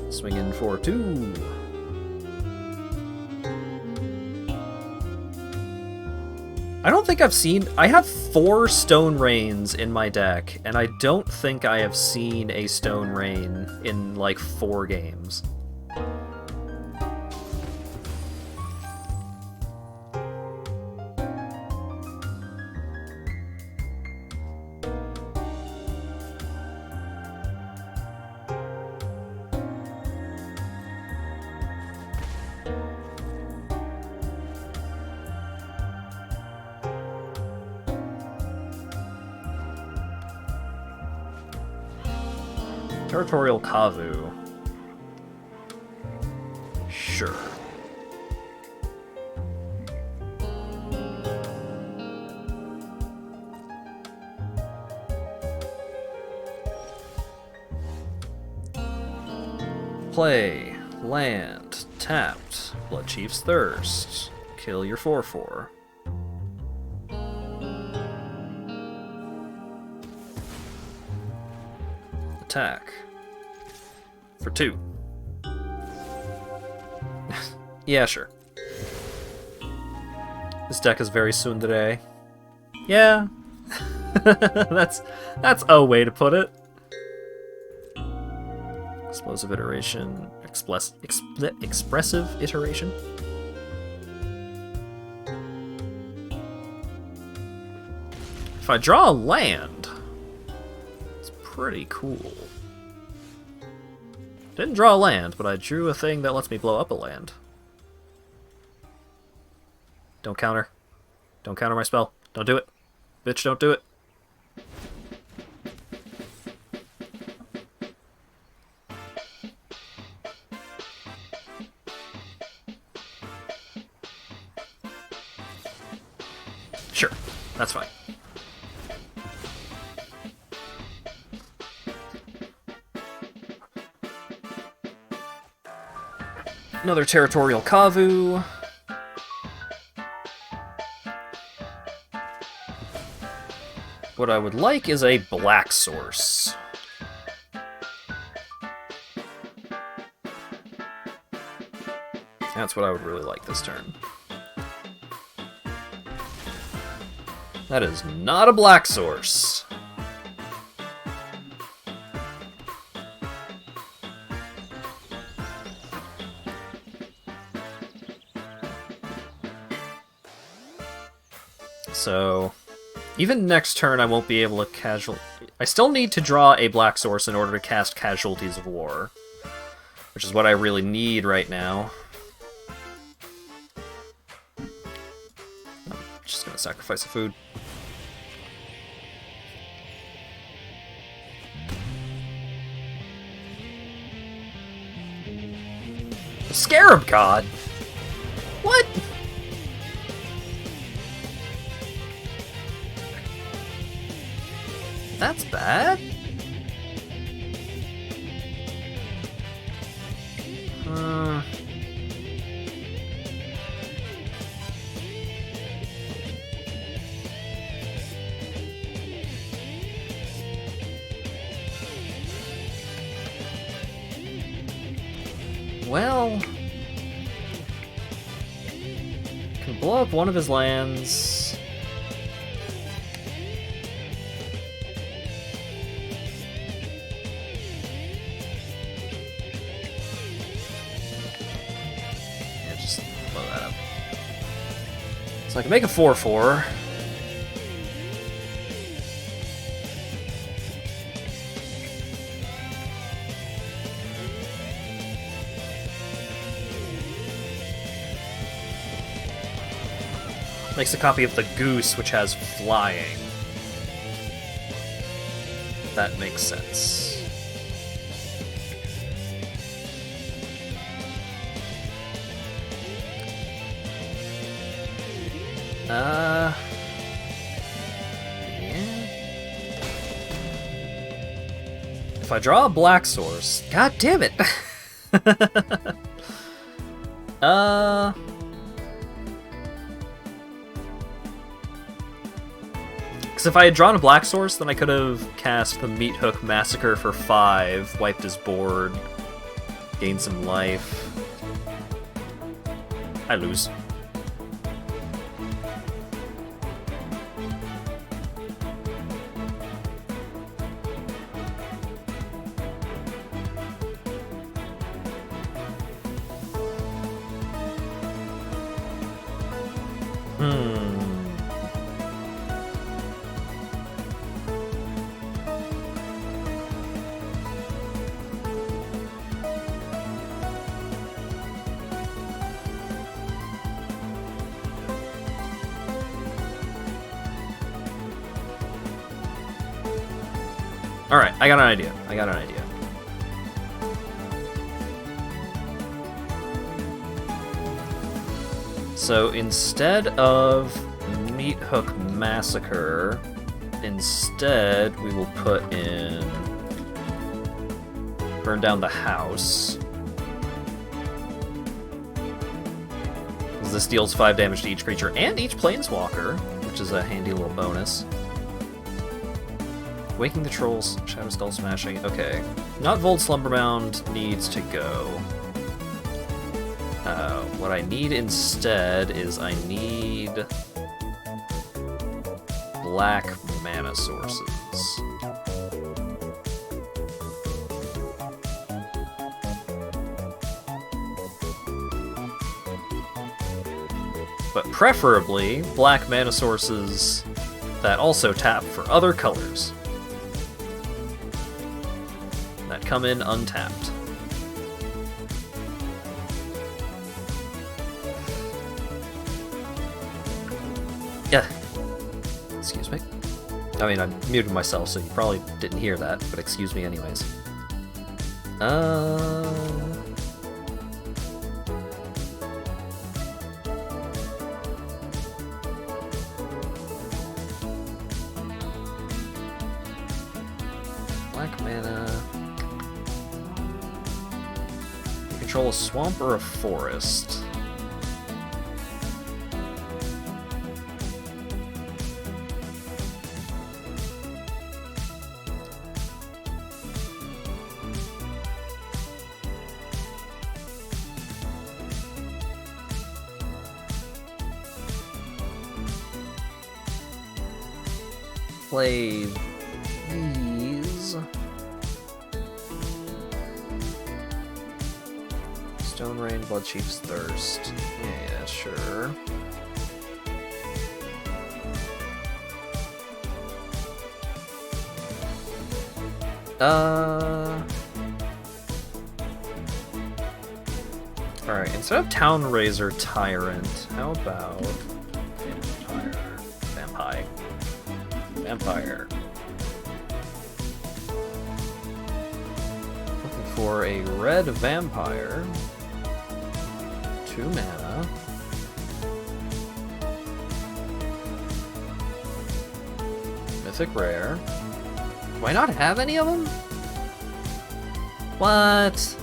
Swing in for 2. I don't think I've seen... I have 4 Stone Rains in my deck, and I don't think I have seen a Stone Rain in, like, 4 games. Territorial Kavu. Sure. Play, land, tapped, Blood Chief's Thirst. Kill your 4/4. Attack. For 2. Yeah, sure. This deck is very tsundere. Yeah. that's a way to put it. Explosive iteration. Expressive iteration. If I draw a land, it's pretty cool. Didn't draw a land, but I drew a thing that lets me blow up a land. Don't counter. Don't counter my spell. Don't do it. Bitch, don't do it. Sure, that's fine. Another Territorial Kavu. What I would like is a black source. That's what I would really like this turn. That is not a black source. So, even next turn I won't be able to I still need to draw a black source in order to cast Casualties of War, which is what I really need right now. I'm just gonna sacrifice the food. The Scarab God? What? That's bad. Well, can blow up one of his lands. So I can make a 4/4. makes a copy of the goose, which has flying. If that makes sense. Yeah. If I draw a black source, god damn it. Because if I had drawn a black source, then I could have cast the Meat Hook Massacre for 5, wiped his board, gained some life. I lose. Alright, I got an idea. So instead of Meat Hook Massacre, instead we will put in Burn Down the House. This deals 5 damage to each creature and each planeswalker, which is a handy little bonus. Waking the Trolls, Shadow Skull Smashing. Okay. Not Vold Slumberbound needs to go. What I need instead is I need black mana sources. But preferably black mana sources that also tap for other colors. That come in untapped. Yeah. Excuse me. I mean, I muted myself, so you probably didn't hear that, but excuse me anyways. Black mana. You control a swamp or a forest. Play these. Stone Rain, Bloodchief's Thirst. Yeah, sure. Alright, instead of Town Razor Tyrant, how about Vampire. Looking for a red vampire. 2 mana. Mythic Rare. Do I not have any of them? What?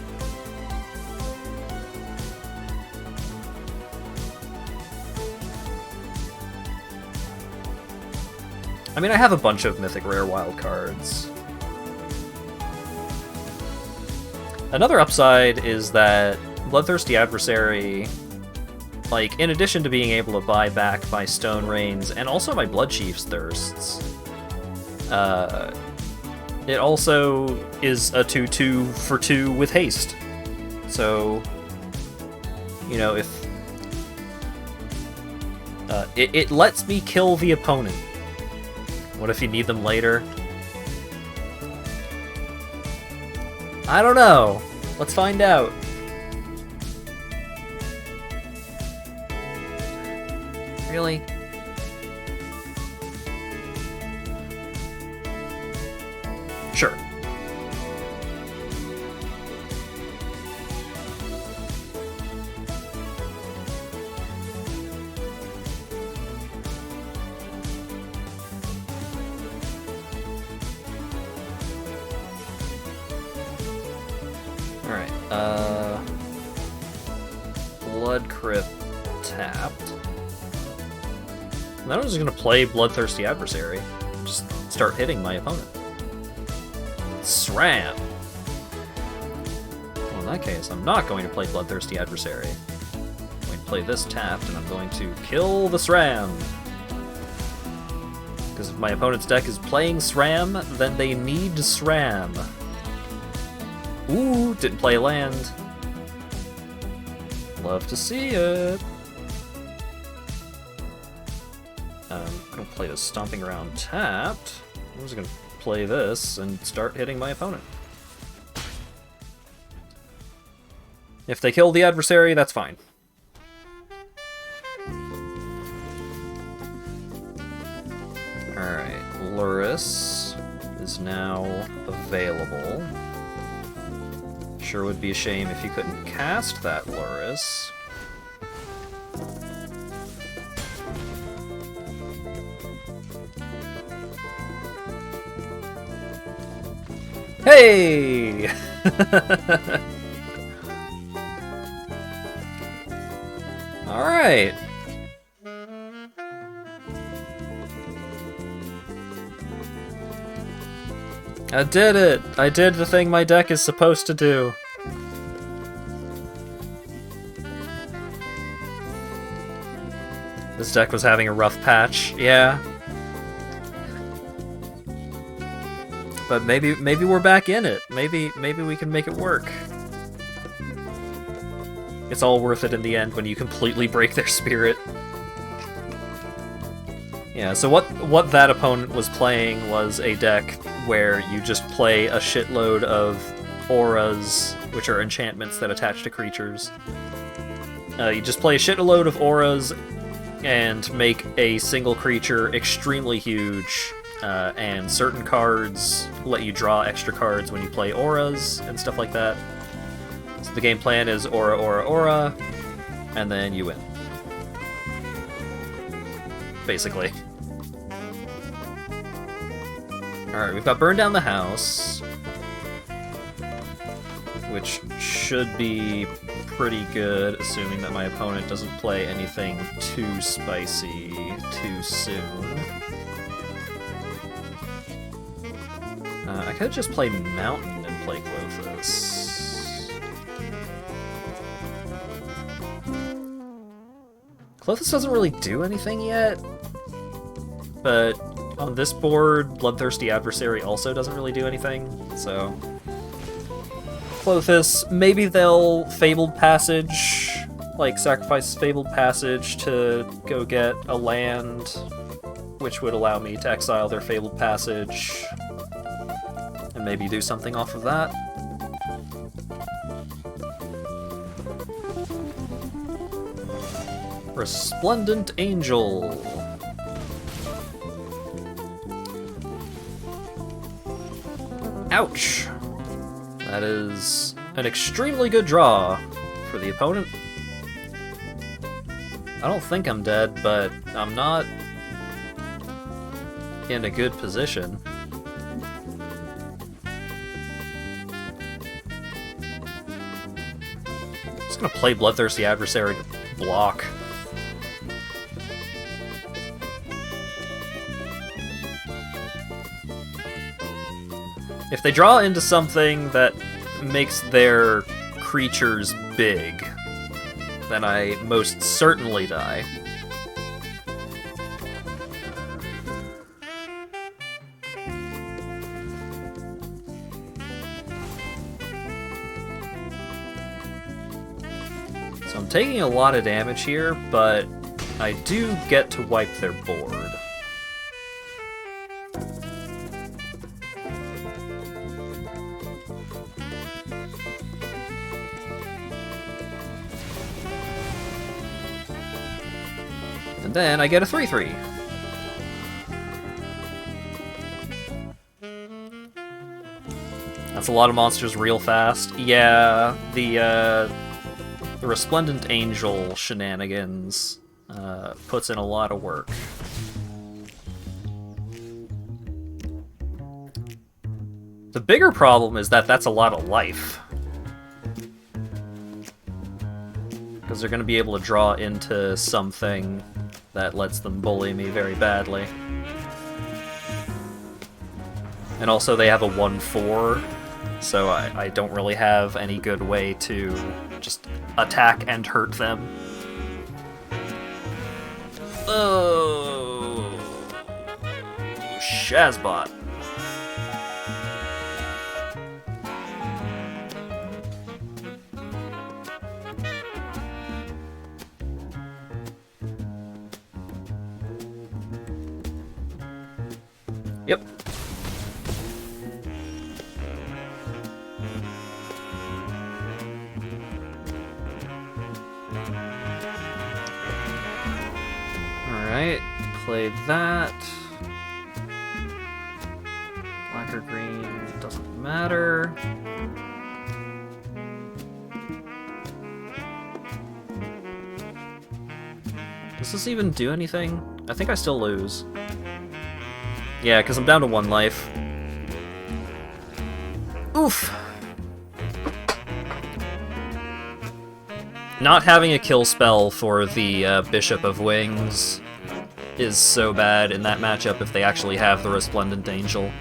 I mean, I have a bunch of Mythic Rare wild cards. Another upside is that Bloodthirsty Adversary, like, in addition to being able to buy back my Stone Rains and also my Bloodchief's Thirsts, it also is a 2/2 for 2 with haste. So, you know, if... it lets me kill the opponent. What if you need them later? I don't know. Let's find out. Really? Sure. Alright, Blood Crypt tapped. And then I'm just gonna play Bloodthirsty Adversary. Just start hitting my opponent. SRAM! Well, in that case, I'm not going to play Bloodthirsty Adversary. I'm going to play this tapped, and I'm going to kill the SRAM! Because if my opponent's deck is playing SRAM, then they need SRAM. Ooh, didn't play land. Love to see it. I'm gonna play the Stomping Ground tapped. I'm just gonna play this and start hitting my opponent. If they kill the adversary, that's fine. Alright, Luris is now available. Sure would be a shame if you couldn't cast that Luris. Hey! Alright. I did it! I did the thing my deck is supposed to do. This deck was having a rough patch, yeah. But maybe we're back in it. Maybe we can make it work. It's all worth it in the end when you completely break their spirit. Yeah, so what that opponent was playing was a deck where you just play a shitload of auras, which are enchantments that attach to creatures. You just play a shitload of auras and make a single creature extremely huge, and certain cards let you draw extra cards when you play auras and stuff like that. So the game plan is aura, aura, aura, and then you win. Basically. Alright, we've got Burn Down the House, which should be pretty good, assuming that my opponent doesn't play anything too spicy too soon. I could just play Mountain and play Clothis. Clothis doesn't really do anything yet, but on this board, Bloodthirsty Adversary also doesn't really do anything, so... Clothis, maybe they'll Fabled Passage, like sacrifice Fabled Passage to go get a land, which would allow me to exile their Fabled Passage, and maybe do something off of that. Resplendent Angel. Ouch! That is an extremely good draw for the opponent. I don't think I'm dead, but I'm not in a good position. I'm just gonna play Bloodthirsty Adversary to block. If they draw into something that makes their creatures big, then I most certainly die. So I'm taking a lot of damage here, but I do get to wipe their board. And then I get a 3/3. That's a lot of monsters real fast. Yeah, the Resplendent Angel shenanigans puts in a lot of work. The bigger problem is that that's a lot of life. Because they're going to be able to draw into something that lets them bully me very badly. And also they have a 1/4, so I don't really have any good way to just attack and hurt them. Oh, Shazbot. Yep. Alright, play that. Black or green, doesn't matter. Does this even do anything? I think I still lose. Yeah, because I'm down to 1 life. Oof! Not having a kill spell for the Bishop of Wings is so bad in that matchup if they actually have the Resplendent Angel.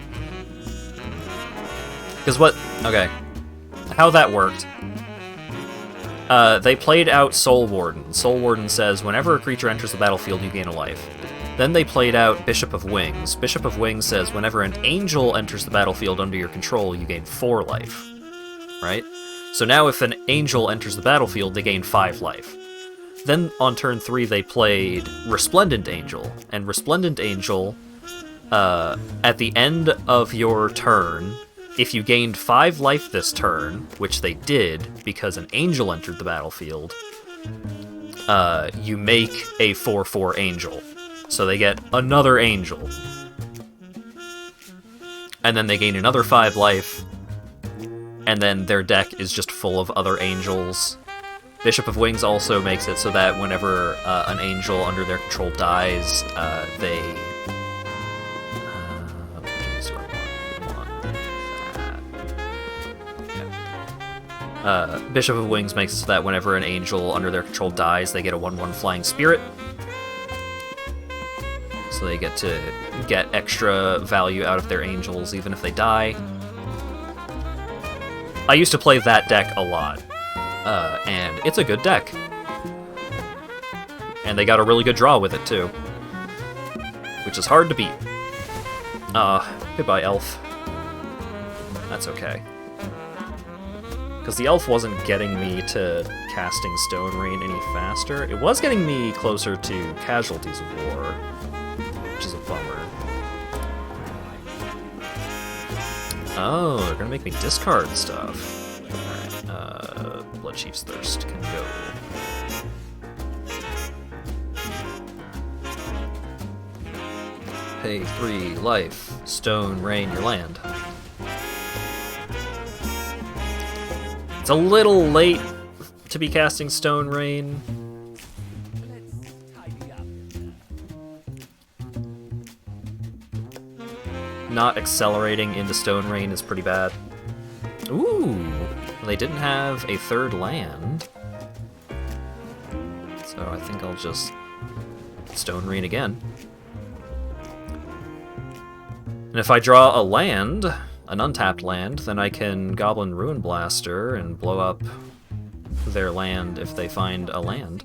Because what... Okay. How that worked. They played out Soul Warden. Soul Warden says, whenever a creature enters the battlefield, you gain a life. Then they played out Bishop of Wings. Bishop of Wings says, whenever an angel enters the battlefield under your control, you gain 4 life. Right? So now if an angel enters the battlefield, they gain 5 life. Then on turn 3, they played Resplendent Angel. And Resplendent Angel, at the end of your turn, if you gained 5 life this turn, which they did because an angel entered the battlefield, you make a 4/4 angel. So they get another angel. And then they gain another 5 life. And then their deck is just full of other angels. Bishop of Wings also makes it so that whenever an angel under their control dies, they... Bishop of Wings makes it so that whenever an angel under their control dies, they get a 1/1 Flying Spirit. So they get to get extra value out of their angels even if they die. I used to play that deck a lot, and it's a good deck. And they got a really good draw with it too, which is hard to beat. Goodbye, Elf. That's okay. Because the Elf wasn't getting me to casting Stone Rain any faster. It was getting me closer to Casualties of War, which is a bummer. Oh, they're gonna make me discard stuff. Alright, Blood Chief's Thirst can go. Pay 3 life, Stone Rain your land. It's a little late to be casting Stone Rain. Not accelerating into Stone Rain is pretty bad. Ooh, they didn't have a 3rd land. So I think I'll just Stone Rain again. And if I draw a land, an untapped land, then I can Goblin Ruin Blaster and blow up their land if they find a land.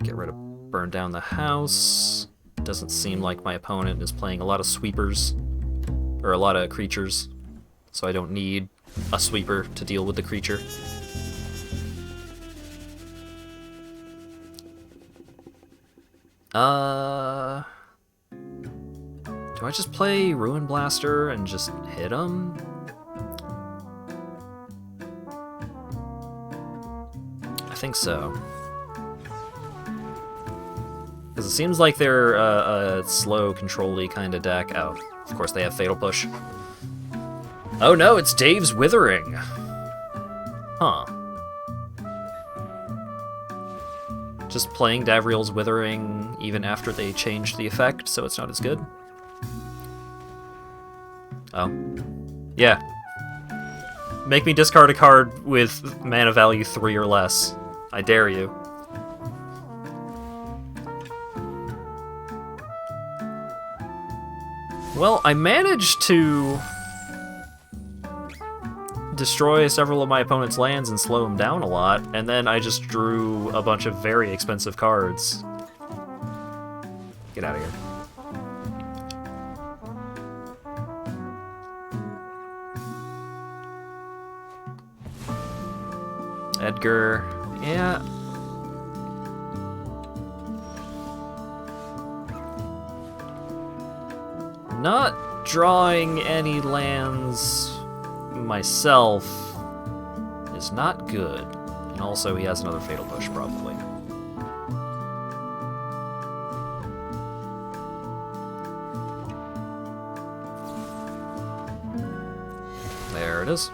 Get rid of Burn Down the House. Doesn't seem like my opponent is playing a lot of sweepers, or a lot of creatures, so I don't need a sweeper to deal with the creature. Do I just play Ruin Blaster and just hit him? I think so. Because it seems like they're a slow, control-y kind of deck. Oh, of course they have Fatal Push. Oh no, it's Dave's Withering. Huh. Just playing Davriel's Withering even after they changed the effect, so it's not as good? Oh. Yeah. Make me discard a card with mana value 3 or less. I dare you. Well, I managed to destroy several of my opponent's lands and slow them down a lot, and then I just drew a bunch of very expensive cards. Get out of here. Edgar, yeah. Not drawing any lands myself is not good. And also he has another Fatal Push, probably. There it is.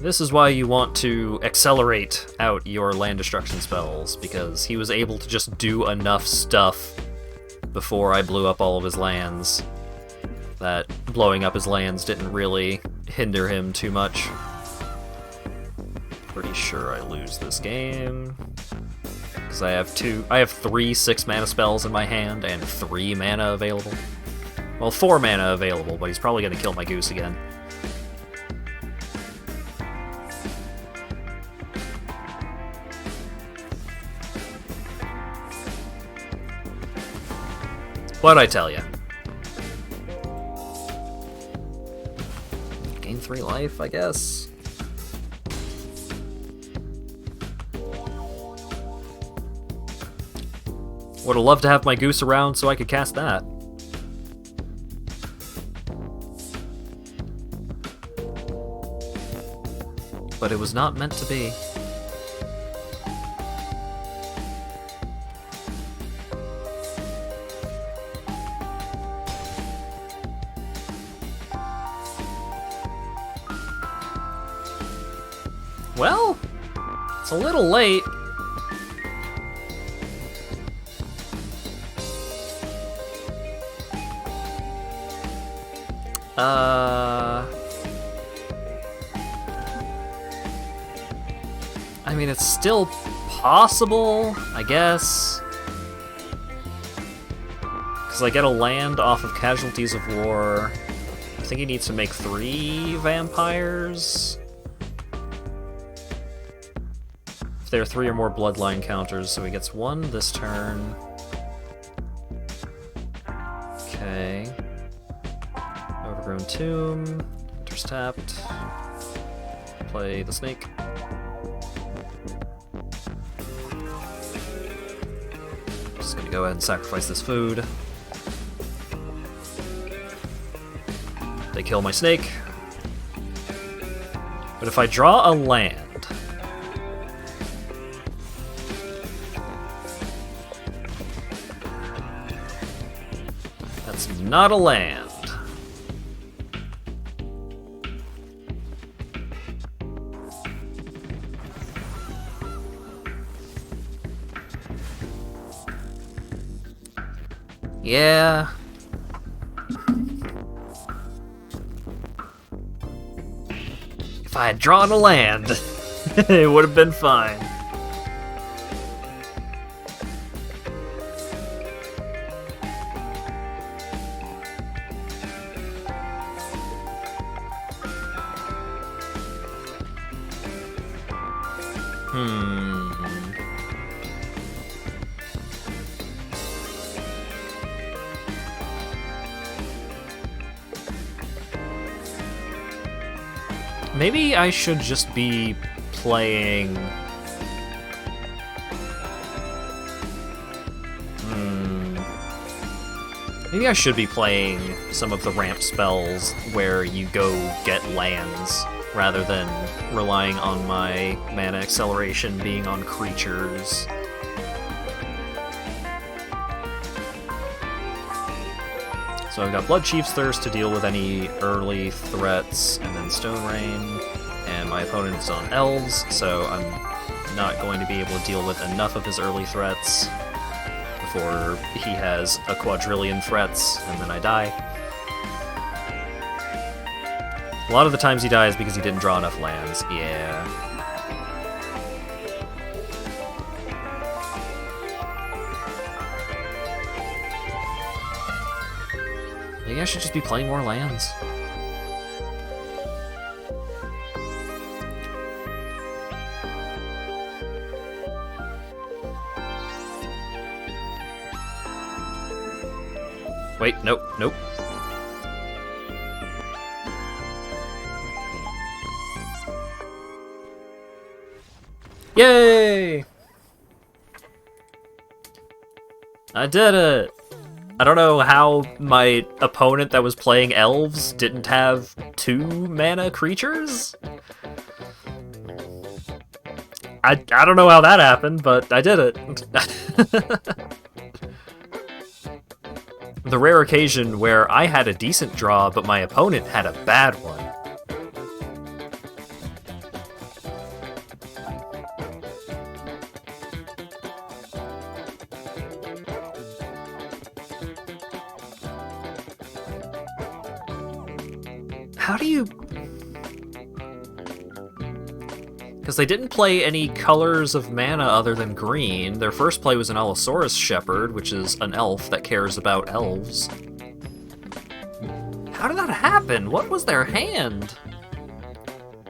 This is why you want to accelerate out your land destruction spells, because he was able to just do enough stuff before I blew up all of his lands that blowing up his lands didn't really hinder him too much. Pretty sure I lose this game, because I have 3 6-mana spells in my hand and 3 mana available. Well, 4 mana available, but he's probably going to kill my goose again. What'd I tell ya? Gain 3 life, I guess. Would've loved to have my goose around so I could cast that. But it was not meant to be. Well, it's a little late. I mean, it's still possible, I guess. Because I get a land off of Casualties of War. I think he needs to make 3 vampires. There are 3 or more bloodline counters, so he gets 1 this turn. Okay. Overgrown Tomb. Enters tapped. Play the snake. Just gonna go ahead and sacrifice this food. They kill my snake. But if I draw a land, not a land. Yeah. If I had drawn a land, it would have been fine. Maybe I should just be playing... Maybe I should be playing some of the ramp spells where you go get lands, rather than relying on my mana acceleration being on creatures. So I've got Blood Chief's Thirst to deal with any early threats, and then Stone Rain, and my opponent's on Elves, so I'm not going to be able to deal with enough of his early threats before he has a quadrillion threats, and then I die. A lot of the times he dies because he didn't draw enough lands. Yeah. Maybe I should just be playing more lands. Wait, nope, nope. Yay! I did it! I don't know how my opponent that was playing elves didn't have 2 mana creatures? I don't know how that happened, but I did it. The rare occasion where I had a decent draw, but my opponent had a bad one. How do you... Because they didn't play any colors of mana other than green. Their first play was an Allosaurus Shepherd, which is an elf that cares about elves. How did that happen? What was their hand?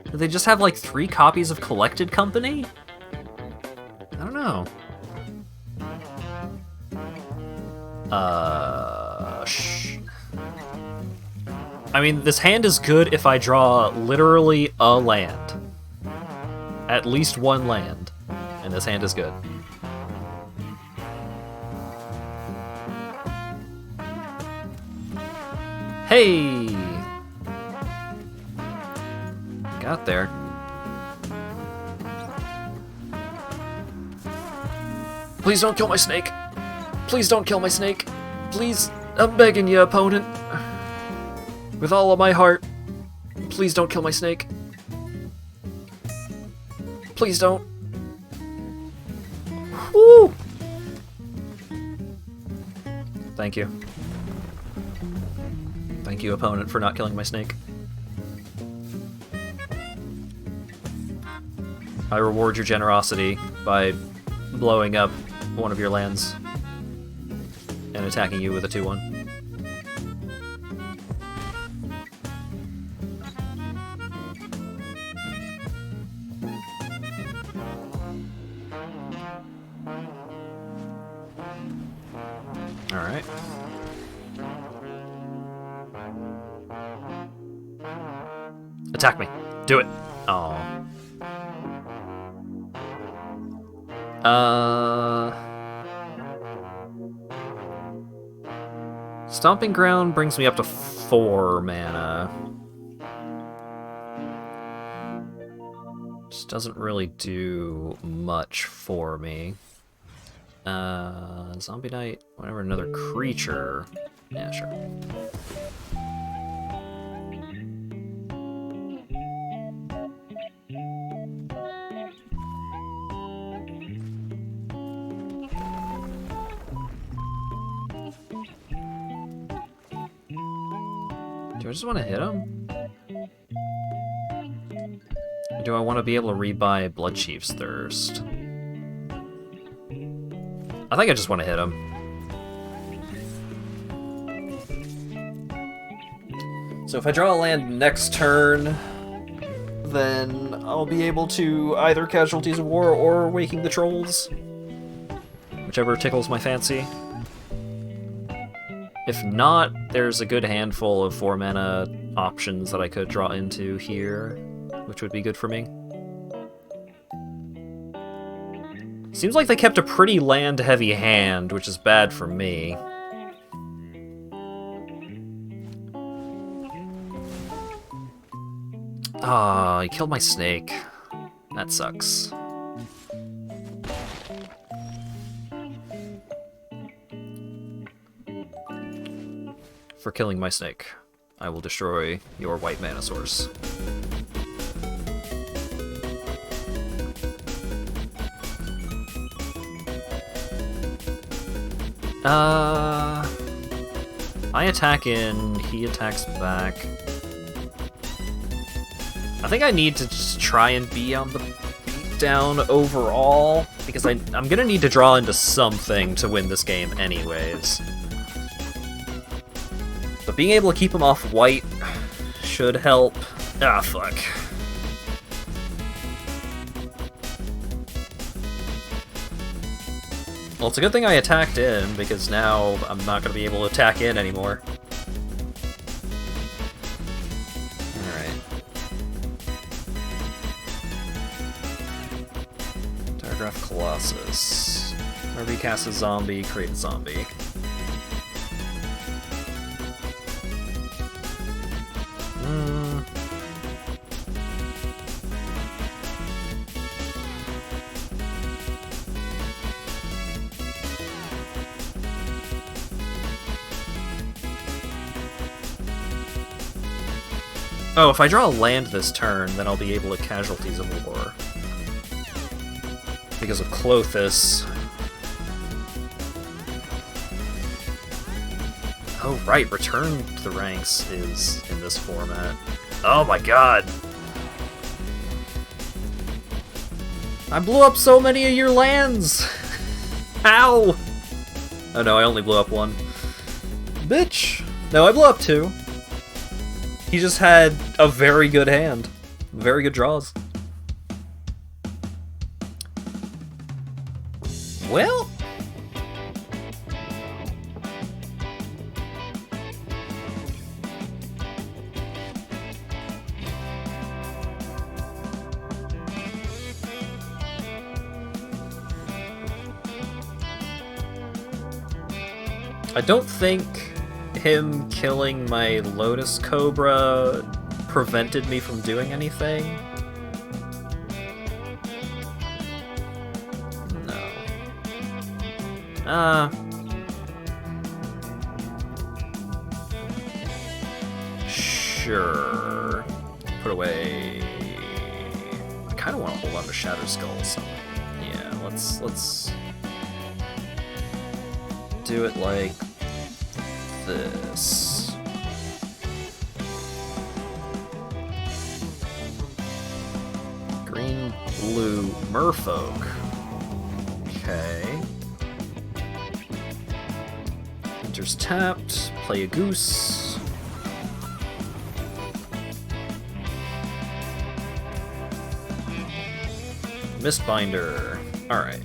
Did they just have like 3 copies of Collected Company? I don't know. I mean, this hand is good if I draw literally a land. At least 1 land. And this hand is good. Hey! Got there. Please don't kill my snake! Please don't kill my snake! Please, I'm begging you, opponent. With all of my heart, please don't kill my snake. Please don't. Woo! Thank you. Thank you, opponent, for not killing my snake. I reward your generosity by blowing up one of your lands and attacking you with a 2/1. Alright. Attack me. Do it. Oh. Stomping Ground brings me up to 4 mana. Just doesn't really do much for me. Zombie Knight, whenever another creature. Yeah, sure. Do I just want to hit him? Or do I want to be able to rebuy Blood Chief's Thirst? I think I just want to hit him. So if I draw a land next turn, then I'll be able to either Casualties of War or Waking the Trolls. Whichever tickles my fancy. If not, there's a good handful of 4 mana options that I could draw into here, which would be good for me. Seems like they kept a pretty land-heavy hand, which is bad for me. Ah, he killed my snake. That sucks. for killing my snake. I will destroy your white mana source. I attack in, he attacks back. I think I need to just try and be on the beatdown overall, because I'm gonna need to draw into something to win this game anyways. But being able to keep him off white should help. Ah, fuck. Well, it's a good thing I attacked in, because now I'm not going to be able to attack in anymore. Alright. Diagraph Colossus. Whenever you cast a zombie, create a zombie. Oh, if I draw a land this turn, then I'll be able to Casualties of War. Because of Clothis. Oh, right, Return to the Ranks is in this format. Oh my god! I blew up so many of your lands! How? Oh no, I only blew up one. Bitch! No, I blew up two. He just had a very good hand. Very good draws. Well... I don't think him killing my Lotus Cobra prevented me from doing anything. No. Sure. Put away... I kind of want to hold on to Shatter Skull, so... Yeah, let's... do it like... this. Green, blue, merfolk. Okay. Enters tapped, play a goose. Mistbinder. Alright.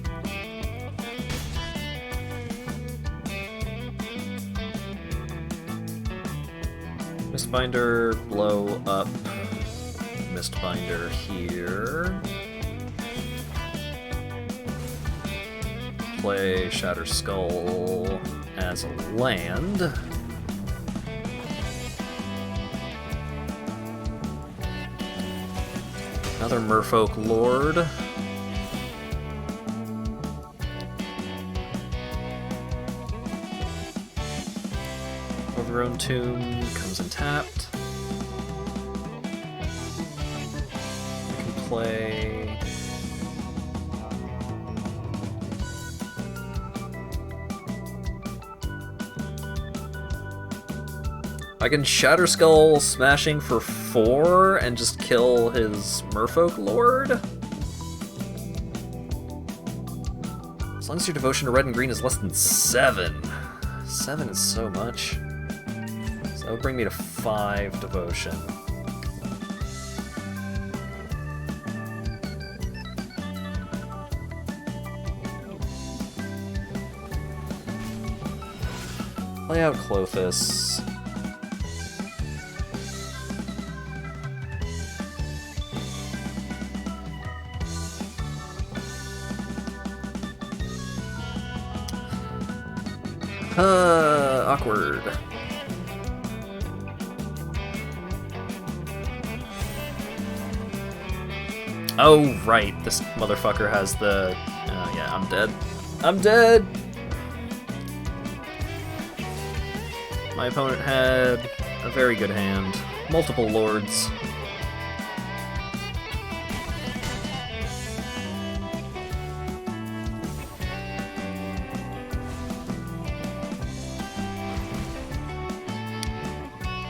Mistbinder, blow up. Mistbinder here. Play Shatter Skull as a land. Another Merfolk Lord. Overgrown Tomb comes in tapped. I can play... I can Shatter Skull smashing for 4 and just kill his Merfolk Lord? As long as your devotion to red and green is less than 7. 7 is so much. So that would bring me to 5 devotion. Play out Clothis. Awkward. Oh, right. This motherfucker has the... Oh, yeah, I'm dead. I'm dead! My opponent had a very good hand. Multiple lords.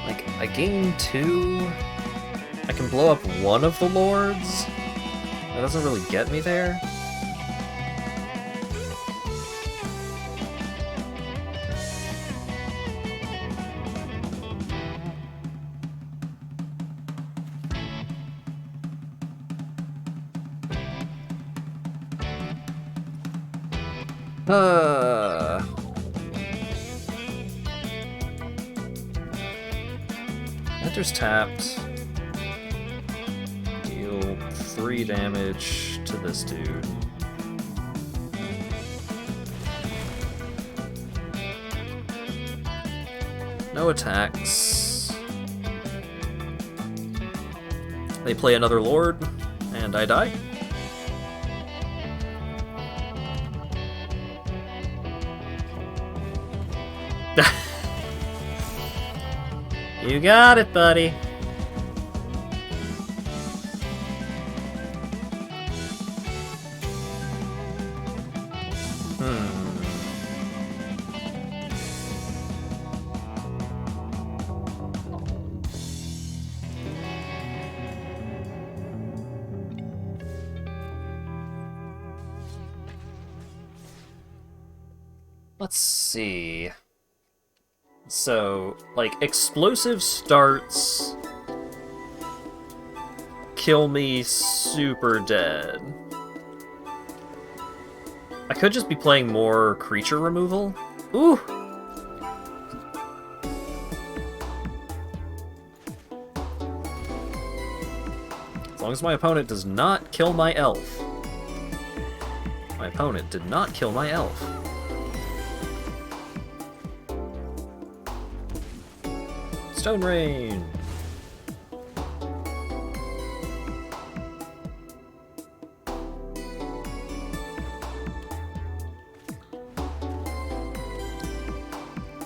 Like, I gain 2. I can blow up one of the lords. That doesn't really get me there. Enters tapped. Deal 3 damage to this dude. No attacks. They play another lord, and I die. You got it, buddy. Let's see. So, like, explosive starts kill me super dead. I could just be playing more creature removal. Ooh! As long as my opponent does not kill my elf. My opponent did not kill my elf. Stone Rain!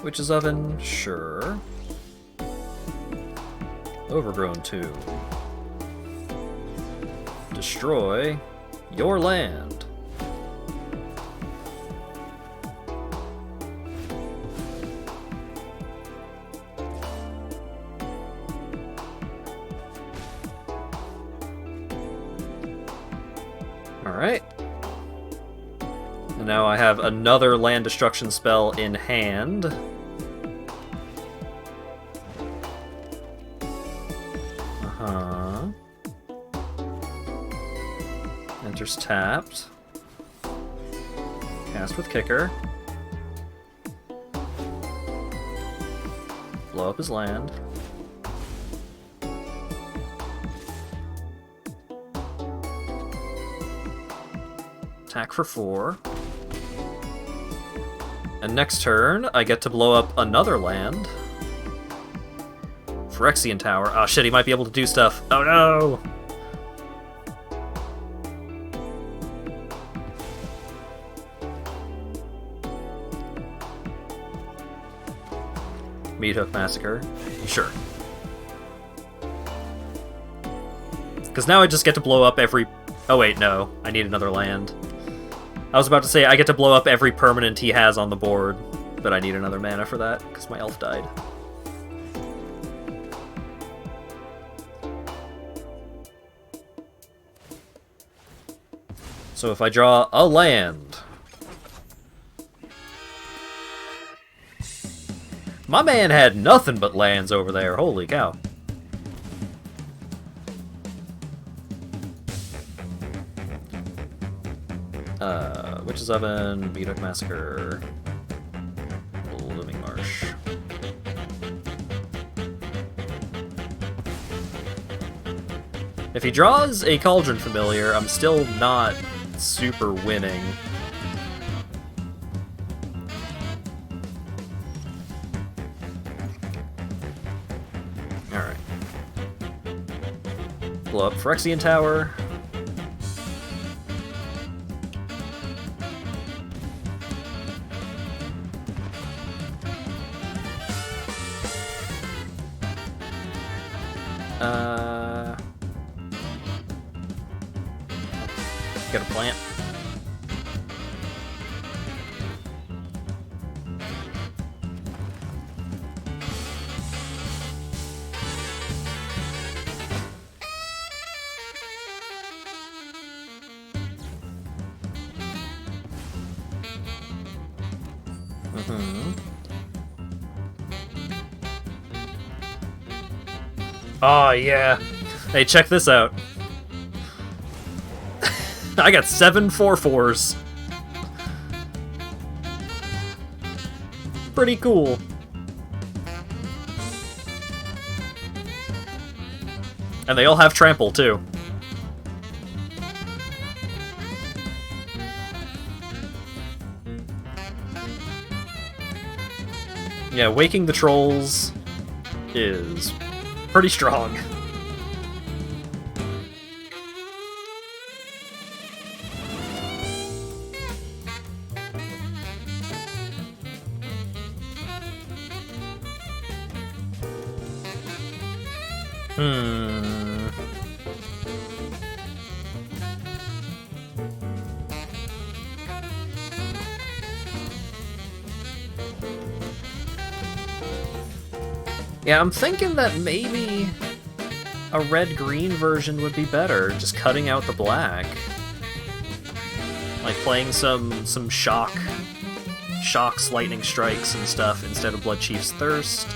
Witch's Oven, sure. Overgrown 2. Destroy your land. Alright. And now I have another land destruction spell in hand. Enters tapped. Cast with kicker. Blow up his land. Attack for 4. And next turn, I get to blow up another land. Phyrexian Tower. Oh shit, he might be able to do stuff. Oh no! Meathook Massacre. Sure. Because now I just get to blow up every... Oh wait, no. I need another land. I was about to say I get to blow up every permanent he has on the board, but I need another mana for that, because my elf died. So if I draw a land... My man had nothing but lands over there, holy cow. Witch's Oven, Meathook Massacre, Blooming Marsh. If he draws a Cauldron Familiar, I'm still not super winning. Alright. Blow up Phyrexian Tower. Get a plant. Oh, yeah. Hey, check this out. I got 7 4/4s. Pretty cool. And they all have trample, too. Yeah, Waking the Trolls is pretty strong. Yeah, I'm thinking that maybe a red-green version would be better, just cutting out the black. Like playing some shocks, lightning strikes and stuff instead of Blood Chief's Thirst.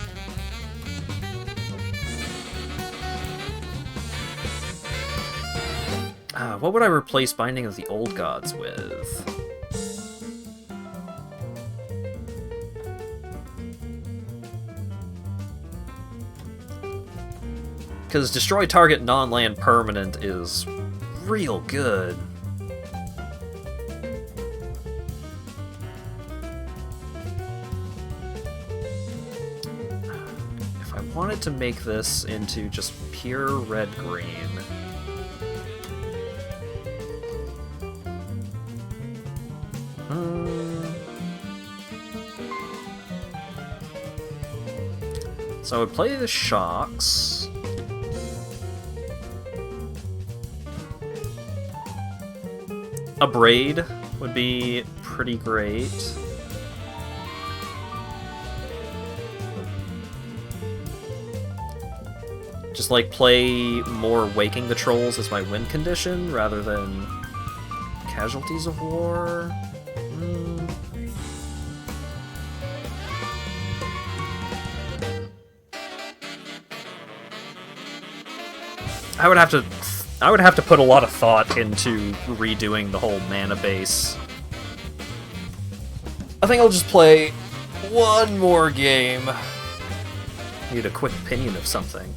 What would I replace Binding of the Old Gods with? Because Destroy Target Non-Land Permanent is real good. If I wanted to make this into just pure red-green... So I would play the Shocks. A Braid would be pretty great. Just like play more Waking the Trolls as my win condition rather than Casualties of War. I would have to put a lot of thought into redoing the whole mana base. I think I'll just play one more game. Need a quick opinion of something.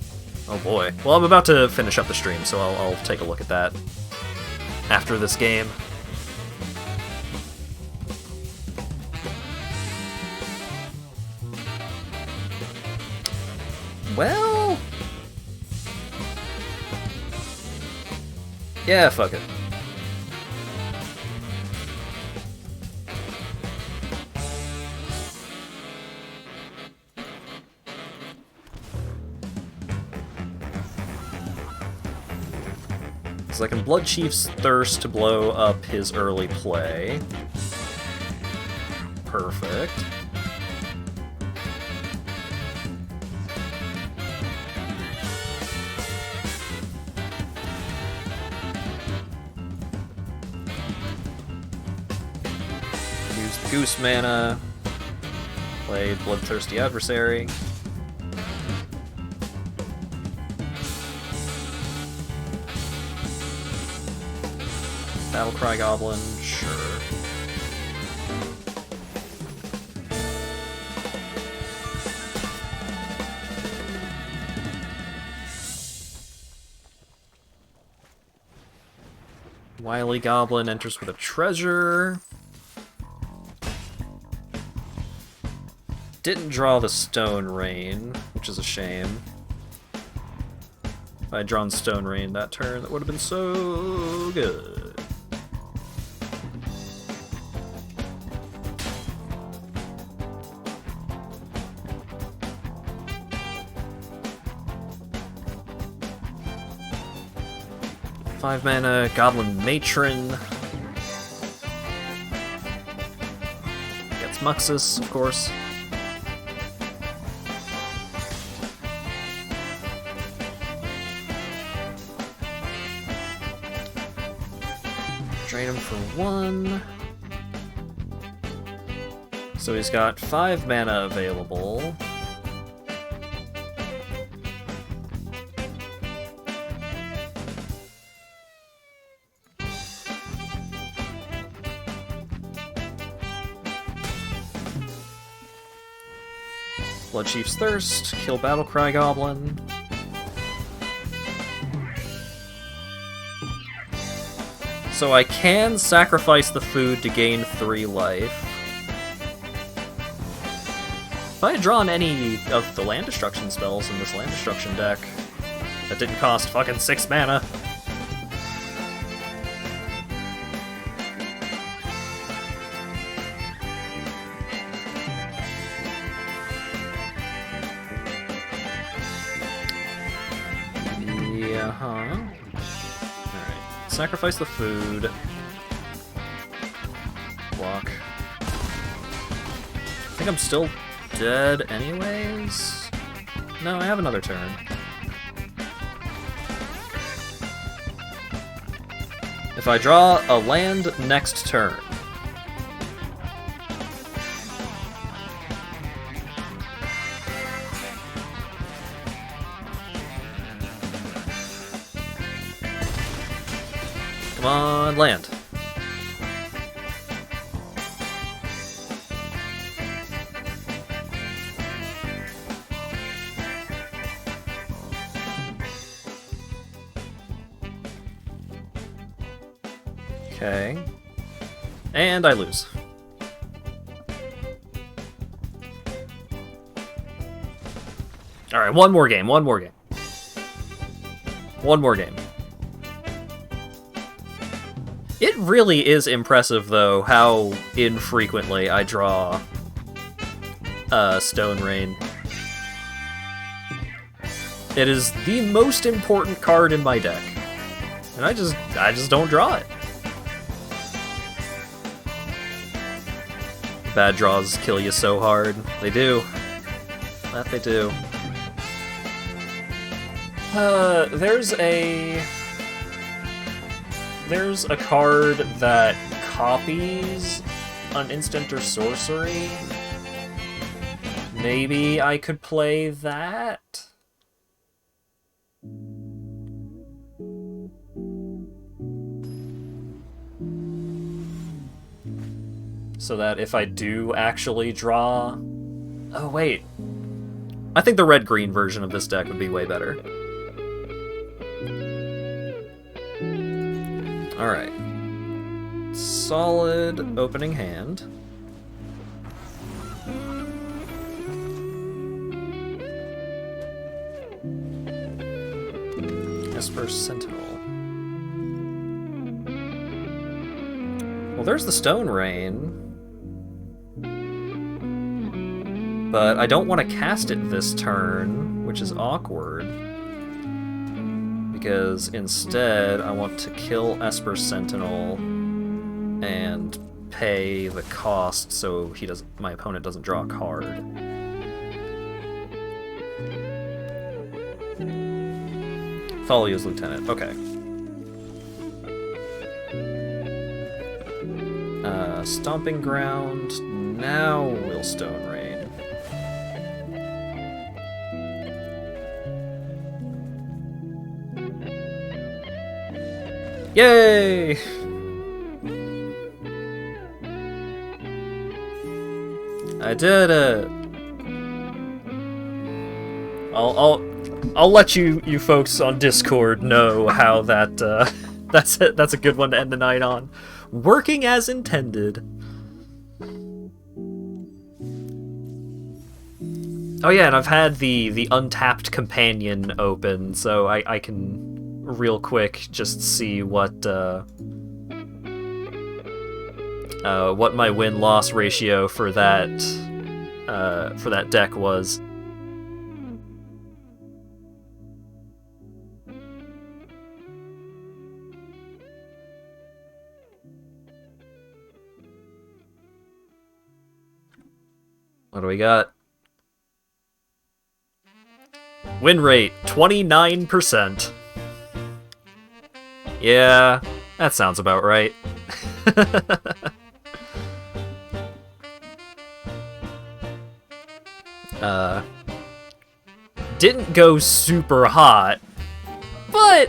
Oh boy. Well, I'm about to finish up the stream, so I'll take a look at that after this game. Well... yeah, fuck it. So I can Blood Chief's Thirst to blow up his early play. Perfect. Goose mana, played Bloodthirsty Adversary. Battlecry Goblin, sure. Wily Goblin enters with a treasure. Didn't draw the Stone Rain, which is a shame. If I had drawn Stone Rain that turn, that would have been so good. 5 mana Goblin Matron. Gets Muxus, of course. Drain him for 1. So he's got 5 mana available. Bloodchief's Thirst, kill Battlecry Goblin. So I can sacrifice the food to gain 3 life. If I had drawn any of the land destruction spells in this land destruction deck that didn't cost fucking 6 mana. Alright. Sacrifice the food. Block. I think I'm still dead anyways? No, I have another turn. If I draw a land next turn, come on, land. Okay. And I lose. Alright, one more game. One more game. It really is impressive, though, how infrequently I draw Stone Rain. It is the most important card in my deck. And I just don't draw it. Bad draws kill you so hard. They do. That they do. There's a card that copies an instant or sorcery. Maybe I could play that? So that if I do actually draw... Oh, wait. I think the red-green version of this deck would be way better. Alright. Solid opening hand. Esper Sentinel. Well, there's the Stone Rain. But I don't want to cast it this turn, which is awkward. Because instead, I want to kill Esper Sentinel and pay the cost so my opponent doesn't draw a card. Follow you as Lieutenant. Okay. Stomping Ground. Now we'll Stone Rain. Yay! I did it. I'll let you folks on Discord know how that that's a good one to end the night on. Working as intended. Oh yeah, and I've had the untapped companion open, so I can real quick just see what my win-loss ratio for that deck was. What do we got? Win rate, 29%. Yeah, that sounds about right. Didn't go super hot, but,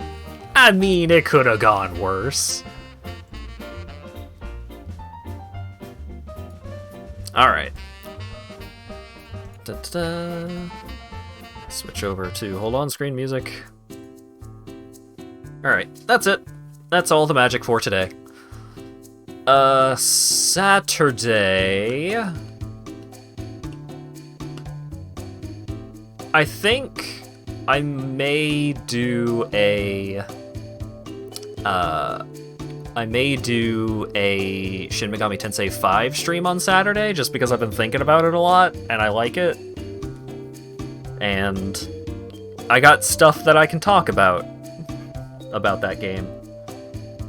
I mean, it could have gone worse. Alright. Switch over to hold on screen music. Alright, that's it. That's all the magic for today. Saturday... I think I may do a... Shin Megami Tensei 5 stream on Saturday, just because I've been thinking about it a lot, and I like it. And I got stuff that I can talk about that game.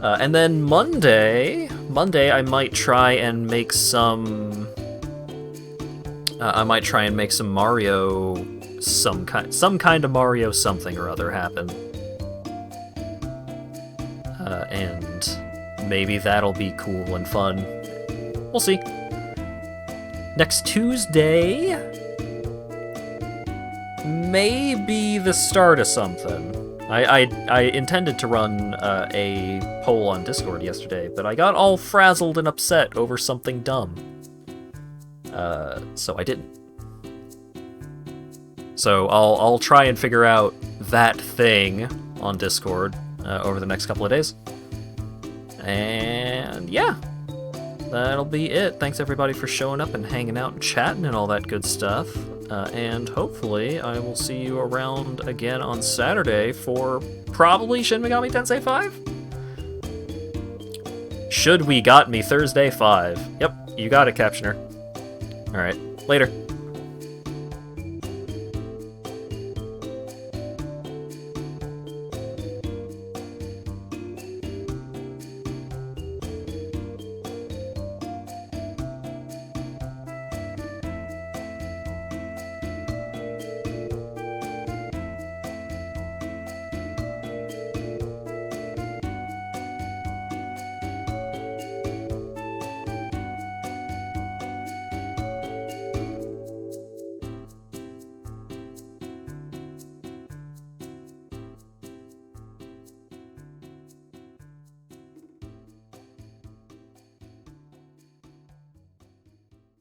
And then Monday I might try and make some... Mario... some kind of Mario something or other happen. And maybe that'll be cool and fun. We'll see. Next Tuesday may be the start of something. I intended to run a poll on Discord yesterday, but I got all frazzled and upset over something dumb. So I didn't. So I'll try and figure out that thing on Discord over the next couple of days. And yeah, that'll be it. Thanks everybody for showing up and hanging out and chatting and all that good stuff. And hopefully I will see you around again on Saturday for probably Shin Megami Tensei 5? Should we got me Thursday 5. Yep, you got it, Captioner. Alright, later.